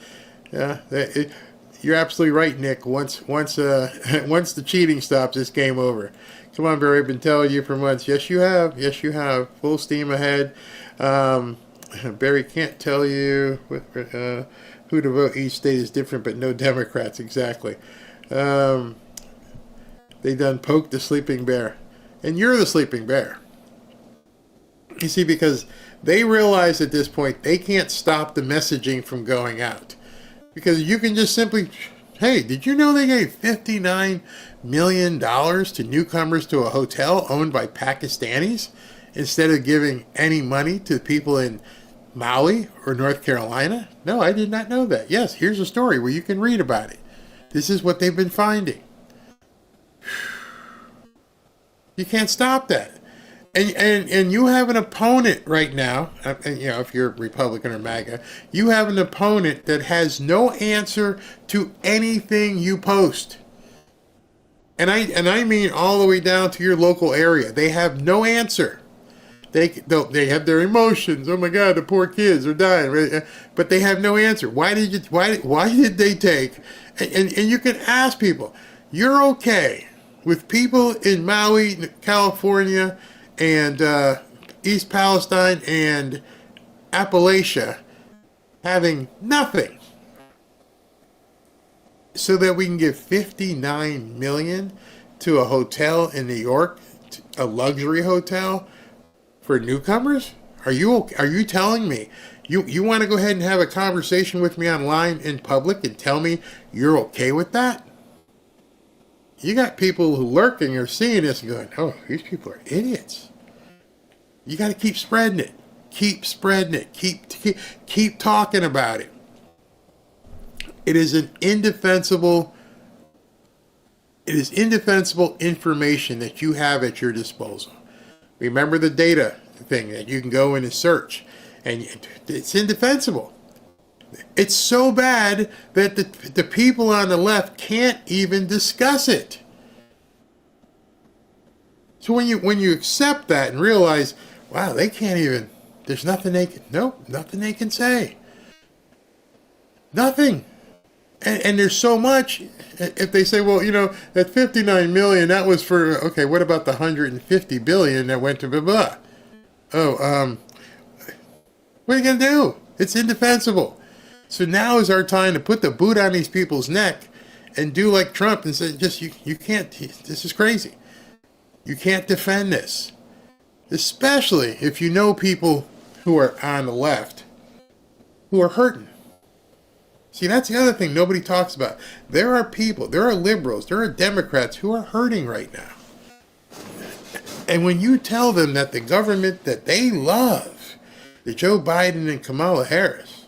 You're absolutely right, Nick. Once the cheating stops, it's game over. Come on, Barry. I've been telling you for months. Yes, you have. Yes, you have. Full steam ahead. Barry can't tell you who to vote. Each state is different, but no Democrats. Exactly. They done poked the sleeping bear. And you're the sleeping bear. You see, because they realize at this point they can't stop the messaging from going out. Because you can just simply, hey, did you know they gave $59 million to newcomers to a hotel owned by Pakistanis instead of giving any money to people in Maui or North Carolina? No, I did not know that. Yes, here's a story where you can read about it. This is what they've been finding. You can't stop that. And you have an opponent right now, if you're Republican or MAGA, you have an opponent that has no answer to anything you post. And I mean all the way down to your local area. They have no answer. They have their emotions. Oh my God, the poor kids are dying. But they have no answer. Why did they take? And you can ask people. You're okay with people in Maui, California, and East Palestine and Appalachia having nothing, so that we can give $59 million to a hotel in New York, a luxury hotel for newcomers? Are you telling me you want to go ahead and have a conversation with me online in public and tell me you're okay with that? You got people who lurking or seeing this and going, oh, these people are idiots. You got to keep spreading it. Keep spreading it. Keep talking about it. It is indefensible information that you have at your disposal. Remember the data thing that you can go in and search, and it's indefensible. It's so bad that the people on the left can't even discuss it. So when you accept that and realize, wow, they can't even, there's nothing they can say. Nothing. And there's so much. If they say, well, that $59 million, that was for, okay, what about the $150 billion that went to blah, blah? Oh, what are you going to do? It's indefensible. So now is our time to put the boot on these people's neck and do like Trump and say, you can't, this is crazy. You can't defend this. Especially if you know people who are on the left who are hurting. See, that's the other thing nobody talks about. There are people, there are liberals, there are Democrats who are hurting right now. And when you tell them that the government that they love, the Joe Biden and Kamala Harris,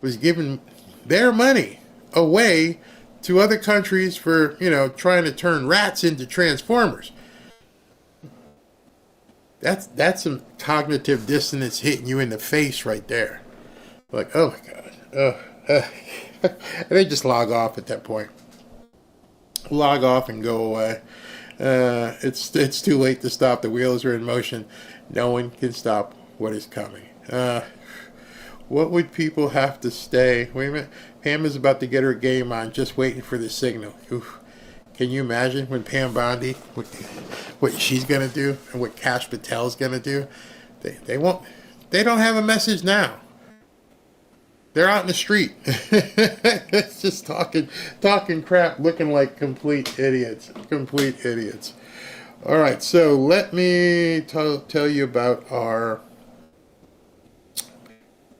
was giving their money away to other countries for, trying to turn rats into transformers. That's some cognitive dissonance hitting you in the face right there. Like, oh my God. And they just log off at that point. Log off and go away. It's too late to stop. The wheels are in motion. No one can stop what is coming. What would people have to stay? Wait a minute. Pam is about to get her game on, just waiting for the signal. Oof. Can you imagine when Pam Bondi, what she's going to do and what Kash Patel's going to do? They don't have a message now. They're out in the street. It's just talking crap, looking like complete idiots. Complete idiots. All right, so let me tell you about our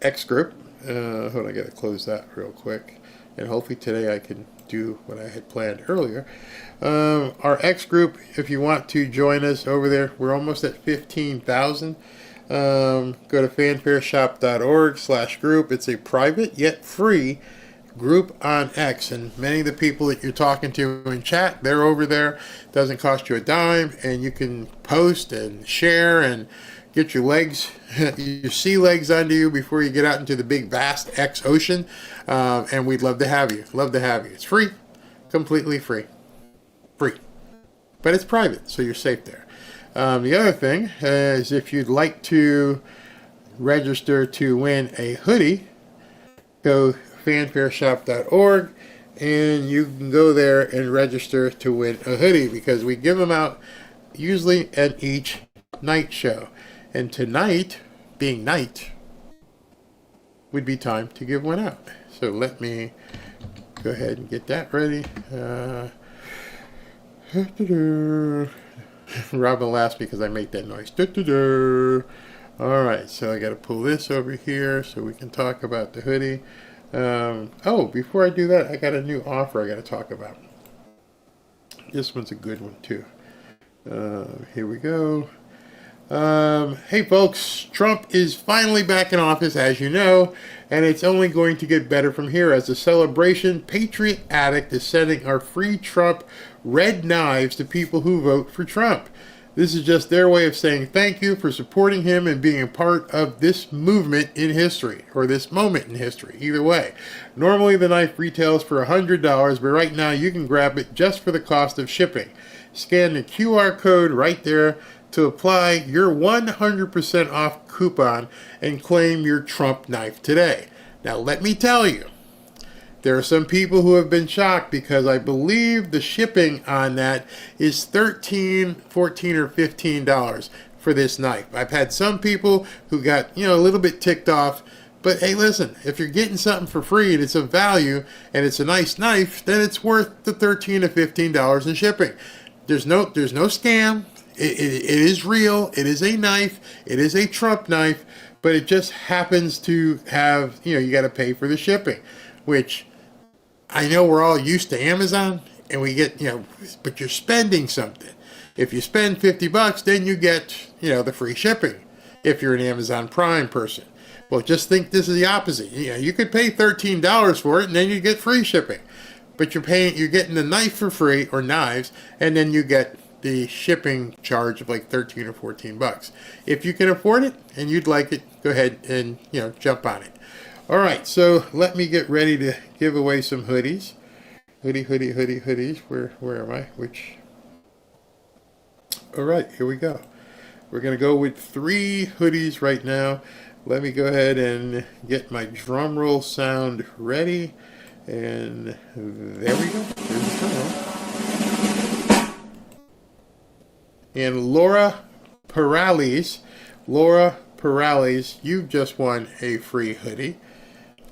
X group. Hold on, I got to close that real quick. And hopefully today I can do what I had planned earlier. Our X group, if you want to join us over there, we're almost at 15,000. Go to fanfareshop.org/group. It's a private yet free group on X, and many of the people that you're talking to in chat, they're over there. Doesn't cost you a dime, and you can post and share and get your legs, your sea legs under you before you get out into the big vast X ocean. And we'd love to have you. Love to have you. It's free, completely free, but it's private, so you're safe there. The other thing is, if you'd like to register to win a hoodie, go fanfareshop.org and you can go there and register to win a hoodie, because we give them out usually at each night show. And tonight, being night, would be time to give one out. So let me go ahead and get that ready. Robin laughs because I make that noise. All right, so I got to pull this over here so we can talk about the hoodie. Before I do that, I got a new offer I got to talk about. This one's a good one too. Here we go. Hey folks, Trump is finally back in office, as you know, and it's only going to get better from here. As a celebration, Patriot Addict is sending our free Trump red knives to people who vote for Trump. This is just their way of saying thank you for supporting him and being a part of this movement in history, or this moment in history, either way. Normally the knife retails for $100, but right now you can grab it just for the cost of shipping. Scan the QR code right there to apply your 100% off coupon and claim your Trump knife today. Now let me tell you, there are some people who have been shocked because I believe the shipping on that is $13, $14, or $15 for this knife. I've had some people who got, a little bit ticked off, but hey, listen, if you're getting something for free and it's of value and it's a nice knife, then it's worth the $13 to $15 in shipping. There's no scam. It is real. It is a knife. It is a Trump knife, but it just happens to have, you got to pay for the shipping, which I know we're all used to Amazon, and we get, but you're spending something. If you spend $50, then you get, the free shipping if you're an Amazon Prime person. Well, just think this is the opposite. You could pay $13 for it, and then you get free shipping. But you're getting the knife for free, or knives, and then you get the shipping charge of like $13 or $14. If you can afford it and you'd like it, go ahead and jump on it. All right, so let me get ready to give away some hoodies. Hoodies. Where am I? All right, here we go. We're going to go with 3 hoodies right now. Let me go ahead and get my drum roll sound ready. And there we go. Here's the drum roll. And Laura Perales, you've just won a free hoodie.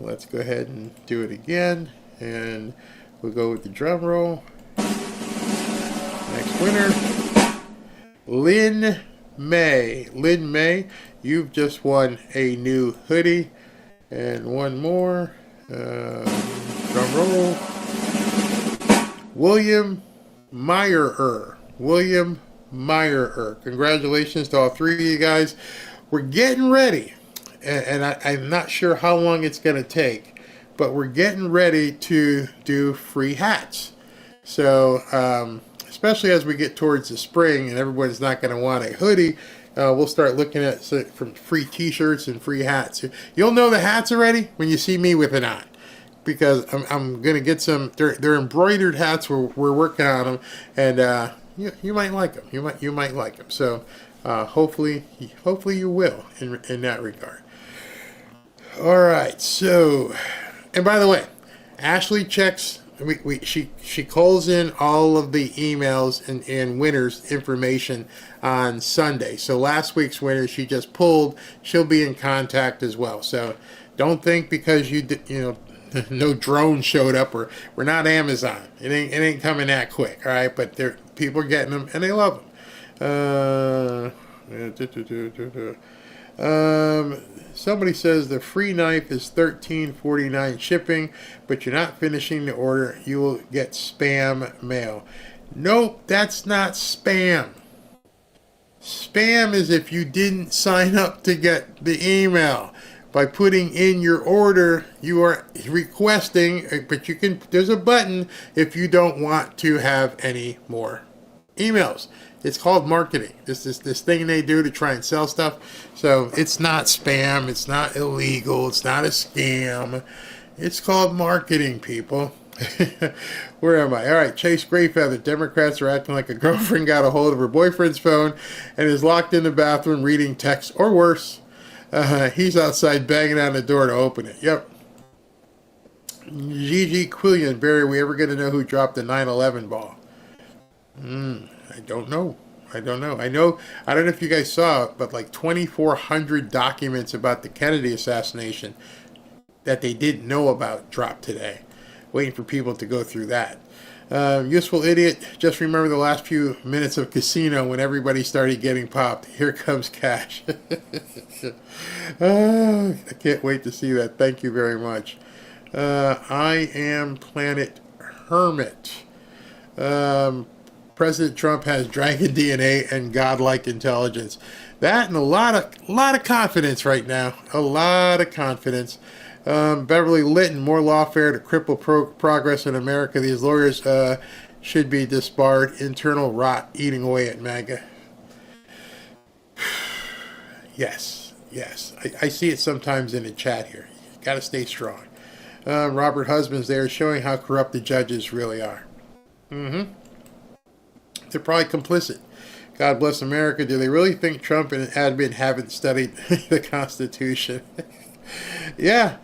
Let's go ahead and do it again, and we'll go with the drum roll. Next winner, Lynn May, you've just won a new hoodie. And one more, drum roll, William Meyer. Congratulations to all 3 of you guys. We're getting ready, and I'm not sure how long it's going to take, but we're getting ready to do free hats. So, especially as we get towards the spring and everybody's not going to want a hoodie, we'll start looking at from free t-shirts and free hats. You'll know the hats already when you see me with it on, because I'm going to get some. They're embroidered hats. We're working on them, and you might like them. You might like them. So hopefully you will in that regard. All right. So, and by the way, Ashley checks. She calls in all of the emails and winners information on Sunday. So last week's winner she just pulled. She'll be in contact as well. So don't think because no drone showed up, or we're not Amazon. It ain't coming that quick. All right, but people are getting them and they love them. Somebody says the free knife is $13.49 shipping, but you're not finishing the order. You will get spam mail. Nope, that's not spam. Spam is if you didn't sign up to get the email. By putting in your order, you are requesting, but there's a button if you don't want to have any more emails. It's called marketing. This thing they do to try and sell stuff. So it's not spam. It's not illegal. It's not a scam. It's called marketing, people. Where am I? All right, Chase Greyfeather. Democrats are acting like a girlfriend got a hold of her boyfriend's phone and is locked in the bathroom reading text, or worse. He's outside banging on the door to open it. Yep. Gigi Quillian. Barry, are we ever going to know who dropped the 9/11 ball? I don't know. I don't know if you guys saw it, but like 2,400 documents about the Kennedy assassination that they didn't know about dropped today. Waiting for people to go through that. Useful idiot. Just remember the last few minutes of Casino when everybody started getting popped. Here comes cash. I can't wait to see that. Thank you very much. I am Planet Hermit. President Trump has dragon DNA and godlike intelligence. That and a lot of confidence right now. A lot of confidence. Beverly Litton, more lawfare to cripple progress in America. These lawyers should be disbarred. Internal rot eating away at MAGA. Yes. I see it sometimes in the chat here. You got to stay strong. Robert Husbands there showing how corrupt the judges really are. They're probably complicit. God bless America. Do they really think Trump and admin haven't studied the Constitution? Yeah,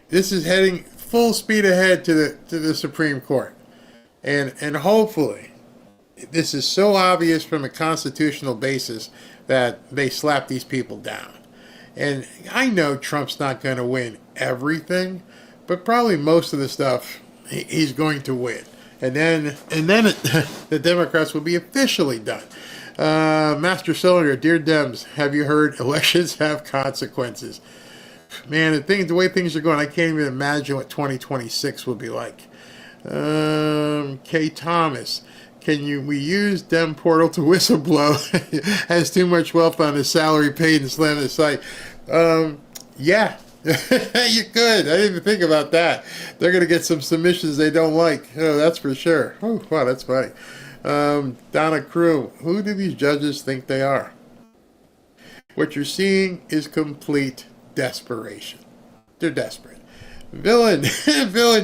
this is heading full speed ahead to the Supreme Court, and hopefully, this is so obvious from a constitutional basis that they slap these people down. And I know Trump's not going to win everything, but probably most of the stuff he's going to win. And then the Democrats will be officially done. Master Cylinder, dear Dems, have you heard elections have consequences? Man, the way things are going, I can't even imagine what 2026 will be like. K. Thomas, we use Dem Portal to whistleblow? Has too much wealth on his salary paid and slam the site. Yeah. You could. I didn't even think about that. They're going to get some submissions they don't like. Oh, that's for sure. Oh, wow, that's funny. Donna Crew, who do these judges think they are? What you're seeing is complete desperation. They're desperate. Villain,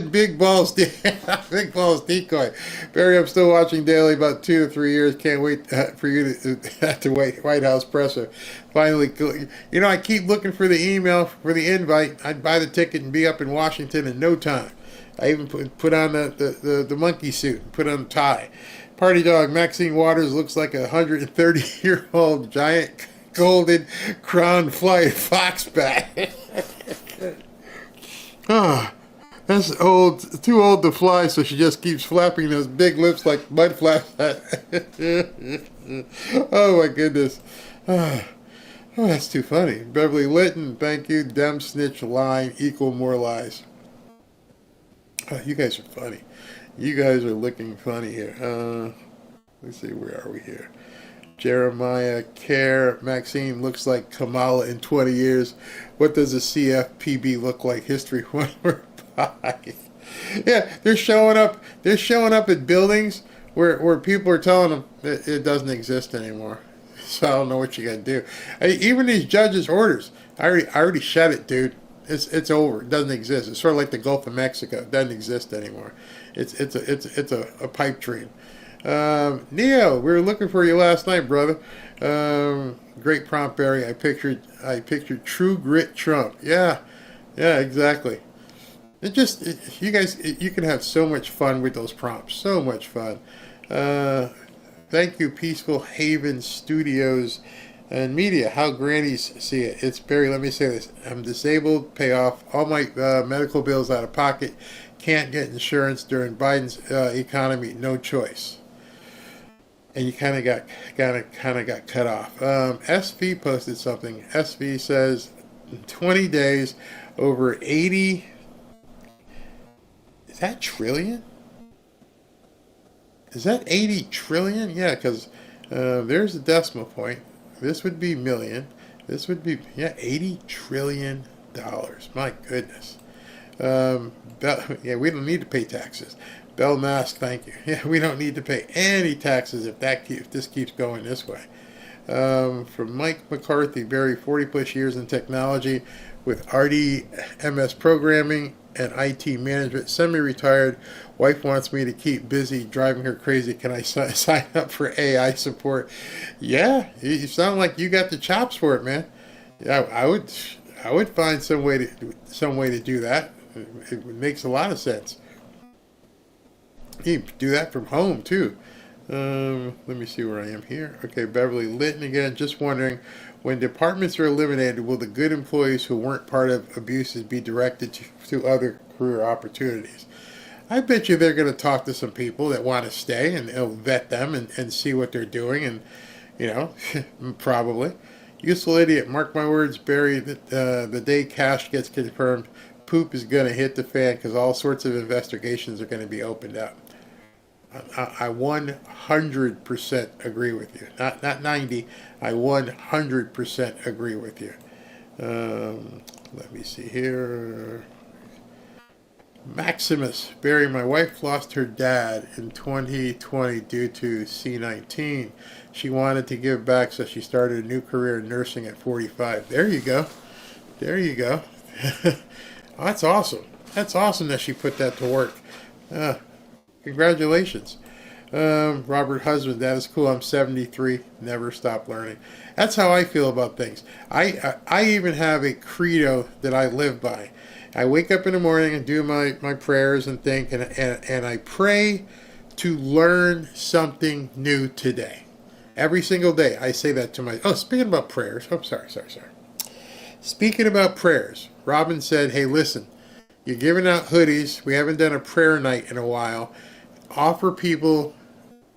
big balls decoy. Barry, I'm still watching daily, about 2 or 3 years. Can't wait for you to wait. White House presser. Finally, I keep looking for the email for the invite. I'd buy the ticket and be up in Washington in no time. I even put on the monkey suit, put on a tie. Party dog, Maxine Waters looks like a 130-year-old giant golden crown flying fox bat. That's too old to fly, so she just keeps flapping those big lips like mud flaps. Oh my goodness. Oh, that's too funny. Beverly Litton, thank you. Dem snitch line equal more lies. Oh, you guys are funny. You guys are looking funny here. Let's see, where are we here? Jeremiah Care, Maxine looks like Kamala in 20 years. What does a CFPB look like? History 1 word Yeah, they're showing up. They're showing up at buildings where people are telling them it doesn't exist anymore. So I don't know what you got to do. Even these judges' orders, I already shut it, dude. It's over. It doesn't exist. It's sort of like the Gulf of Mexico. It doesn't exist anymore. It's a pipe dream. Neo, we were looking for you last night, brother. Great prompt, Barry. I pictured True Grit Trump. Yeah, exactly. You guys, you can have so much fun with those prompts. So much fun. Thank you, Peaceful Haven Studios and Media. How grannies see it. It's Barry. Let me say this. I'm disabled. Pay off all my medical bills out of pocket. Can't get insurance during Biden's economy. No choice. And you kind of got cut off. SV posted something. SV says 20 days over 80. Is that trillion? Is that 80 trillion? Yeah, because there's a decimal point. This would be million. This would be, $80 trillion. My goodness. We don't need to pay taxes. Bell Mask, thank you. Yeah, we don't need to pay any taxes if this keeps going this way. From Mike McCarthy, Barry, 40 plus years in technology with RDMS programming and IT management, semi-retired. Wife wants me to keep busy, driving her crazy. Can I sign up for AI support? Yeah, you sound like you got the chops for it, man. Yeah, I would find some way to do that. It makes a lot of sense. You can do that from home too. Let me see where I am here. Okay, Beverly Litton again. Just wondering, when departments are eliminated, will the good employees who weren't part of abuses be directed to other career opportunities? I bet you they're going to talk to some people that want to stay, and they'll vet them and see what they're doing, and probably. Useful idiot. Mark my words, Barry. That the day cash gets confirmed, poop is going to hit the fan because all sorts of investigations are going to be opened up. I 100% agree with you. Not 90. I 100% agree with you. Let me see here. Maximus. Barry, my wife lost her dad in 2020 due to C-19. She wanted to give back, so she started a new career in nursing at 45. There you go. Oh, that's awesome. That's awesome that she put that to work. Congratulations. Robert Husband, that is cool. I'm 73. Never stop learning. That's how I feel about things. I even have a credo that I live by. I wake up in the morning and do my prayers and think, and I pray to learn something new today. Every single day I say that to my... Oh, speaking about prayers. Oh, sorry. Speaking about prayers, Robin said, hey, listen, you're giving out hoodies. We haven't done a prayer night in a while. Offer people,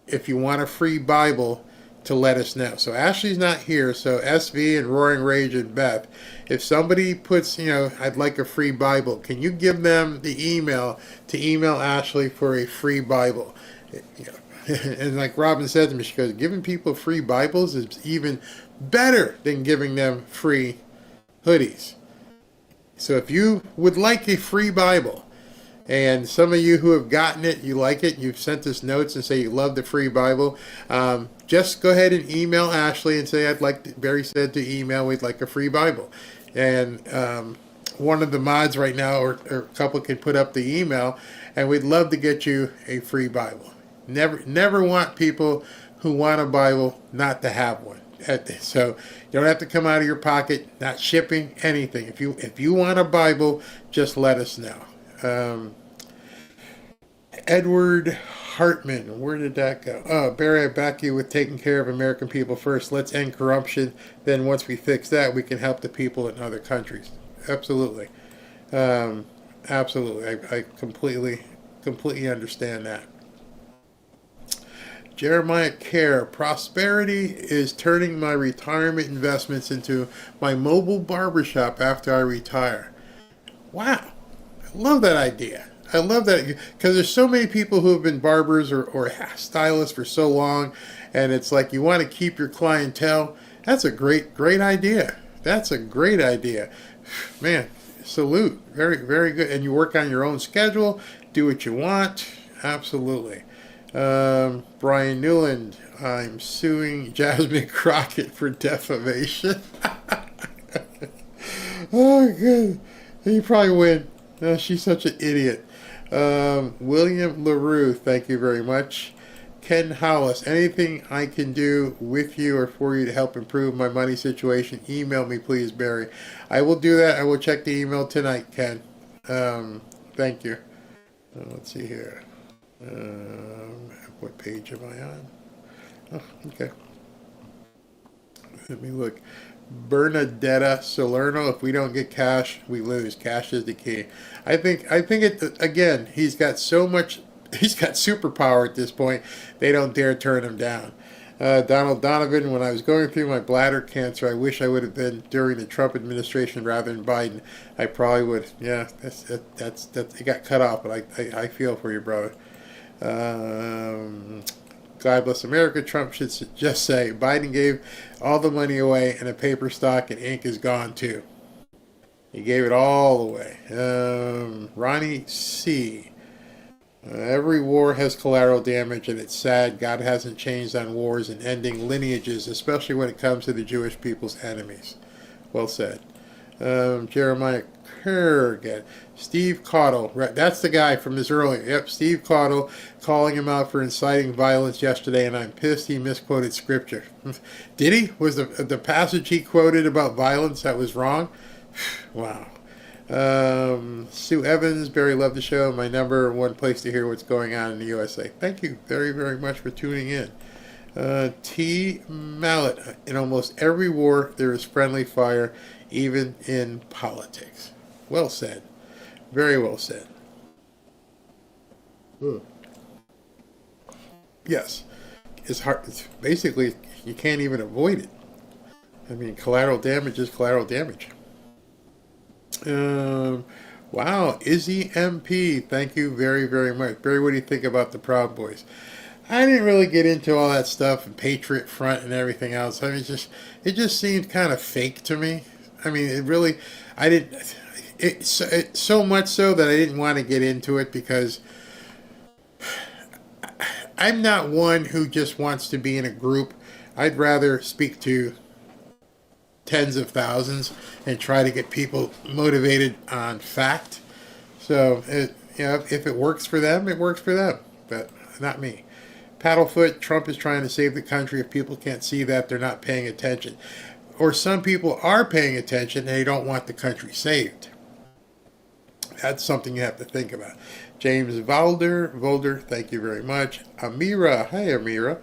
if you want a free Bible, to let us know. So Ashley's not here, so SV and Roaring Rage and Beth, if somebody puts, I'd like a free Bible, can you give them the email to email Ashley for a free Bible? And like Robin said to me, she goes, giving people free Bibles is even better than giving them free hoodies. So if you would like a free Bible, and some of you who have gotten it, you like it, you've sent us notes and say you love the free Bible, just go ahead and email Ashley and say, Barry said to email, we'd like a free Bible. And one of the mods right now, or a couple, can put up the email, and we'd love to get you a free Bible. Never want people who want a Bible not to have one. So you don't have to come out of your pocket, not shipping, anything. If you want a Bible, just let us know. Edward Hartman, where did that go? Oh, Barry, I back you with taking care of American people first. Let's end corruption. Then once we fix that, we can help the people in other countries. Absolutely. Absolutely. I completely understand that. Jeremiah Kerr, prosperity is turning my retirement investments into my mobile barbershop after I retire. Wow. I love that idea. I love that because there's so many people who have been barbers or stylists for so long, and it's like you want to keep your clientele. That's a great idea. That's a great idea. Man, salute. Very, very good. And you work on your own schedule, do what you want. Absolutely. Brian Newland, I'm suing Jasmine Crockett for defamation. Oh, good. You probably win. She's such an idiot. William LaRue, thank you very much. Ken Hollis, anything I can do with you or for you to help improve my money situation, email me, please, Barry. I will do that. I will check the email tonight, Ken. Thank you. Let's see here. What page am I on? Oh, okay. Let me look. Bernadetta Salerno, if we don't get cash, we lose. Cash is the key. I think it, again, he's got superpower at this point. They don't dare turn him down. Donald Donovan, when I was going through my bladder cancer, I wish I would have been during the Trump administration rather than Biden. I probably would. Yeah, that's it got cut off, but I feel for you, brother. God bless America. Trump should just say Biden gave all the money away and the paper stock and ink is gone too. He gave it all away. Ronnie C. Every war has collateral damage, and it's sad God hasn't changed on wars and ending lineages, especially when it comes to the Jewish people's enemies. Well said. Jeremiah Kurgan. Steve Caudle. Right, that's the guy from this earlier. Yep, Steve Caudle calling him out for inciting violence yesterday, and I'm pissed he misquoted scripture. Did he? Was the passage he quoted about violence that was wrong? Wow. Sue Evans, Barry, love the show. My number one place to hear what's going on in the USA. Thank you very, very much for tuning in. T. Mallet, in almost every war there is friendly fire, even in politics. Well said. Very well said. Yes. It's hard. It's basically, you can't even avoid it. I mean, collateral damage is collateral damage. Wow, Izzy MP, thank you very, very much. Barry, what do you think about the Proud Boys? I didn't really get into all that stuff and Patriot Front and everything else. I mean, it just seemed kind of fake to me. I mean, it's so much so that I didn't want to get into it because I'm not one who just wants to be in a group. I'd rather speak to tens of thousands and try to get people motivated on fact. So, if it works for them, it works for them, but not me. Paddlefoot, Trump is trying to save the country. If people can't see that, they're not paying attention. Or some people are paying attention and they don't want the country saved. That's something you have to think about. James Volder, thank you very much. Amira, hi Amira.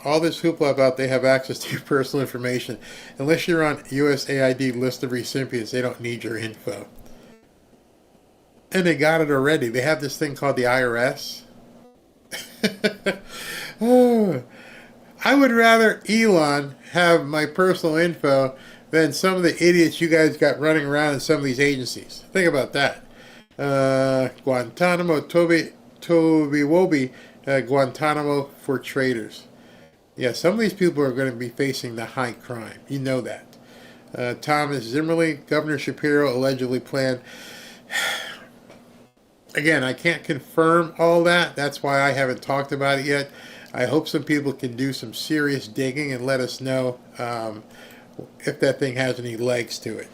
All this hoopla about they have access to your personal information. Unless you're on USAID list of recipients, they don't need your info. And they got it already. They have this thing called the IRS. I would rather Elon have my personal info than some of the idiots you guys got running around in some of these agencies. Think about that. Guantanamo, Toby Wobi, Guantanamo for traitors. Yeah, some of these people are going to be facing the high crime. You know that. Thomas Zimmerly, Governor Shapiro allegedly planned. Again, I can't confirm all that. That's why I haven't talked about it yet. I hope some people can do some serious digging and let us know if that thing has any legs to it.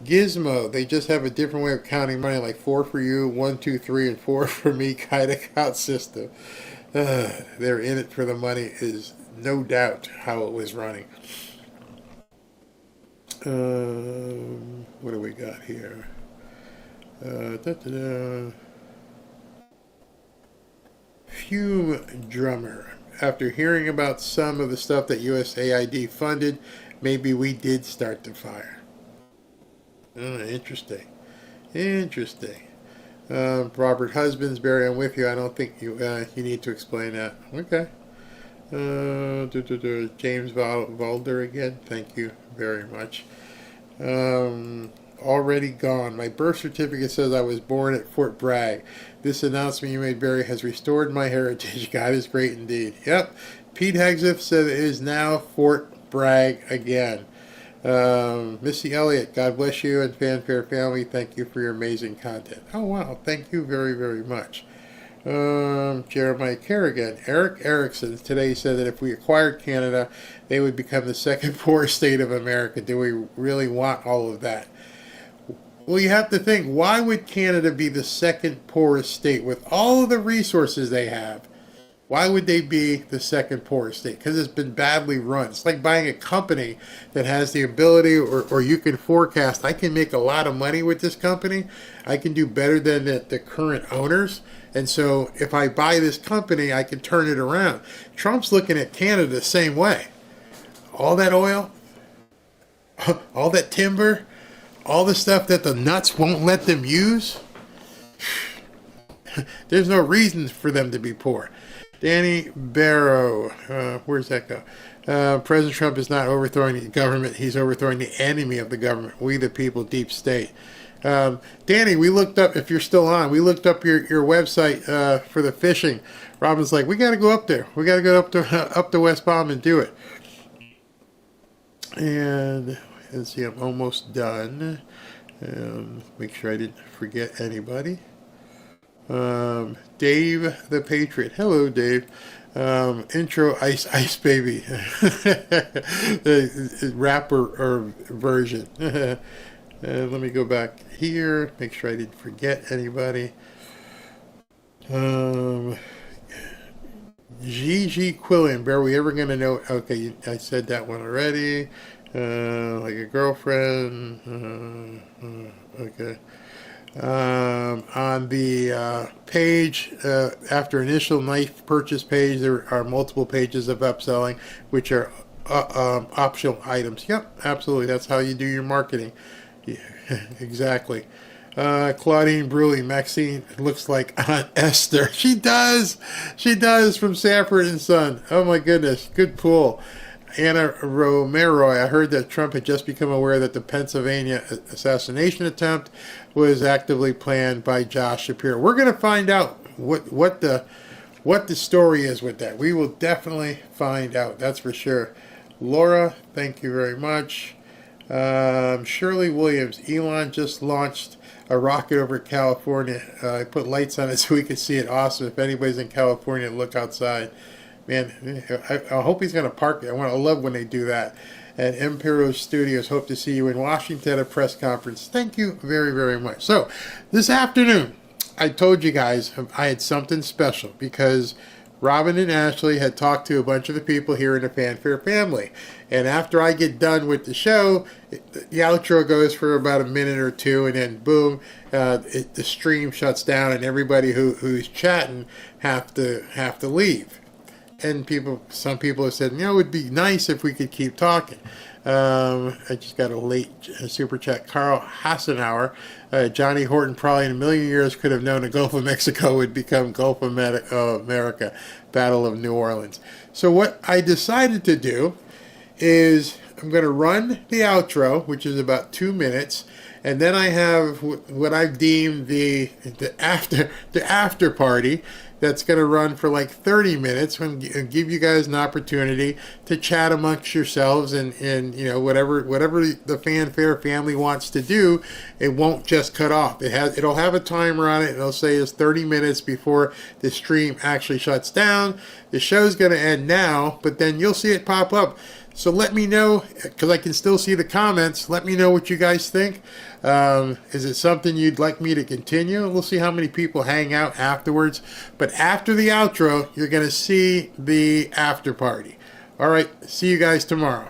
Gizmo, they just have a different way of counting money, like 4 for you, 1, 2, 3, and 4 for me kind of count system. They're in it for the money is no doubt how it was running. What do we got here? Fume Drummer. After hearing about some of the stuff that USAID funded, maybe we did start the fire. Interesting. Robert Husbandsbury, I'm with you. I don't think you need to explain that. Okay. James Valder again. Thank you very much. Already gone. My birth certificate says I was born at Fort Bragg. This announcement you made, Barry, has restored my heritage. God is great indeed. Yep. Pete Hegseth said it is now Fort Bragg again. Missy Elliott, God bless you and Fanfare family. Thank you for your amazing content. Oh, wow. Thank you very, very much. Jeremiah Kerrigan. Eric Erickson today said that if we acquired Canada, they would become the second poorest state of America. Do we really want all of that? Well, you have to think, why would Canada be the second poorest state with all of the resources they have? Why would they be the second poorest state? Because it's been badly run. It's like buying a company that has the ability, or you can forecast, I can make a lot of money with this company. I can do better than the current owners. And so if I buy this company, I can turn it around. Trump's looking at Canada the same way. All that oil, all that timber, all the stuff that the nuts won't let them use. There's no reason for them to be poor. Danny Barrow, where's that go? President Trump is not overthrowing the government. He's overthrowing the enemy of the government. We the people, deep state. Danny, we looked up, if you're still on, we looked up your website for the fishing. Robin's like, we got to go up there. We got to go up to West Palm and do it. And let's see, I'm almost done. Make sure I didn't forget anybody. Dave the Patriot. Hello, Dave. Intro Ice Baby. Rapper or version. Let me go back here. Make sure I didn't forget anybody. Gigi Quillen. Are we ever going to know? Okay, I said that one already. Like a girlfriend. Okay. On the page, after initial knife purchase page, there are multiple pages of upselling, which are optional items. Yep, absolutely. That's how you do your marketing. Yeah, exactly. Claudine Bruley, Maxine looks like Aunt Esther. She does. She does, from Sanford and Son. Oh my goodness, good pull. Anna Romero, I heard that Trump had just become aware that the Pennsylvania assassination attempt was actively planned by Josh Shapiro. We're going to find out what the story is with that. We will definitely find out. That's for sure. Laura, thank you very much. Shirley Williams, Elon just launched a rocket over California. I put lights on it so we could see it. Awesome. If anybody's in California, look outside. Man, I hope he's going to park it. I love when they do that. At Imperial Studios, hope to see you in Washington at a press conference. Thank you very, very much. So, this afternoon, I told you guys I had something special because Robin and Ashley had talked to a bunch of the people here in the Fanfare family. And after I get done with the show, the outro goes for about a minute or two, and then boom, the stream shuts down, and everybody who's chatting have to leave. And some people have said, it would be nice if we could keep talking. I just got a late super chat. Carl Hassenauer, Johnny Horton probably in a million years could have known the Gulf of Mexico would become Gulf of America, Battle of New Orleans. So what I decided to do is I'm going to run the outro, which is about 2 minutes, and then I have what I've deemed the after party. That's going to run for like 30 minutes and give you guys an opportunity to chat amongst yourselves and whatever the Fanfare family wants to do. It won't just cut off. It'll have a timer on it, and it'll say it's 30 minutes before the stream actually shuts down. The show's going to end now, but then you'll see it pop up. So let me know, because I can still see the comments. Let me know what you guys think. Is it something you'd like me to continue? We'll see how many people hang out afterwards. But after the outro, you're going to see the after party. All right, see you guys tomorrow.